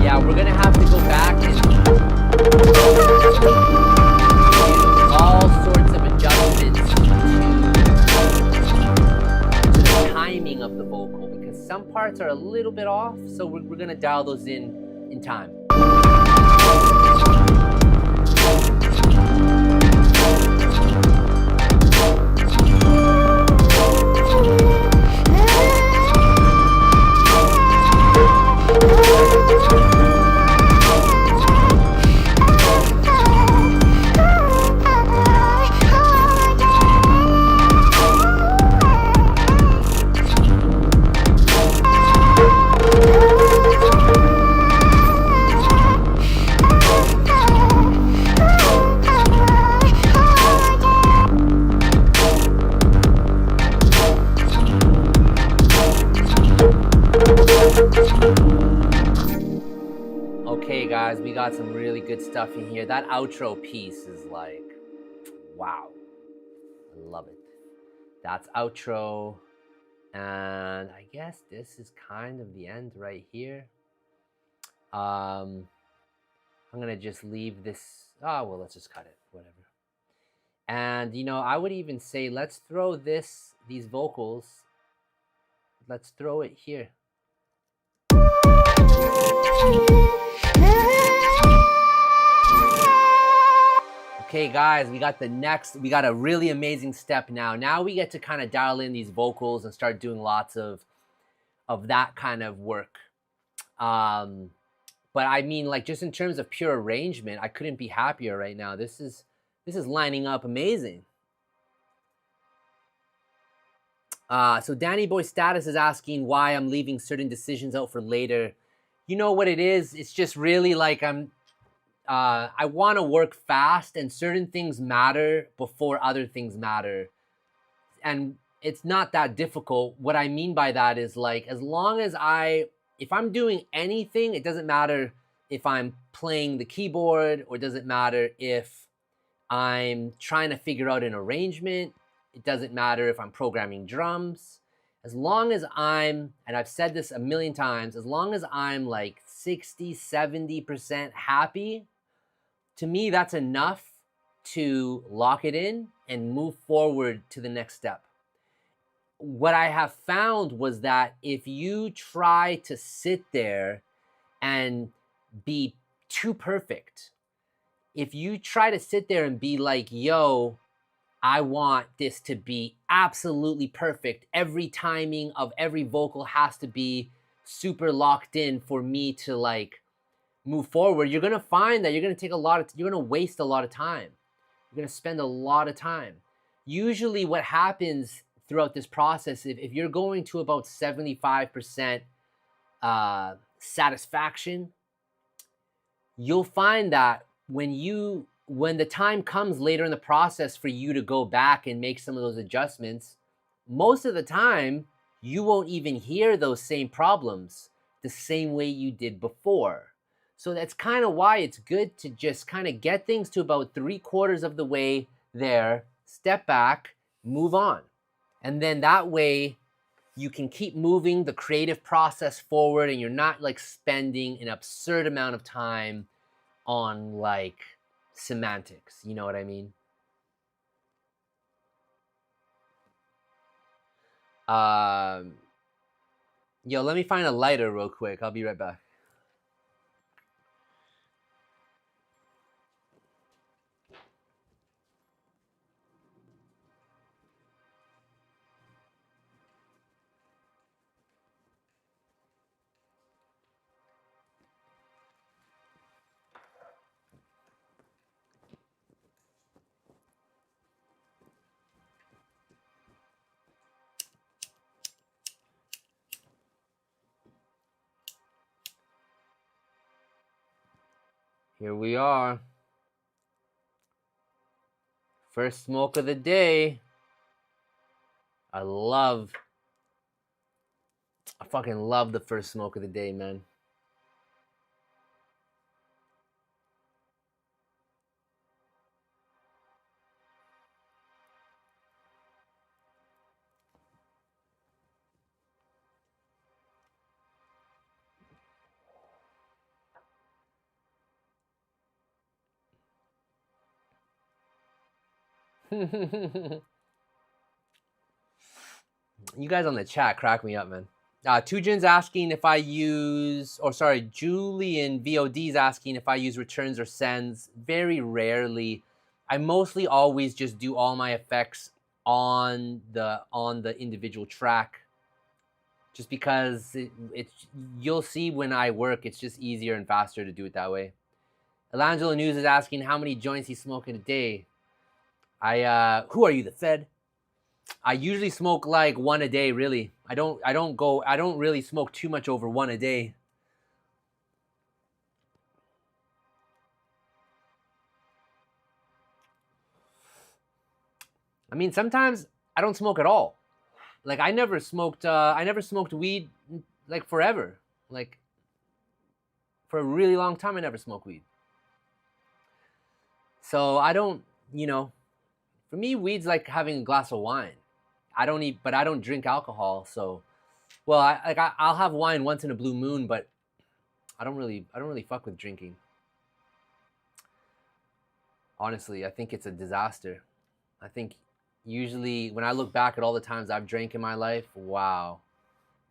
Speaker 1: Yeah, we're gonna have to go back and do all sorts of adjustments to the timing of the vocal, because some parts are a little bit off, so we're gonna dial those in time. Okay guys, we got some really good stuff in here. That outro piece is like, wow, I love it. That's outro, and I guess this is kind of the end right here. I'm gonna just leave this, oh well, let's just cut it, whatever. And you know, I would even say let's throw these vocals, let's throw it here. Okay guys, we got a really amazing step now. Now we get to kind of dial in these vocals and start doing lots of that kind of work. But I mean, like, just in terms of pure arrangement, I couldn't be happier right now. This is lining up amazing. So Danny Boy Status is asking why I'm leaving certain decisions out for later. You know what it is? It's just really like I want to work fast, and certain things matter before other things matter. And it's not that difficult. What I mean by that is, like, as long as if I'm doing anything, it doesn't matter if I'm playing the keyboard, or doesn't matter if I'm trying to figure out an arrangement. It doesn't matter if I'm programming drums. As long as and I've said this a million times, as long as I'm like 60, 70% happy, to me, that's enough to lock it in and move forward to the next step. What I have found was that if you try to sit there and be too perfect, if you try to sit there and be like, yo, I want this to be absolutely perfect, every timing of every vocal has to be super locked in for me to like move forward, you're gonna find that you're gonna waste a lot of time. You're gonna spend a lot of time. Usually what happens throughout this process, if you're going to about 75% satisfaction, you'll find that when the time comes later in the process for you to go back and make some of those adjustments, most of the time you won't even hear those same problems the same way you did before. So that's kind of why it's good to just kind of get things to about 3/4 of the way there, step back, move on. And then that way you can keep moving the creative process forward, and you're not like spending an absurd amount of time on like semantics. You know what I mean? Yo, let me find a lighter real quick. I'll be right back. Here we are. First smoke of the day. I fucking love the first smoke of the day, man. You guys on the chat crack me up, man. Tujin's asking if I use, or sorry, Julian VOD's asking if I use returns or sends. Very rarely. I mostly always just do all my effects on the individual track, just because it's you'll see when I work, it's just easier and faster to do it that way. Illangelo News is asking how many joints he's smoking a day. Who are you, the Fed? I usually smoke like one a day, really. I don't really smoke too much over one a day. I mean, sometimes I don't smoke at all. Like I never smoked weed like forever. Like for a really long time I never smoked weed. So I don't, for me weed's like having a glass of wine. I don't drink alcohol, so well, I'll have wine once in a blue moon, but I don't really fuck with drinking. Honestly, I think it's a disaster. I think usually when I look back at all the times I've drank in my life, wow,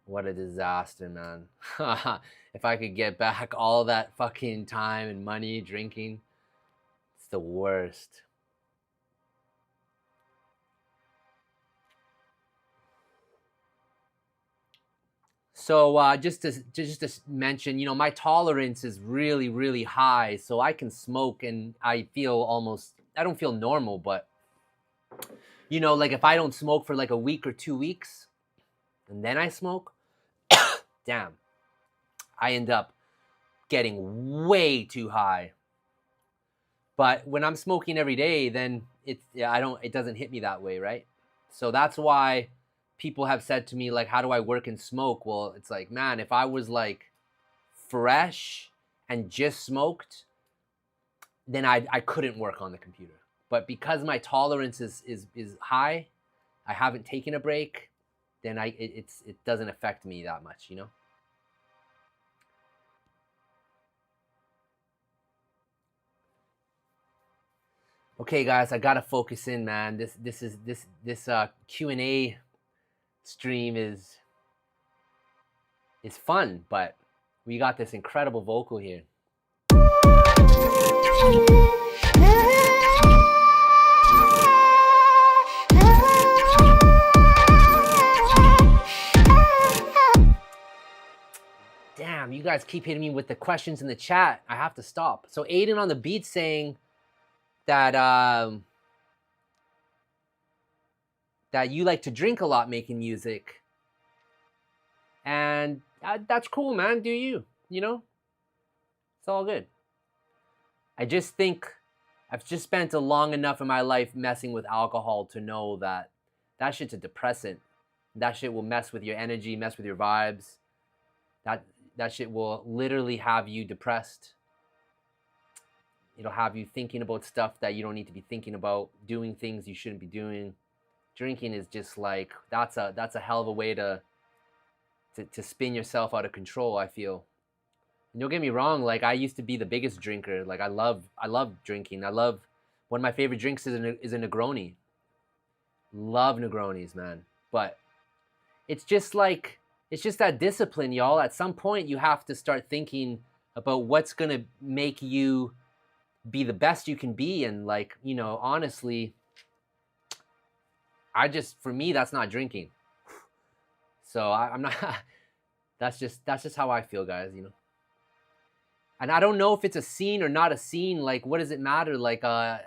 Speaker 1: what a disaster, man. If I could get back all that fucking time and money drinking, it's the worst. So just to mention, my tolerance is really, really high, so I can smoke and I don't feel normal, but like if I don't smoke for like a week or 2 weeks and then I smoke, damn, I end up getting way too high. But when I'm smoking every day, then it doesn't hit me that way, right? So that's why people have said to me, like, how do I work and smoke? Well, it's like, man, if I was like fresh and just smoked, then I couldn't work on the computer. But because my tolerance is high, I haven't taken a break, then it doesn't affect me that much, Okay, guys, I gotta focus in, man. This Q&A stream is fun, but we got this incredible vocal here. Damn, you guys keep hitting me with the questions in the chat. I have to stop. So Aiden on the beat saying that that you like to drink a lot making music, and that's cool, man. Do you? It's all good. I just think I've just spent a long enough in my life messing with alcohol to know that shit's a depressant. That shit will mess with your energy, mess with your vibes. That shit will literally have you depressed. It'll have you thinking about stuff that you don't need to be thinking about, doing things you shouldn't be doing. Drinking is just like, that's a hell of a way to spin yourself out of control, I feel. And don't get me wrong, like I used to be the biggest drinker. Like I love drinking. One of my favorite drinks is a Negroni. Love Negronis, man. But it's just that discipline, y'all. At some point you have to start thinking about what's gonna make you be the best you can be. And like, you know, honestly, for me, that's not drinking. So I'm not, that's just how I feel, guys, you know. And I don't know if it's a scene or not a scene. Like, what does it matter? Like, a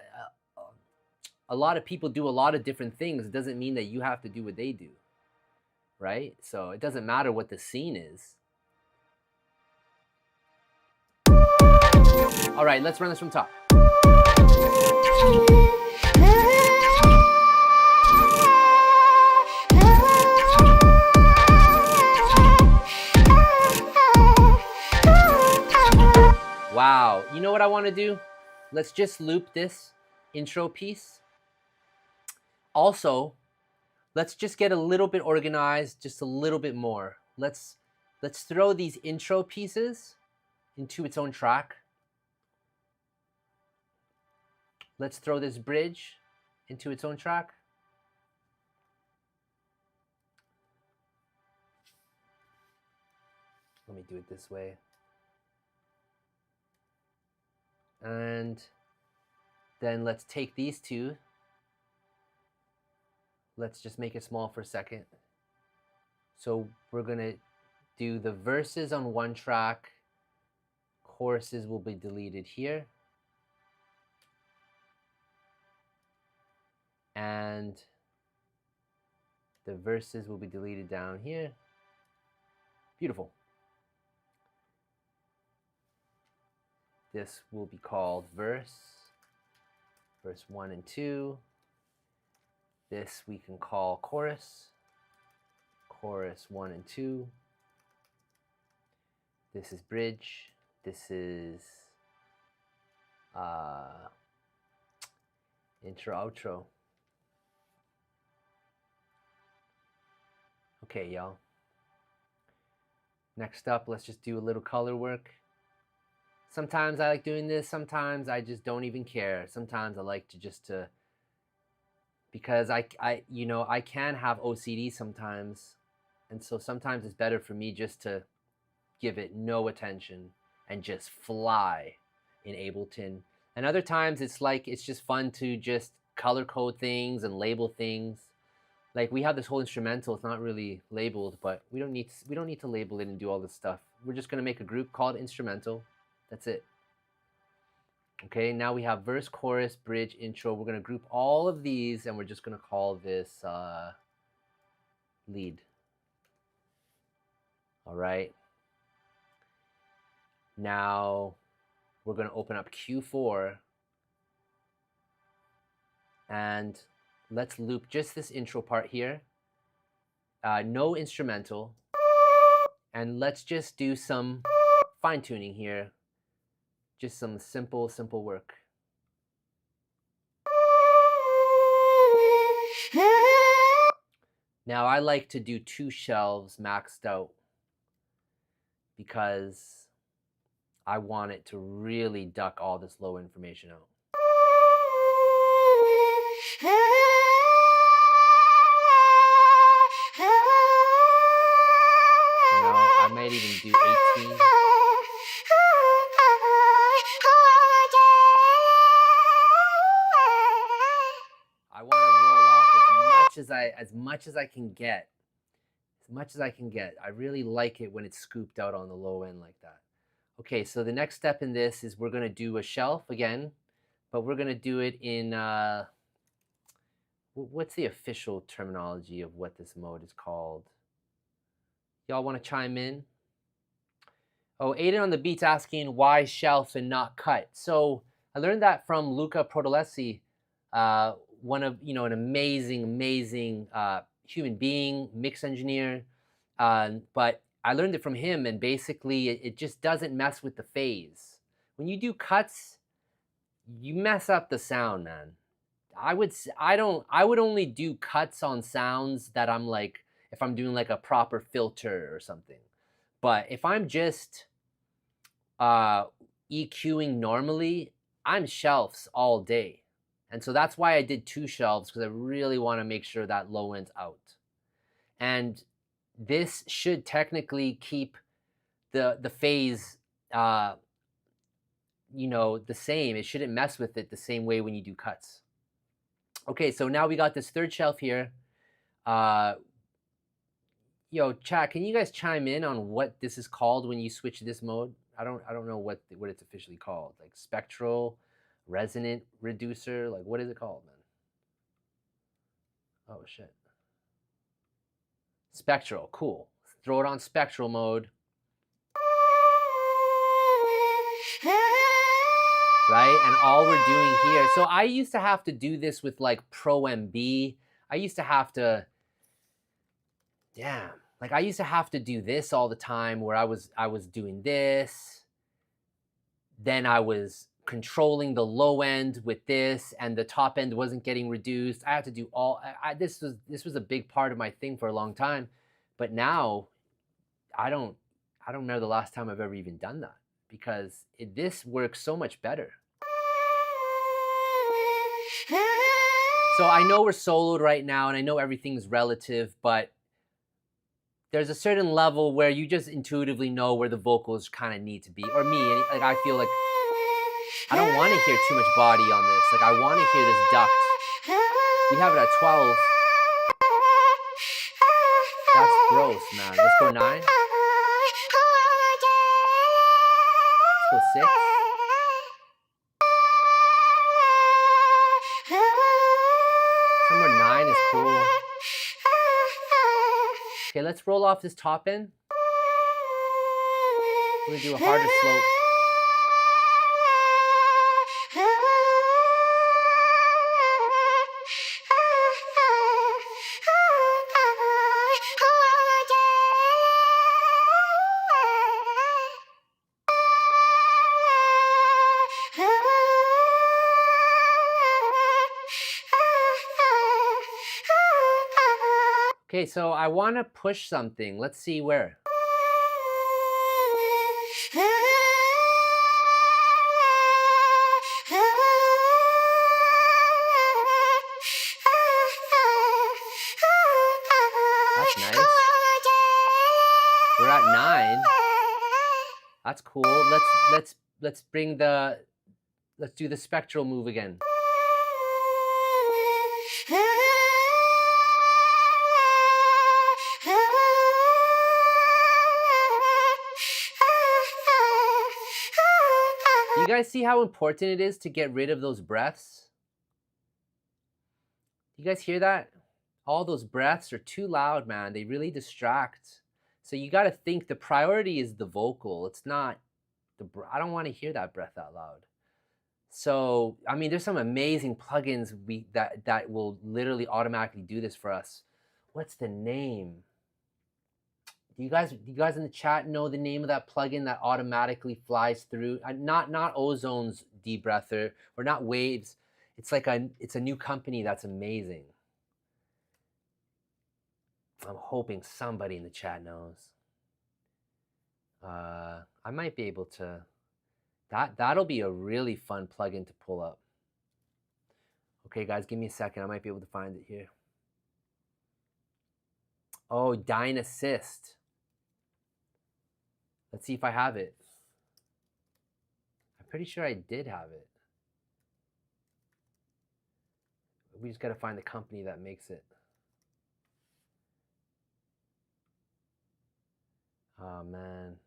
Speaker 1: lot of people do a lot of different things. It doesn't mean that you have to do what they do, right? So it doesn't matter what the scene is. All right, let's run this from top. Wow, you know what I want to do? Let's just loop this intro piece. Also, let's just get a little bit organized, just a little bit more. Let's throw these intro pieces into its own track. Let's throw this bridge into its own track. Let me do it this way. And then let's take these two. Let's just make it small for a second. So we're gonna do the verses on one track. Choruses will be deleted here. And the verses will be deleted down here. Beautiful. This will be called verse 1 and 2. This we can call chorus 1 and 2. This is bridge. This is intro, outro. Okay, y'all. Next up, let's just do a little color work. Sometimes I like doing this. Sometimes I just don't even care. Sometimes I like to because I can have OCD sometimes. And so sometimes it's better for me just to give it no attention and just fly in Ableton. And other times it's just fun to just color code things and label things. Like we have this whole instrumental, it's not really labeled, but we don't need to label it and do all this stuff. We're just gonna make a group called instrumental. That's it. Okay, now we have verse, chorus, bridge, intro. We're gonna group all of these and we're just gonna call this lead. All right. Now we're gonna open up Q4 and let's loop just this intro part here. No instrumental. And let's just do some fine tuning here. Just some simple work. Now I like to do 2 shelves maxed out because I want it to really duck all this low information out. I might even do 18. I want to roll off as much as I can get. As much as I can get. I really like it when it's scooped out on the low end like that. Okay, so the next step in this is we're going to do a shelf again, but we're going to do it in, what's the official terminology of what this mode is called? Y'all want to chime in? Oh, Aiden on the beat's asking why shelf and not cut. So I learned that from Luca Prodolesi, one of, an amazing human being, mix engineer. But I learned it from him, and basically it just doesn't mess with the phase. When you do cuts, you mess up the sound, man. I would I would only do cuts on sounds that I'm like, if I'm doing like a proper filter or something. But if I'm just uh EQing normally, I'm shelves all day. And so that's why I did 2 shelves, because I really want to make sure that low end's out. And this should technically keep the phase the same. It shouldn't mess with it the same way when you do cuts. Okay, so now we got this third shelf here. Yo, chat, can you guys chime in on what this is called when you switch this mode? I don't know what it's officially called. Like spectral, resonant reducer. Like, what is it called, man? Oh shit. Spectral, cool. Throw it on spectral mode. Right? And all we're doing here. So I used to have to do this with like Pro MB. I used to have to, damn. Like I used to have to do this all the time, where I was doing this. Then I was controlling the low end with this, and the top end wasn't getting reduced. I had to do all. This was a big part of my thing for a long time, but now I don't remember the last time I've ever even done that, because this works so much better. So I know we're soloed right now, and I know everything's relative, but there's a certain level where you just intuitively know where the vocals kind of need to be. Or me, like I feel like I don't want to hear too much body on this. Like I want to hear this duct. We have it at 12. That's gross, man. Let's go 9. Let's go 6. Somewhere 9 is cool. Okay, let's roll off this top end. We're gonna do a harder slope. Okay, so I want to push something. Let's see where. That's nice. We're at 9. That's cool. Let's bring the, let's do the spectral move again. You guys see how important it is to get rid of those breaths? You guys hear that? All those breaths are too loud, man. They really distract. So you got to think the priority is the vocal. It's not the I don't want to hear that breath out loud. So, I mean, there's some amazing plugins that will literally automatically do this for us. What's the name? Do you guys in the chat know the name of that plugin that automatically flies through? Not Ozone's debreather, or not Waves. It's like it's a new company that's amazing. I'm hoping somebody in the chat knows. I might be able to. That'll be a really fun plugin to pull up. Okay, guys, give me a second. I might be able to find it here. Oh, Dynassist. Let's see if I have it. I'm pretty sure I did have it. We just got to find the company that makes it. Oh, man.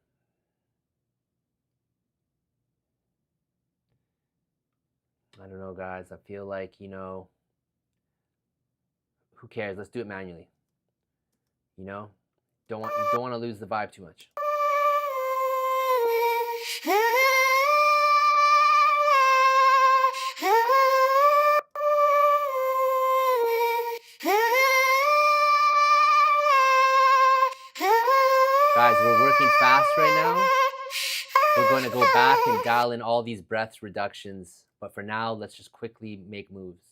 Speaker 1: I don't know, guys. I feel like, who cares? Let's do it manually. Don't want to lose the vibe too much. Guys, we're working fast right now. We're going to go back and dial in all these breath reductions. But for now, let's just quickly make moves.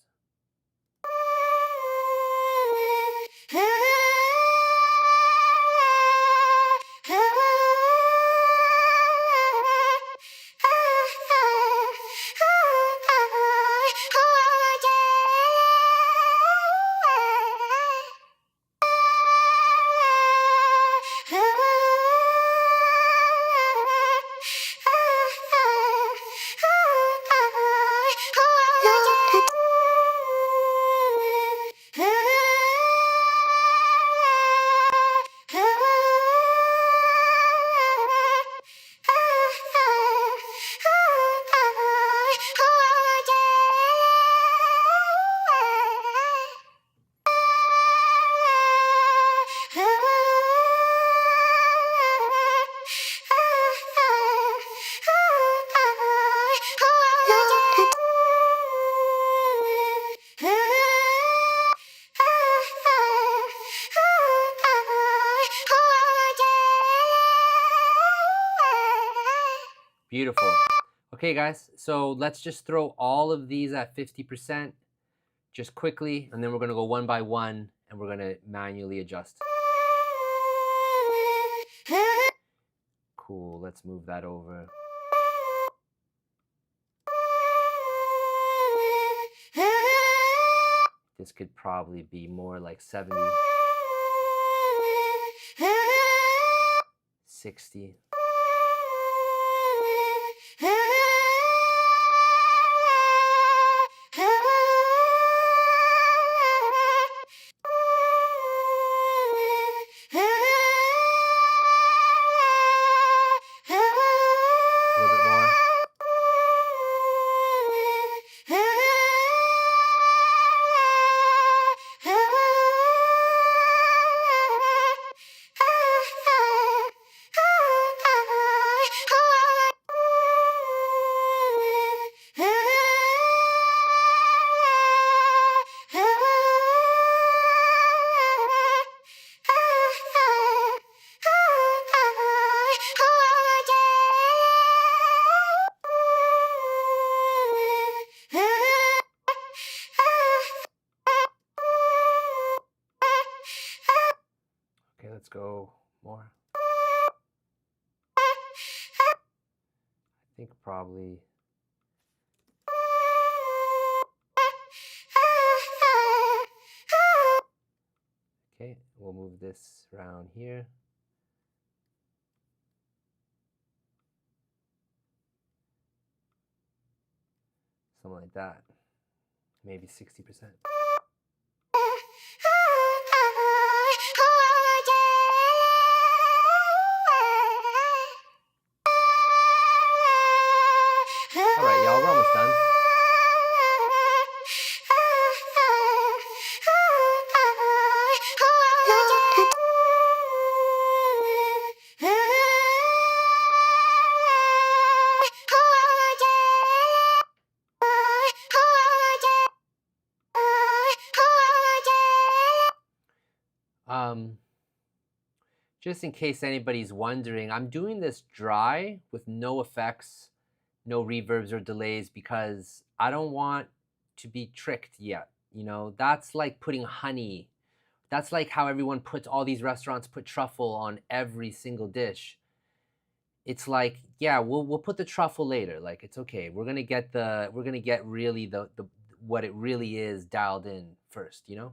Speaker 1: Beautiful. Okay, guys, so let's just throw all of these at 50% just quickly, and then we're going to go one by one, and we're going to manually adjust. Cool, let's move that over. This could probably be more like 70, 60. A little bit more. Okay, let's go more. I think probably. Okay, we'll move this around here. Something like that. Maybe 60%. All right, y'all, we're almost done. Just in case anybody's wondering, I'm doing this dry with no effects, no reverbs or delays, because I don't want to be tricked yet. You know, that's like putting honey. That's like how everyone puts, all these restaurants put truffle on every single dish. It's like, yeah, we'll put the truffle later. Like, it's okay. We're gonna get really the what it really is dialed in first, you know?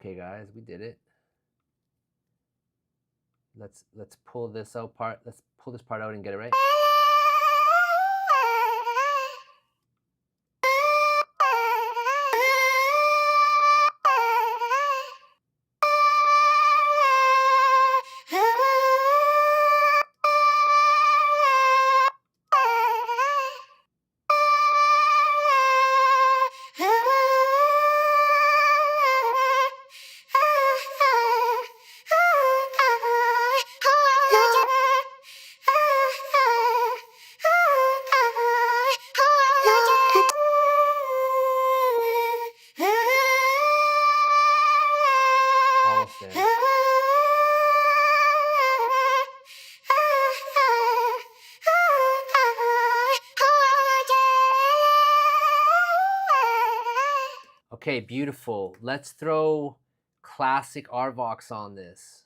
Speaker 1: Okay, guys, we did it. Let's pull this out part. Let's pull this part out and get it right. Okay, beautiful. Let's throw classic Arvox on this.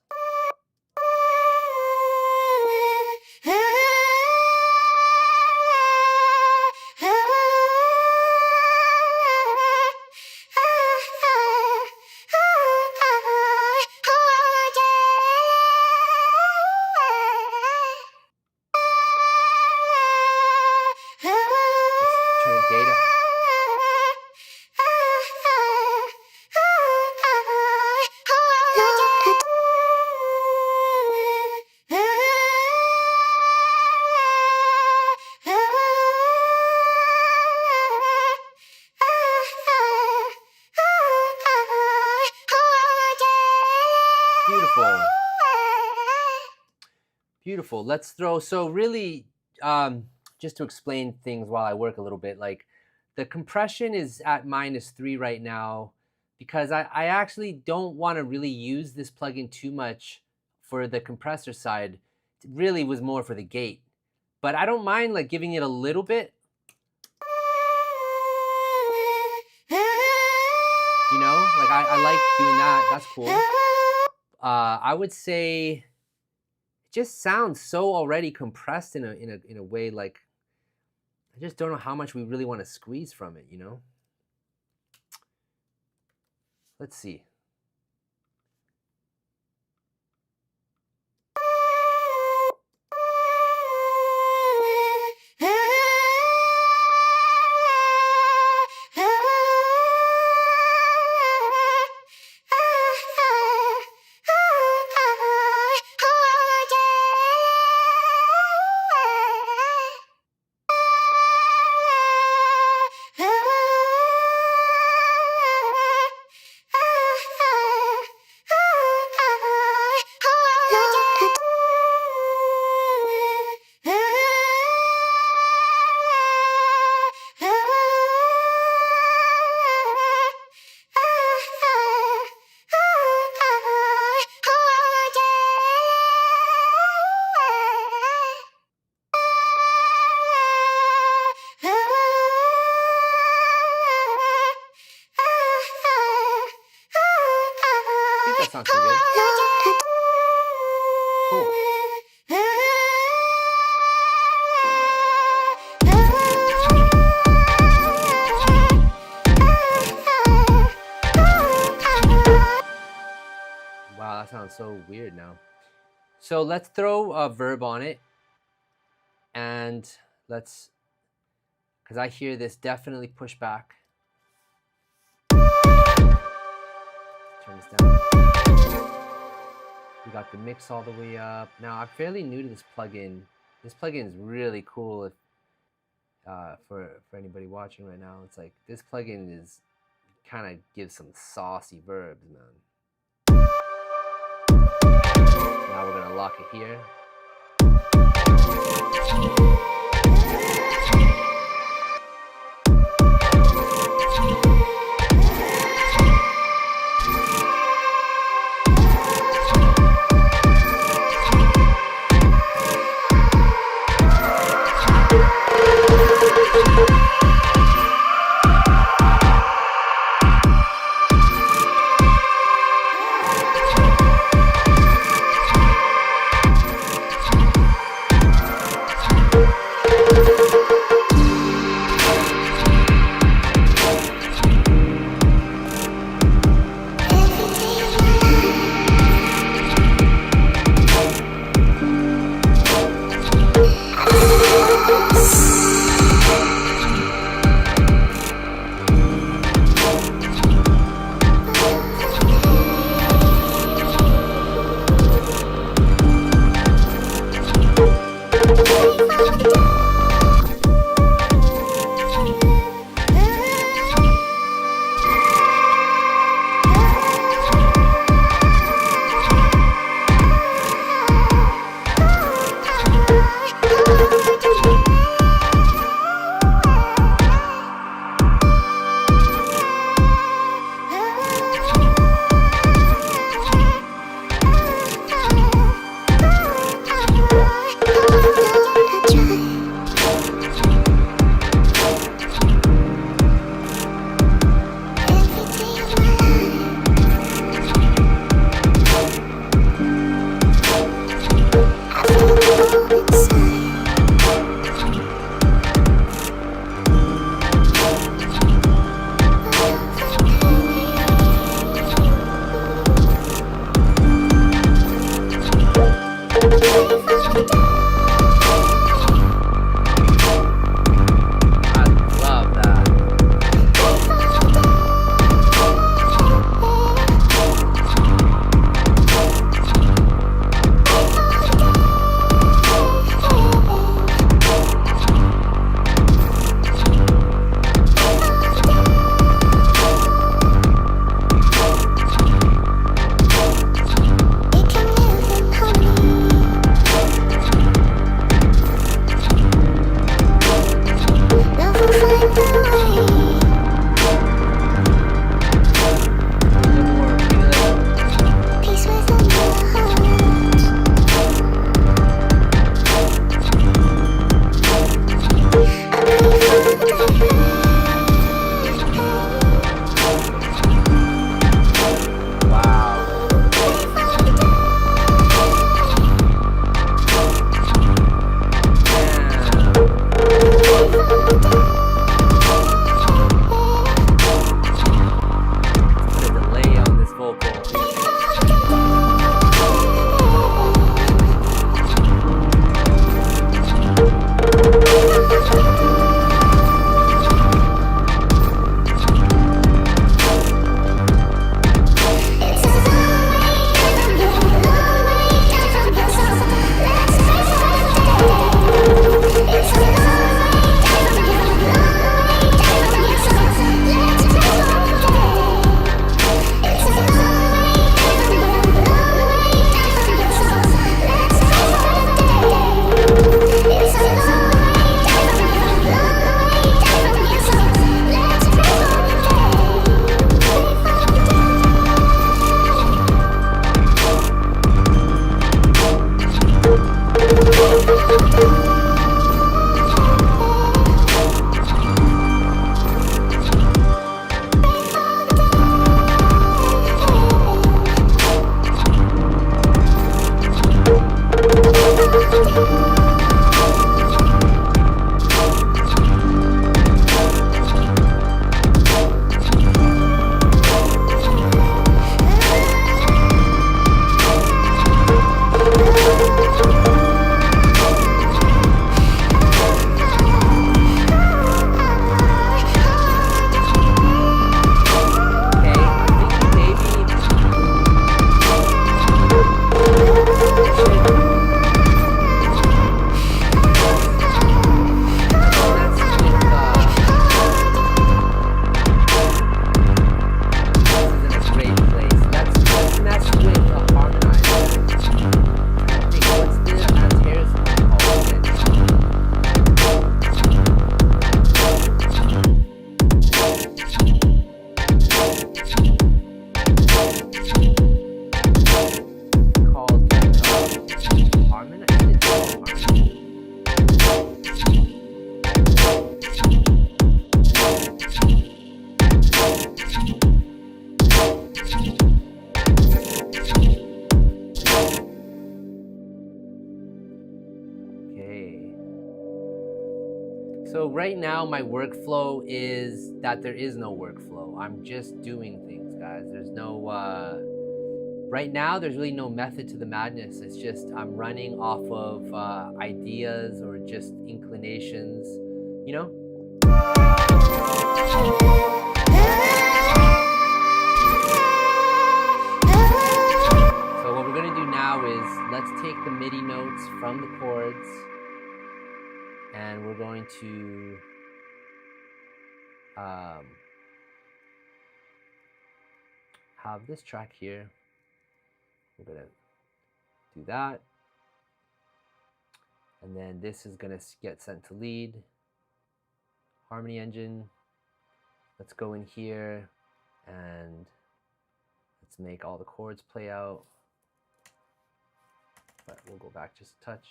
Speaker 1: Let's turn gate up. Beautiful. Beautiful. Let's throw, so really, just to explain things while I work a little bit, like the compression is at -3 right now because I actually don't want to really use this plugin too much for the compressor side. It really was more for the gate. But I don't mind like giving it a little bit. You know, like I like doing that. That's cool. I would say it just sounds so already compressed in a way, like I just don't know how much we really want to squeeze from it, you know? Let's see. That sounds pretty good. Cool. Wow, that sounds so weird now. So let's throw a verb on it. And let's, because I hear this definitely push back. Turn this down. We got the mix all the way up. Now, I'm fairly new to this plugin. This plugin is really cool if, for anybody watching right now. It's like, this plugin is kind of gives some saucy verbs, man. Now we're gonna lock it here. So right now my workflow is that there is no workflow. I'm just doing things, guys. There's no right now there's really no method to the madness. It's just I'm running off of ideas or just inclinations, you know? So what we're gonna do now is let's take the MIDI notes from the chords and we're going to have this track here. We're gonna do that. And then this is gonna get sent to lead. Harmony engine. Let's go in here and let's make all the chords play out. But we'll go back just a touch.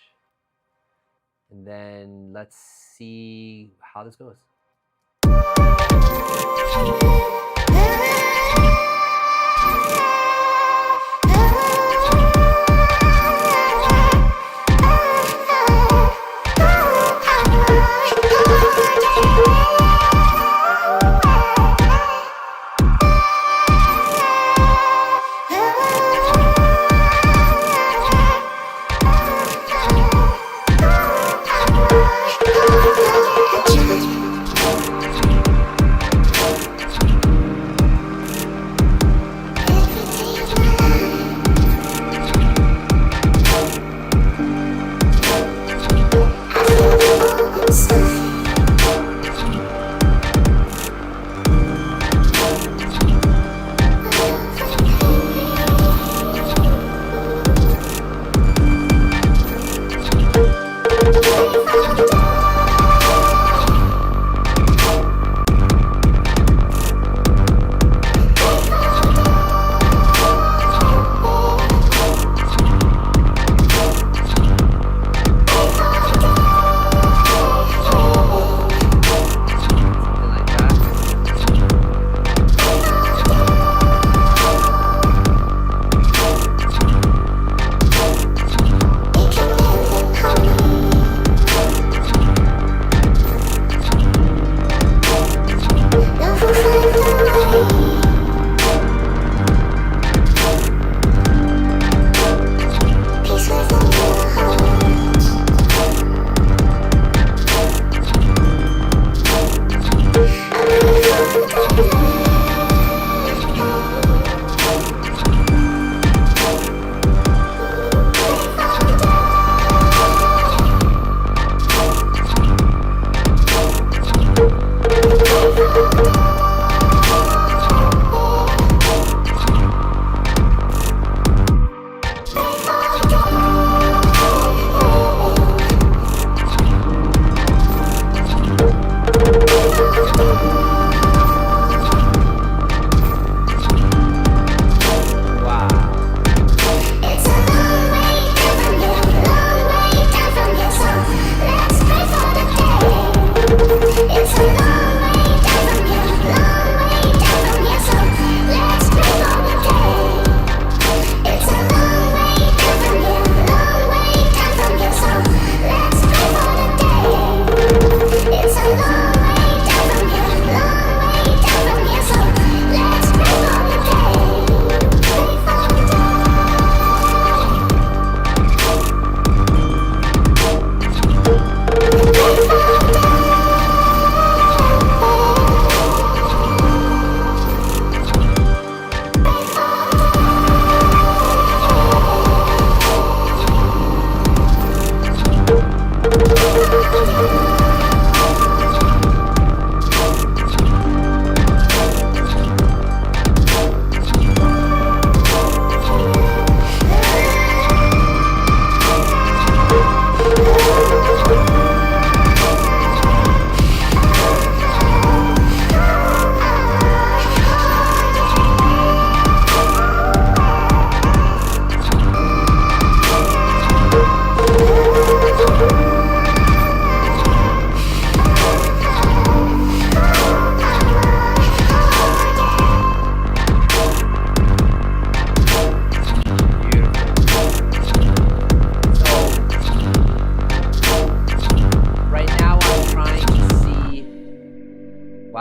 Speaker 1: And then let's see how this goes.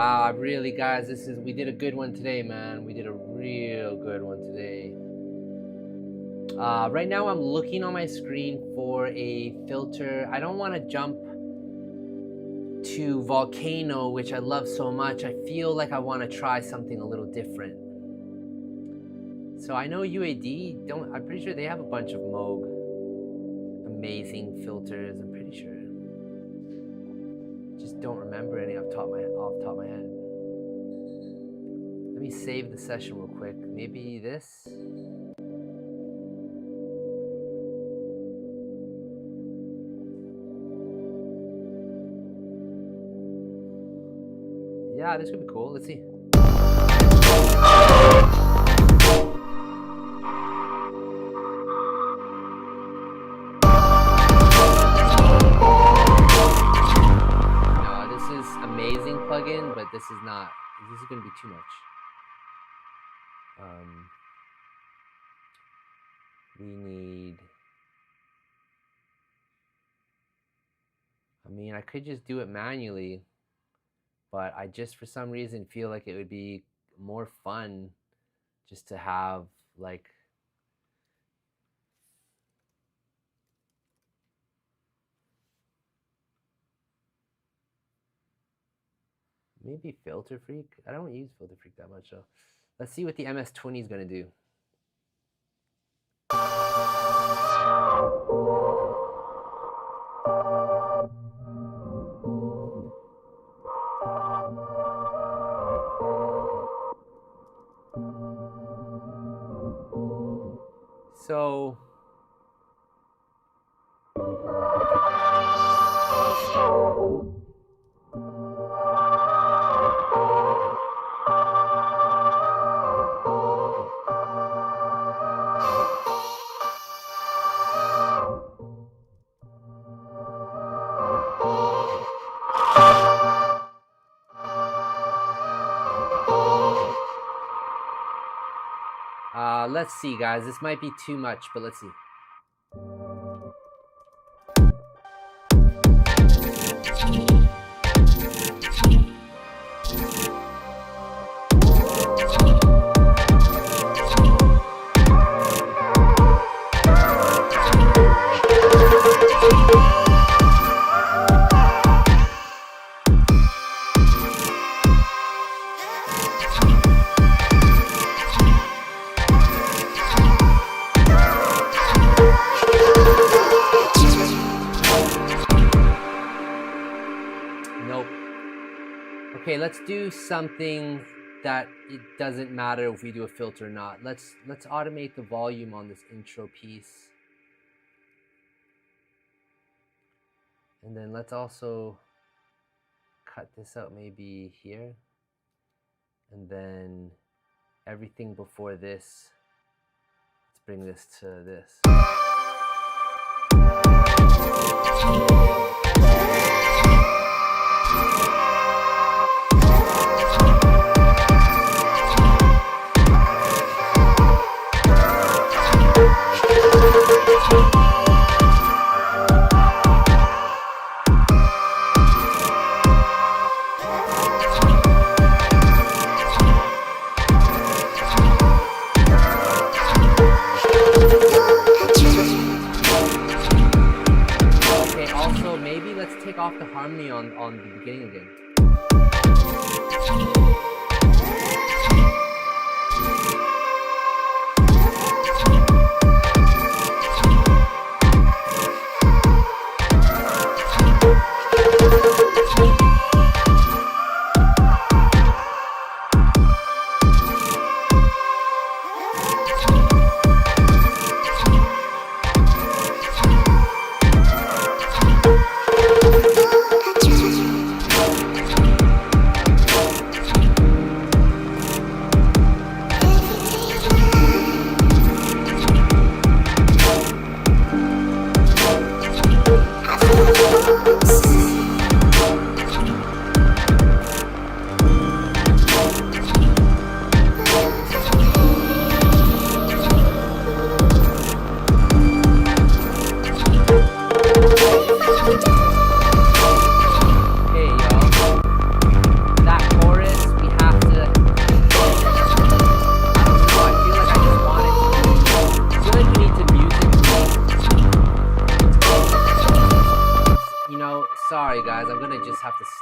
Speaker 1: Wow, I really, guys, we did a good one today, man. We did a real good one today. Right now I'm looking on my screen for a filter. I don't want to jump to Volcano, which I love so much. I feel like I want to try something a little different. So I know UAD, I'm pretty sure they have a bunch of Moog amazing filters, I'm pretty sure. Just don't remember any off the top of my head. Let me save the session real quick. Maybe this. Yeah, this could be cool. Let's see. No, this is amazing plugin, but this is not. This is going to be too much. We need. I mean, I could just do it manually. But I just, for some reason, feel like it would be more fun just to have, like, maybe Filter Freak. I don't use Filter Freak that much, though. Let's see what the MS-20 is going to do. So let's see, guys. This might be too much, but let's see. Okay, let's do something that it doesn't matter if we do a filter or not. Let's automate the volume on this intro piece. And then let's also cut this out maybe here. And then everything before this, let's bring this to this. Off the harmony on the beginning again.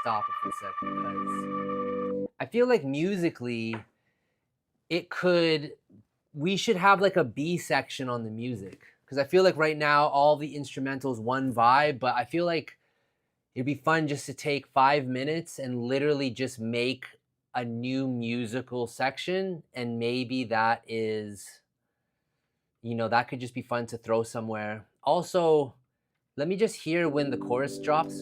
Speaker 1: stop it for a second because I feel like musically we should have like a B section on the music, because I feel like right now all the instrumentals one vibe, but I feel like it'd be fun just to take 5 minutes and literally just make a new musical section, and maybe that is, that could just be fun to throw somewhere. Also, let me just hear when the chorus drops.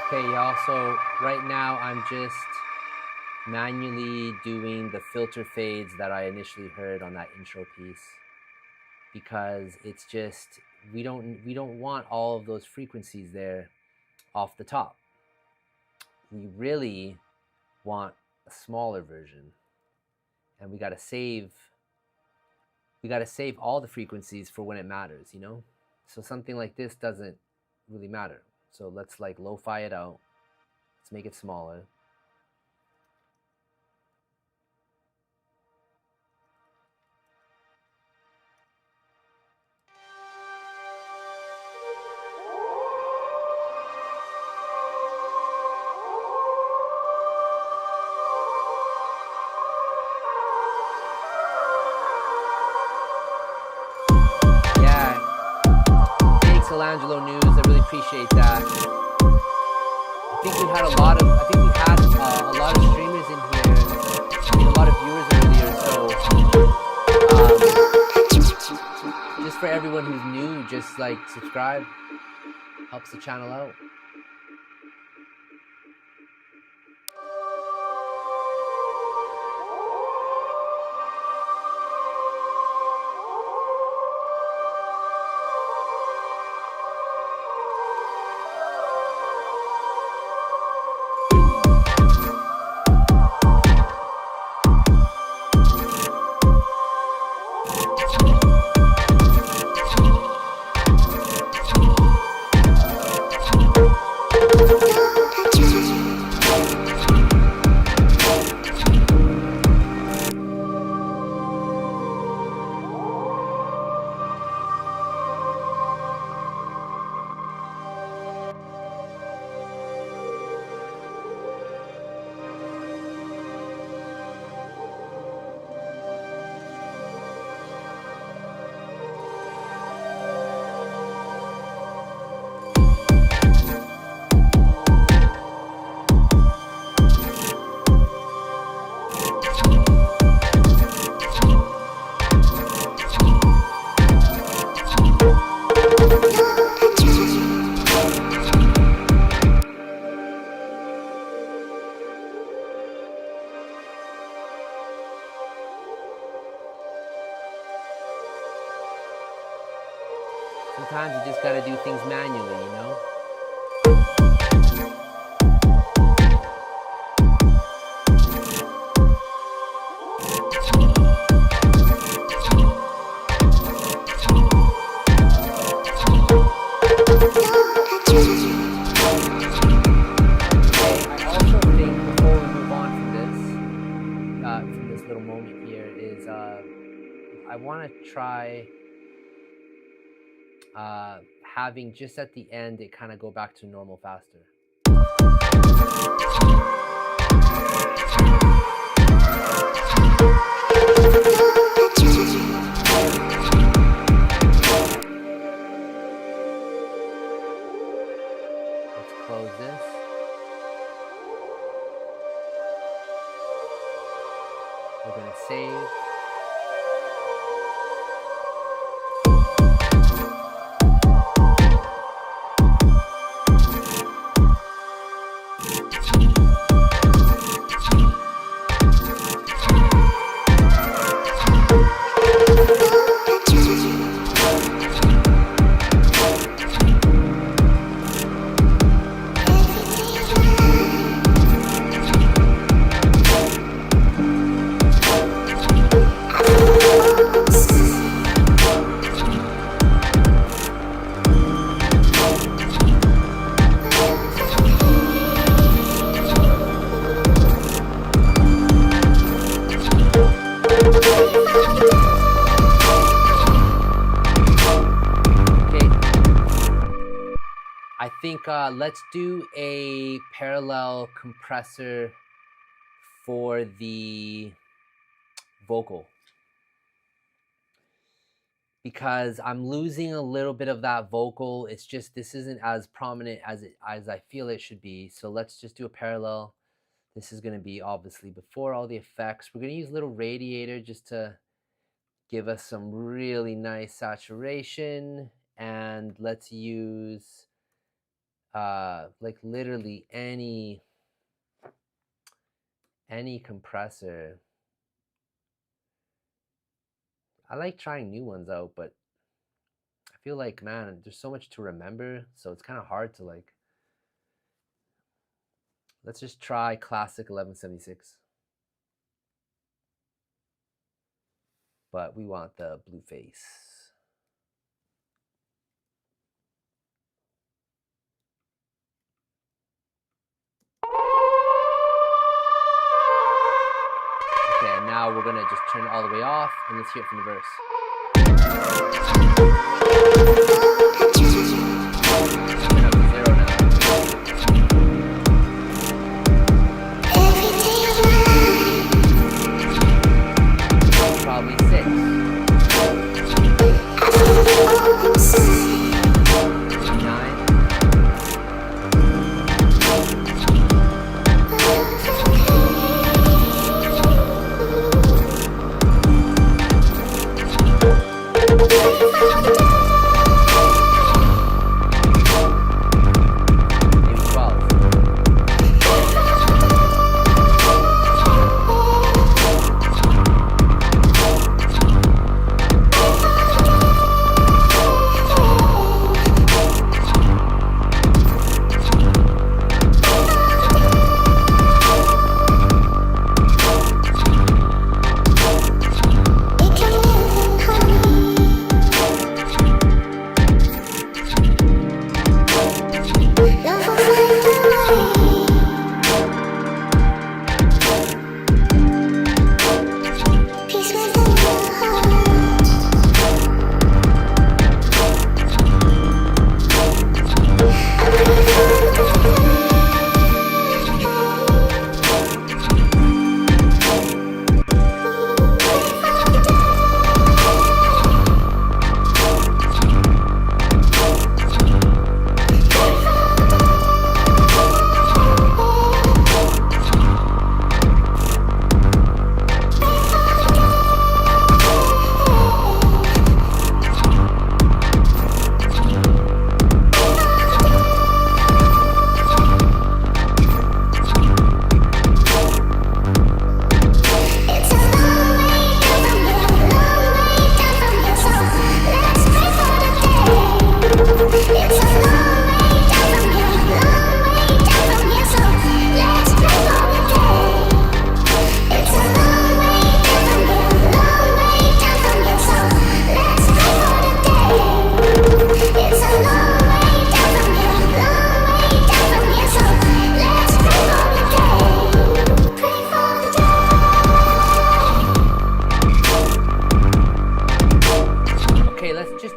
Speaker 1: Okay, y'all, so right now I'm just manually doing the filter fades that I initially heard on that intro piece, because it's just we don't want all of those frequencies there off the top. We really want a smaller version, and we got to save all the frequencies for when it matters, you know? So something like this doesn't really matter. So let's like lo-fi it out. Let's make it smaller. Yeah, thanks Illangelo News. I really appreciate that. I think we had a lot of streamers in here, and a lot of viewers earlier. So just for everyone who's new, just like subscribe, helps the channel out. Sometimes you just gotta do things manually, you know? I also think before we move on from this little moment here, is I want to try having just at the end it kind of go back to normal faster. Let's close this. We're going to save. I think let's do a parallel compressor for the vocal, because I'm losing a little bit of that vocal. It's just this isn't as prominent as I feel it should be. So let's just do a parallel. This is going to be obviously before all the effects. We're going to use a little radiator just to give us some really nice saturation, and let's use like literally any compressor. I like trying new ones out, but I feel like, man, there's so much to remember, so it's kind of hard to like. Let's just try classic 1176. But we want the blue face. Okay, and now we're gonna just turn it all the way off, and let's hear it from the verse. Turn up to 0 now. Probably 6. 9. Maybe 12.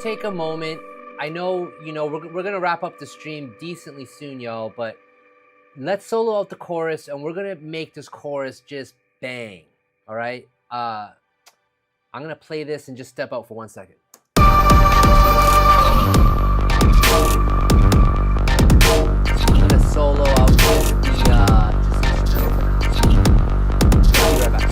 Speaker 1: Take a moment. I know, we're gonna wrap up the stream decently soon, y'all, but let's solo out the chorus, and we're gonna make this chorus just bang. All right. I'm gonna play this and just step out for 1 second. I'm gonna solo out with the I'll be right back.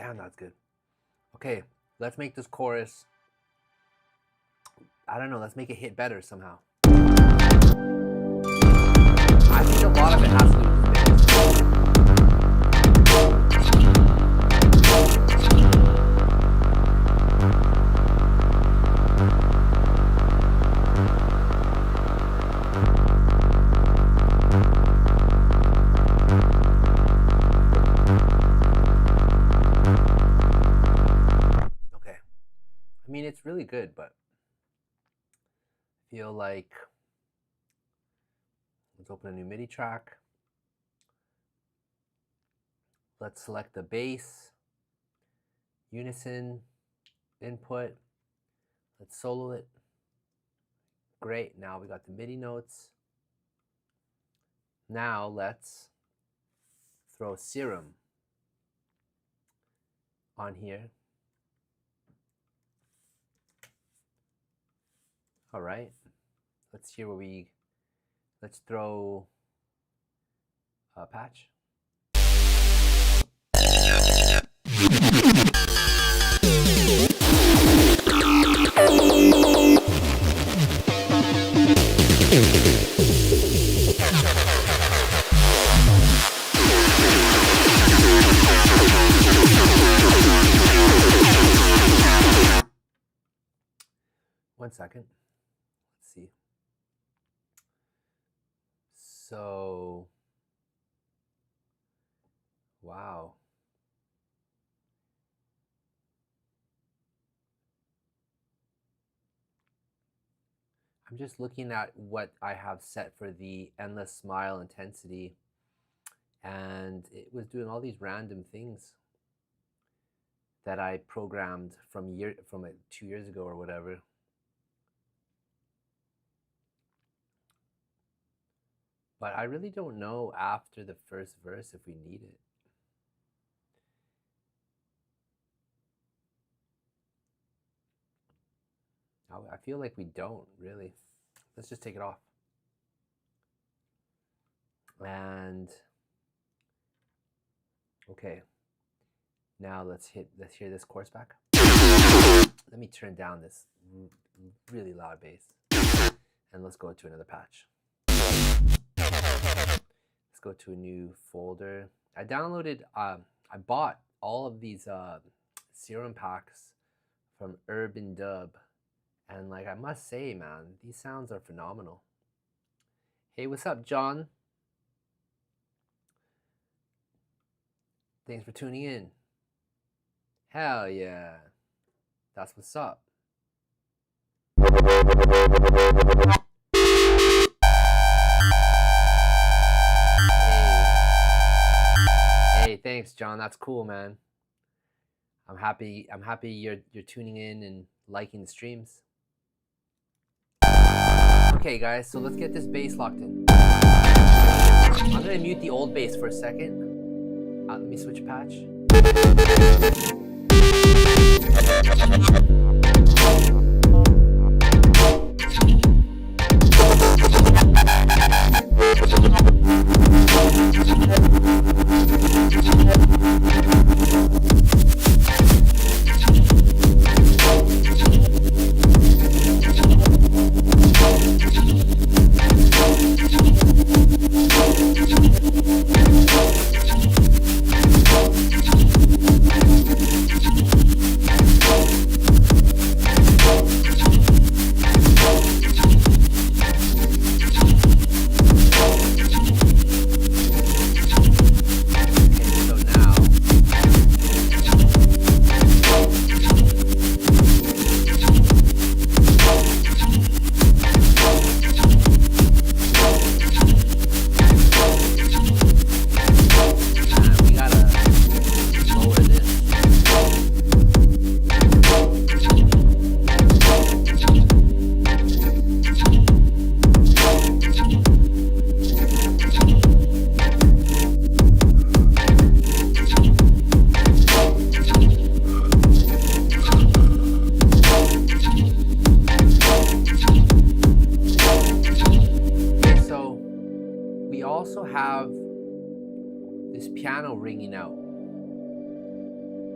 Speaker 1: Damn, that's good. Okay, let's make this chorus. I don't know, let's make it hit better somehow. I think a lot of it has to do with the Okay. I mean, it's really good, but I feel like let's open a new MIDI track. Let's select the bass, unison, input. Let's solo it. Great, now we got the MIDI notes. Now let's throw Serum on here. All right, let's hear where we, let's throw a patch. One second. Let's see. So, wow. I'm just looking at what I have set for the endless smile intensity, and it was doing all these random things that I programmed from 2 years ago or whatever. But I really don't know after the first verse if we need it. I feel like we don't really. Let's just take it off. And okay, now let's hear this chorus back. Let me turn down this really loud bass, and let's go to another patch. Let's go to a new folder. I downloaded, I bought all of these Serum packs from Urban Dub. And like, I must say, man, these sounds are phenomenal. Hey, what's up, John? Thanks for tuning in. Hell yeah. That's what's up. Hey, thanks, John. That's cool, man. I'm happy you're tuning in and liking the streams. Okay, guys, so let's get this bass locked in. I'm gonna mute the old bass for a second. Let me switch patch.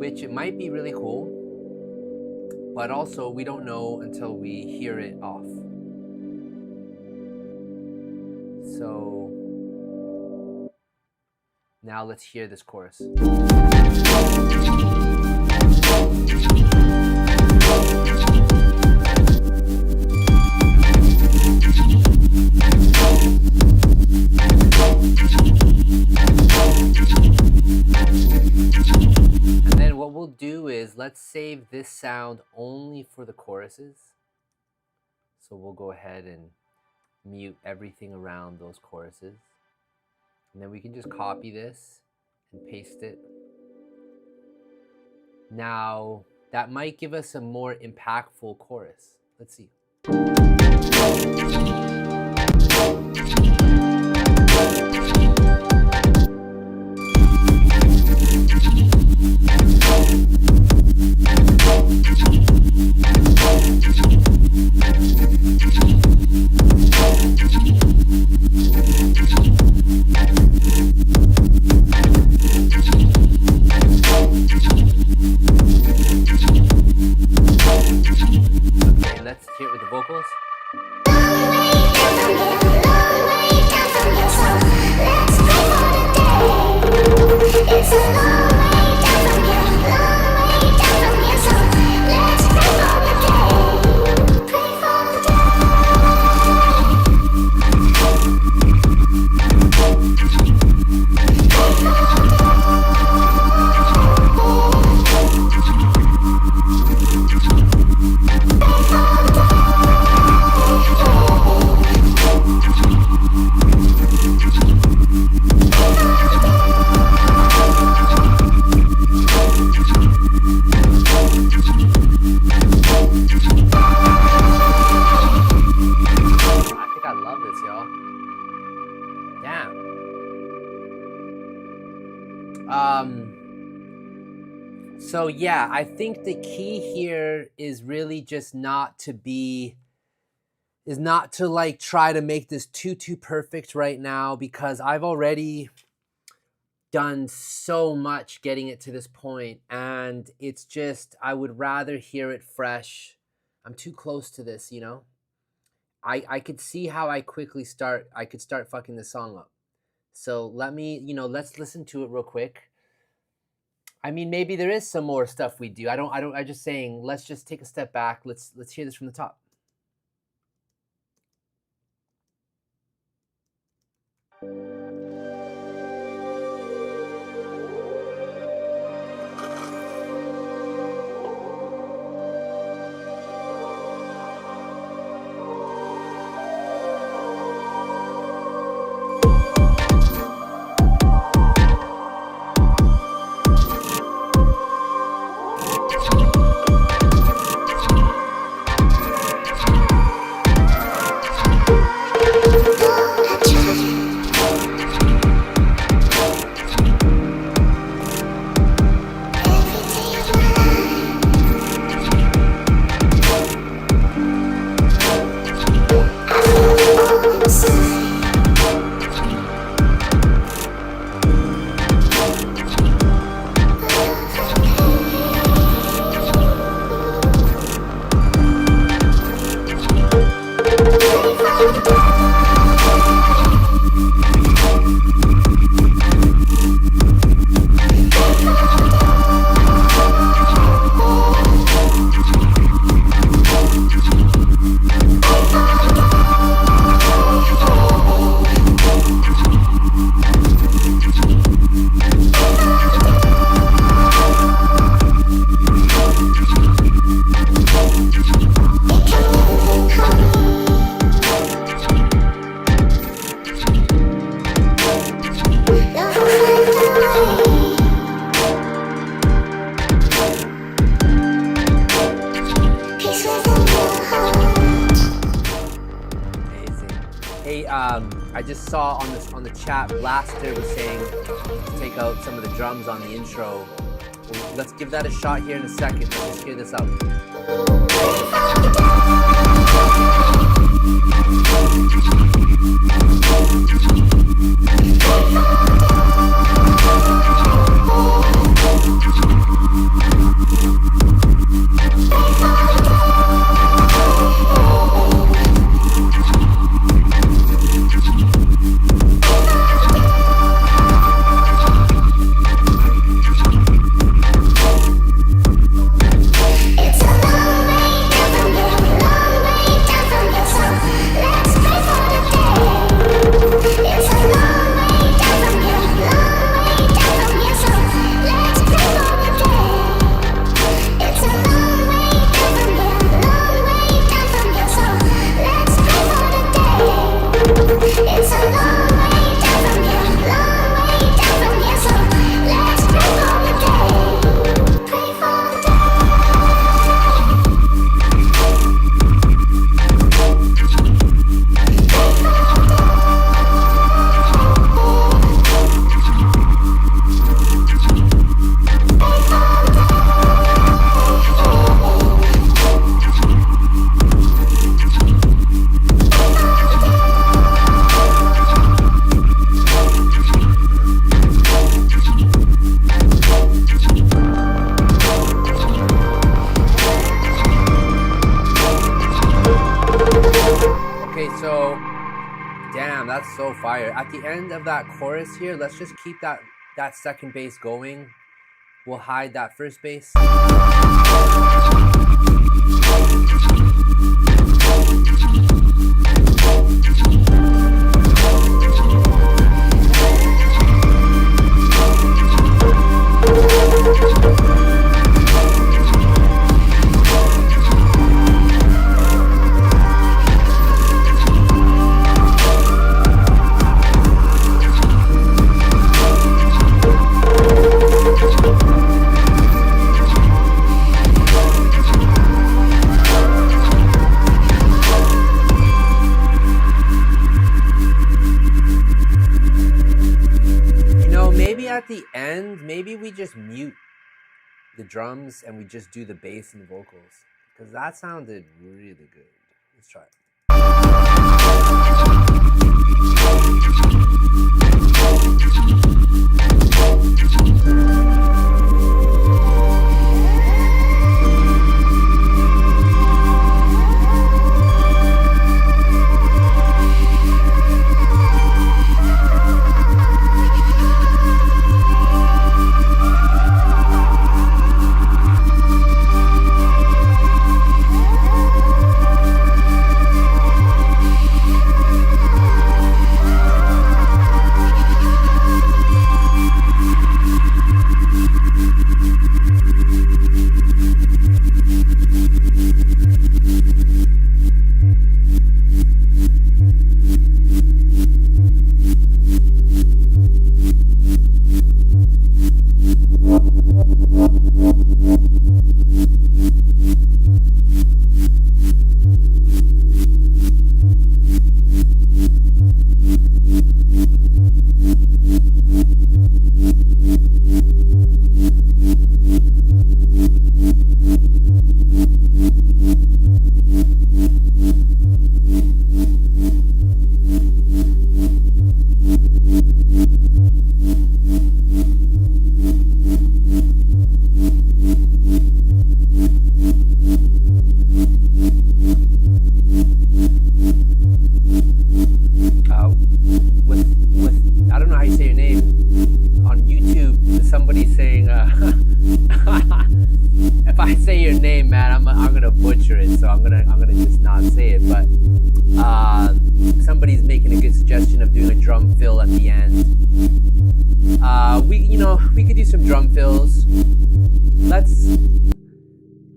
Speaker 1: which it might be really cool, but also we don't know until we hear it off. So now let's hear this chorus. And then what we'll do is let's save this sound only for the choruses. So we'll go ahead and mute everything around those choruses. And then we can just copy this and paste it. Now, that might give us a more impactful chorus. Let's see. Okay, let's hear it with the vocals.
Speaker 2: It's a long way down from here, long way down from here, so let's pray for the day, pray for the day.
Speaker 1: So yeah, I think the key here is really just not to like try to make this too perfect right now, because I've already done so much getting it to this point, and it's just, I would rather hear it fresh. I'm too close to this, you know? I could see how I could start fucking this song up. So let me, let's listen to it real quick. I mean, maybe there is some more stuff we do. I'm just saying, let's just take a step back. Let's hear this from the top. I just saw on the chat, Blaster was saying to take out some of the drums on the intro. Well, let's give that a shot here in a second. Let's just hear this out. Damn, that's so fire. At the end of that chorus here, let's just keep that second bass going. We'll hide that first bass. At the end, maybe we just mute the drums and we just do the bass and the vocals, because that sounded really good. Let's try it. I don't know how you say your name on YouTube. Somebody saying, if I say your name, man, I'm gonna butcher it. So I'm gonna just not say it. But somebody's making a good suggestion of doing a drum fill at the end. We could do some drum fills.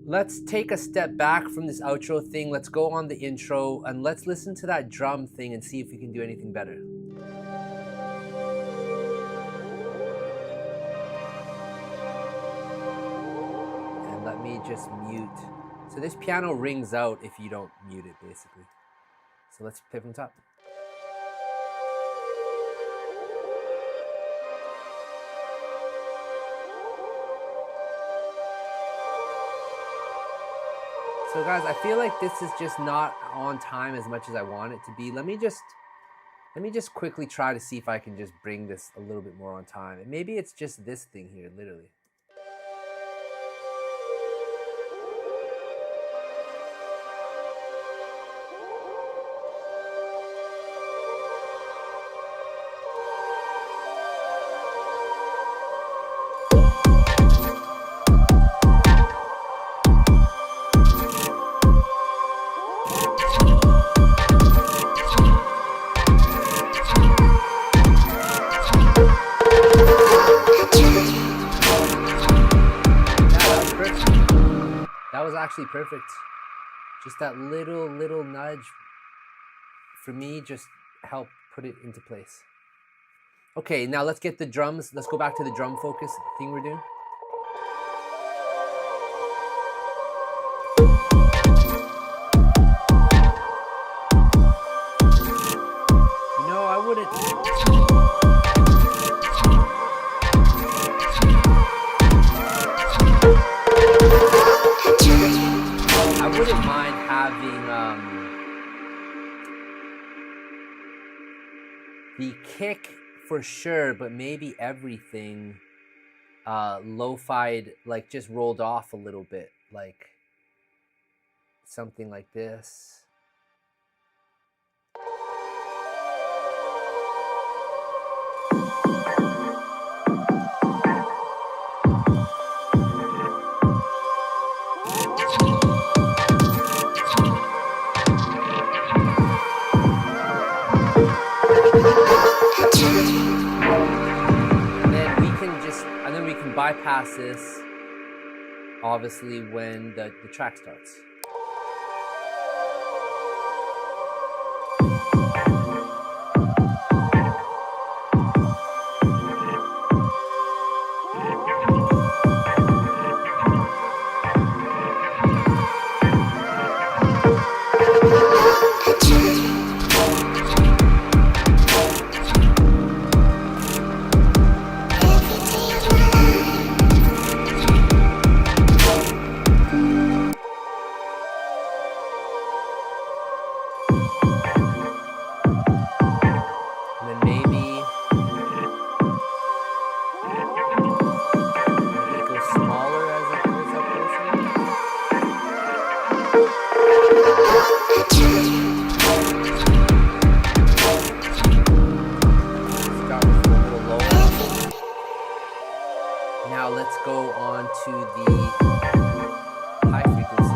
Speaker 1: Let's take a step back from this outro thing. Let's go on the intro and let's listen to that drum thing and see if we can do anything better. And let me just mute. So this piano rings out if you don't mute it, basically. So let's play from the top. So guys, I feel like this is just not on time as much as I want it to be. Let me just quickly try to see if I can just bring this a little bit more on time. And maybe it's just this thing here, literally. Actually perfect. Just that little nudge for me just helped put it into place. Okay, now let's get the drums. Let's go back to the drum focus thing we're doing. I wouldn't mind having the kick for sure, but maybe everything lo-fied, like just rolled off a little bit, like something like this. past this, obviously, when the track starts. Now let's go on to the high frequency.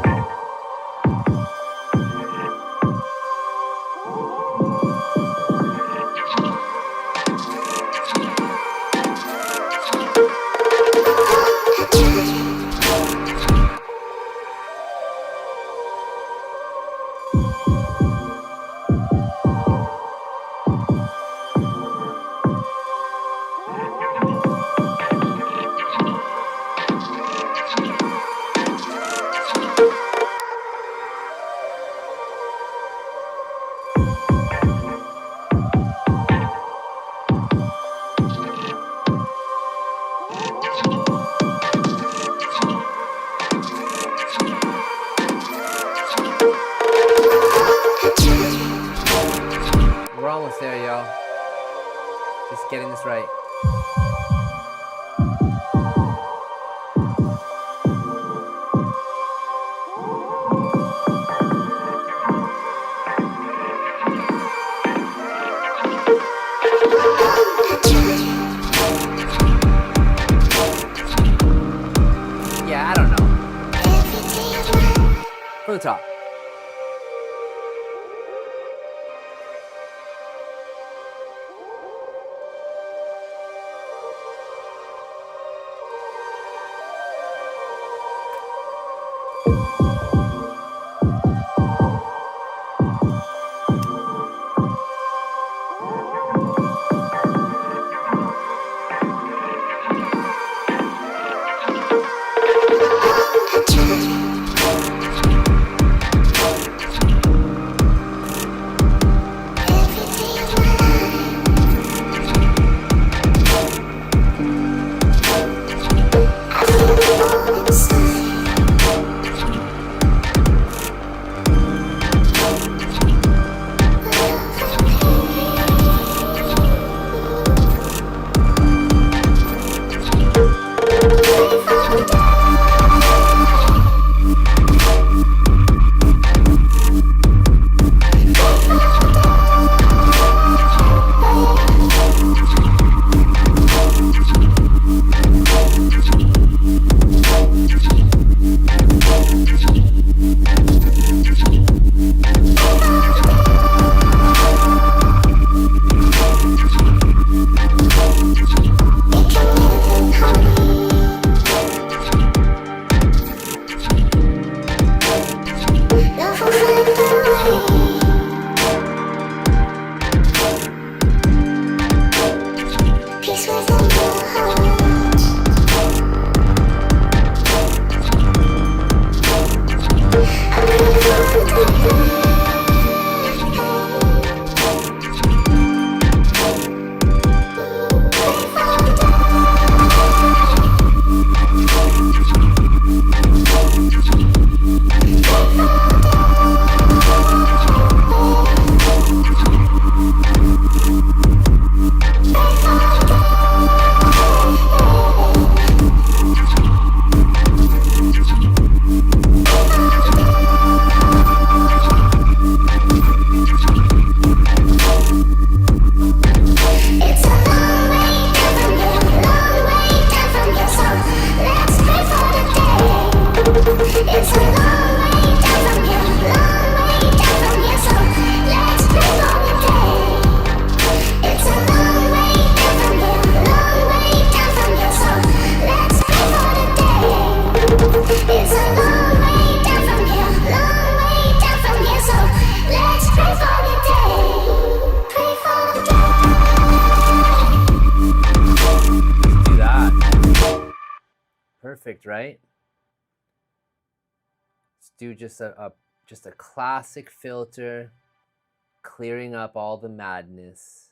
Speaker 1: We're almost there, y'all. Just getting this right. Yeah, I don't know. From the top. perfect, right? Let's do just a classic filter, clearing up all the madness.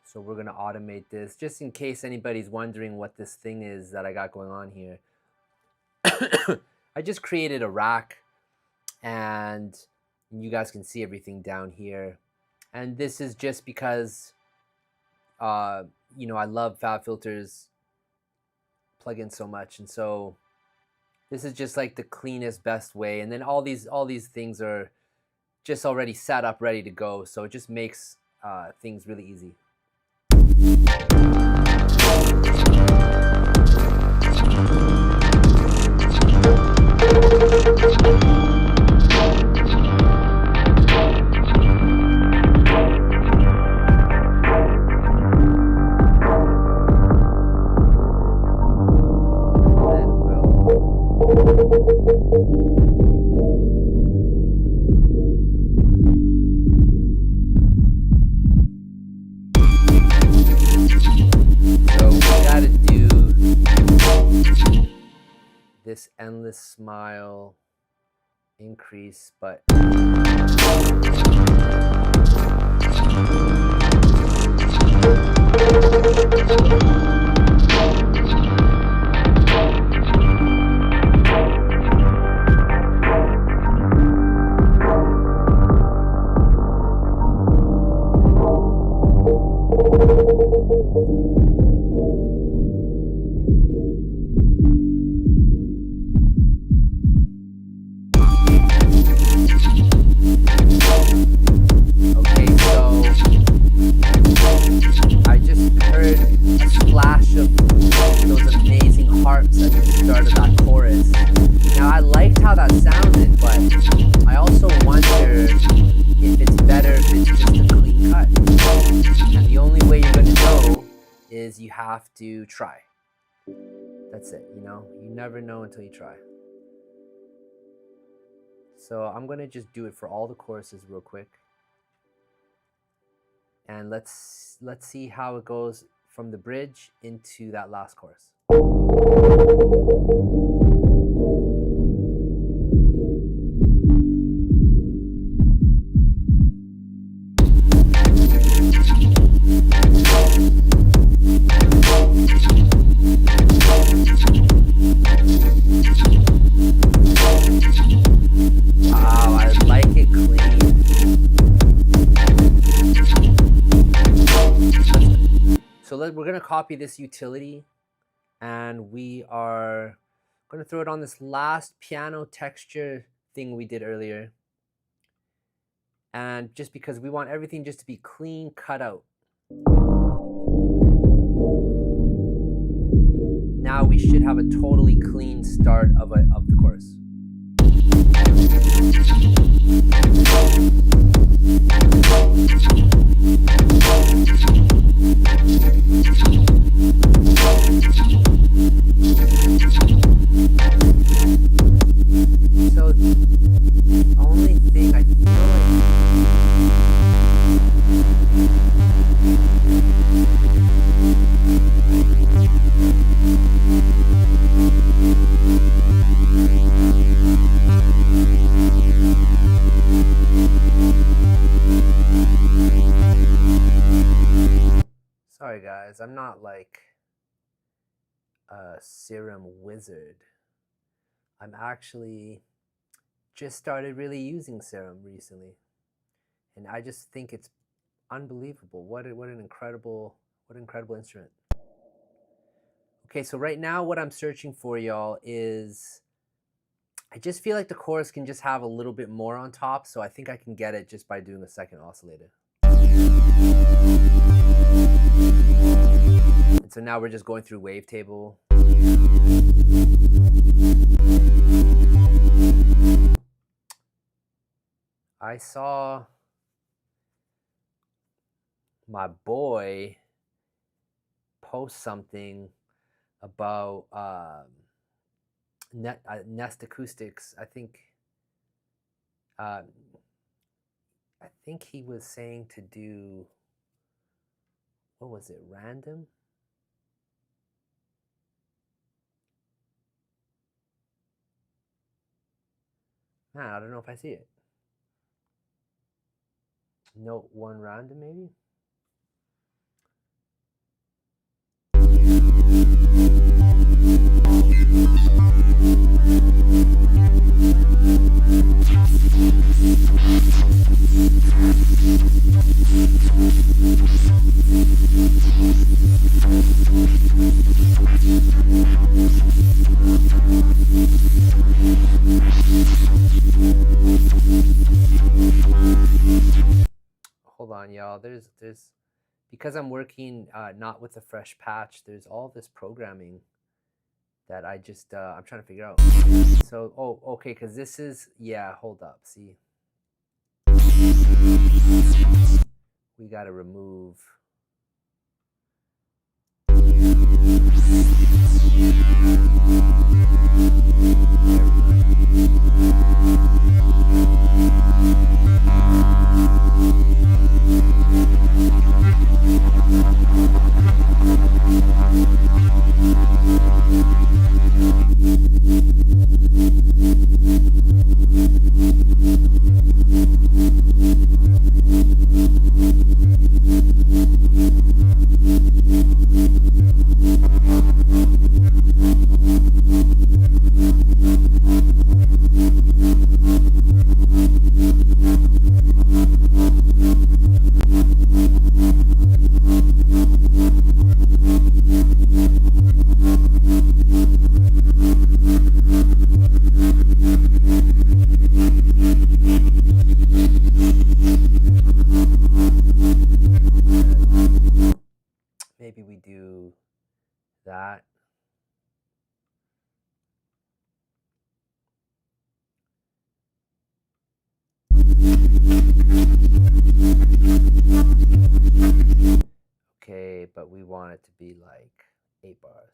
Speaker 1: So we're gonna automate this just in case anybody's wondering what this thing is that I got going on here. I just created a rack and you guys can see everything down here. And this is just because, you know, I love FabFilter's plugin so much. And so this is just like the cleanest, best way. And then all these things are just already set up, ready to go. So it just makes things really easy. This endless smile increase, but you have to try. That's it, you know? You never know until you try. So I'm gonna just do it for all the choruses real quick. And let's see how it goes from the bridge into that last chorus. Wow, I like it clean. So we're going to copy this utility and we are going to throw it on this last piano texture thing we did earlier. And just because we want everything just to be clean cut out. Now we should have a totally clean start of the chorus. So the only thing I feel sorry guys, I'm not like a serum wizard. I'm actually just started really using serum recently. And I just think it's unbelievable. What an incredible instrument. Okay, so right now what I'm searching for, y'all, is I just feel like the chorus can just have a little bit more on top, so I think I can get it just by doing a second oscillator. And so now we're just going through wavetable. I saw my boy post something about Nest Acoustics. I think he was saying to do, what was it, random? Man, I don't know if I see it. Note 1 random, maybe? Hold on, y'all. There's because I'm working not with a fresh patch, there's all this programming that I just I'm trying to figure out. So, oh, okay, because this is, yeah, hold up, see. We got to remove. Maybe we do that. Okay, but we want it to be like 8 bars.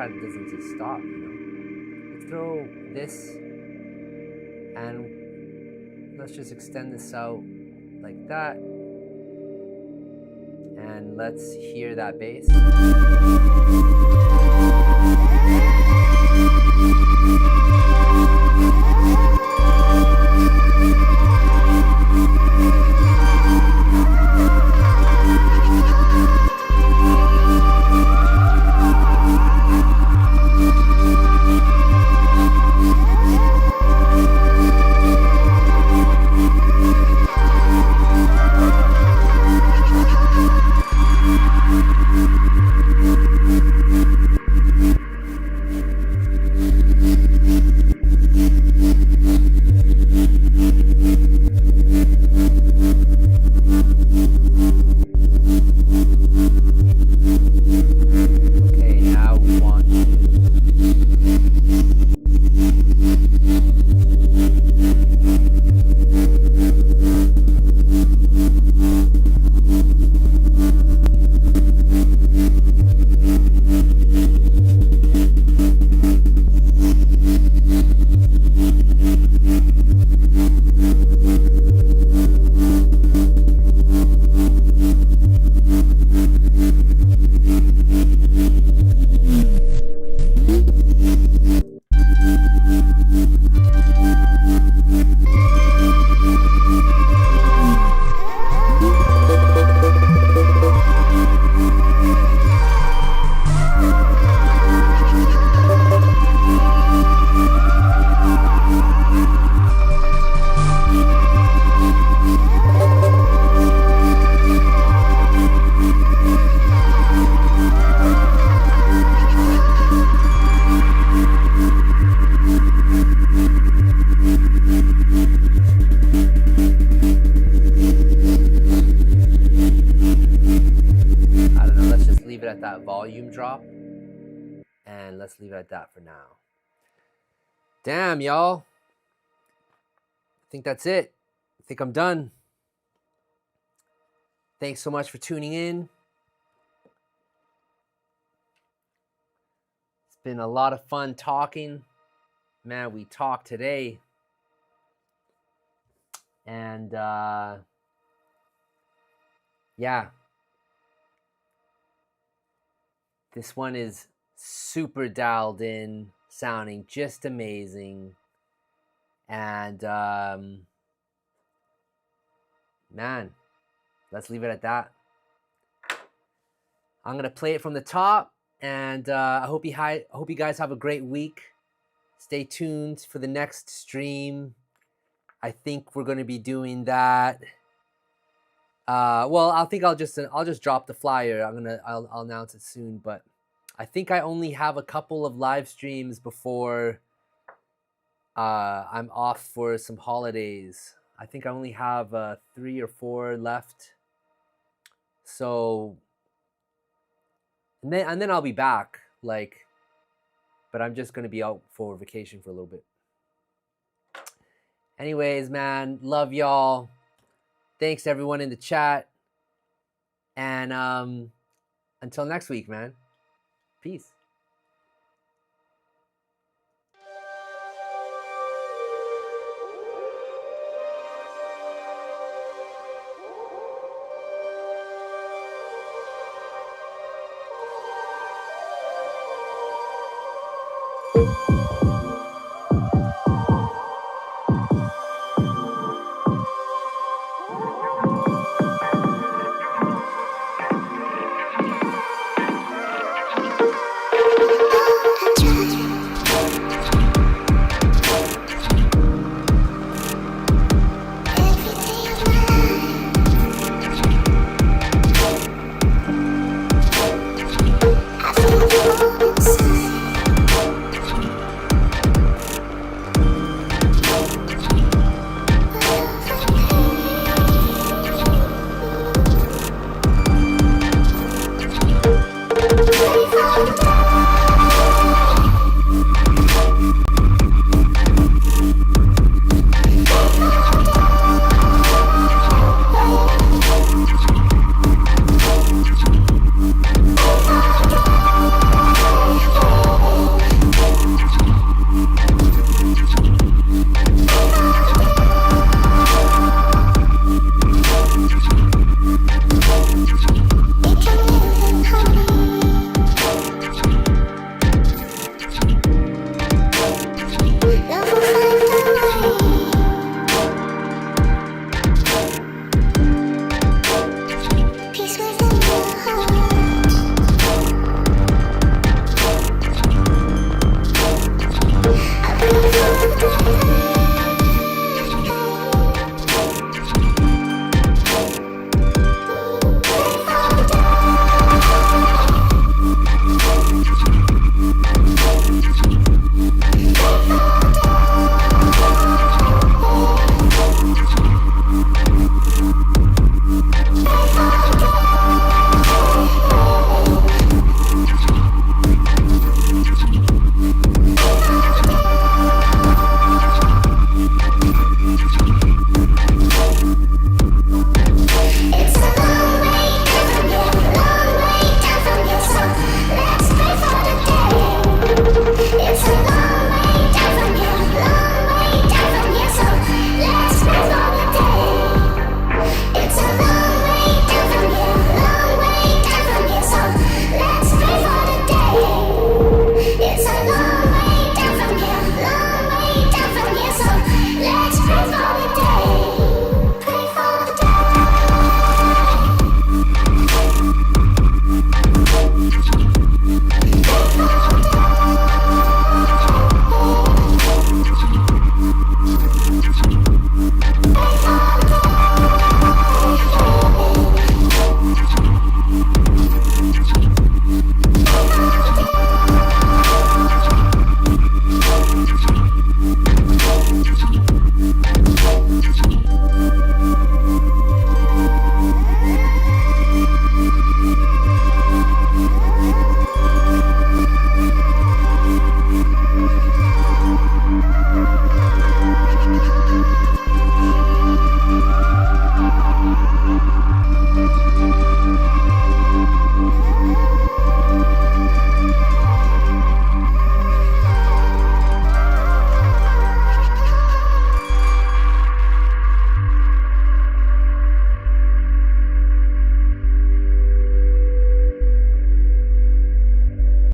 Speaker 1: kind of doesn't just stop, you know. Let's throw this, and let's just extend this out like that. And let's hear that bass. That volume drop, and let's leave it at that for now. Damn, y'all, I think that's it. I think I'm done. Thanks so much for tuning in. It's been a lot of fun talking. Man, we talked today, and yeah, this one is super dialed in, sounding just amazing. And man, let's leave it at that. I'm gonna play it from the top, and I hope you guys have a great week. Stay tuned for the next stream. I think we're gonna be doing that. Well, I think I'll just drop the flyer. I'll announce it soon, but I think I only have a couple of live streams before I'm off for some holidays. I think I only have 3 or 4 left. So, and then I'll be back. But I'm just gonna be out for vacation for a little bit. Anyways, man, love y'all. Thanks everyone in the chat. And until next week, man. Peace.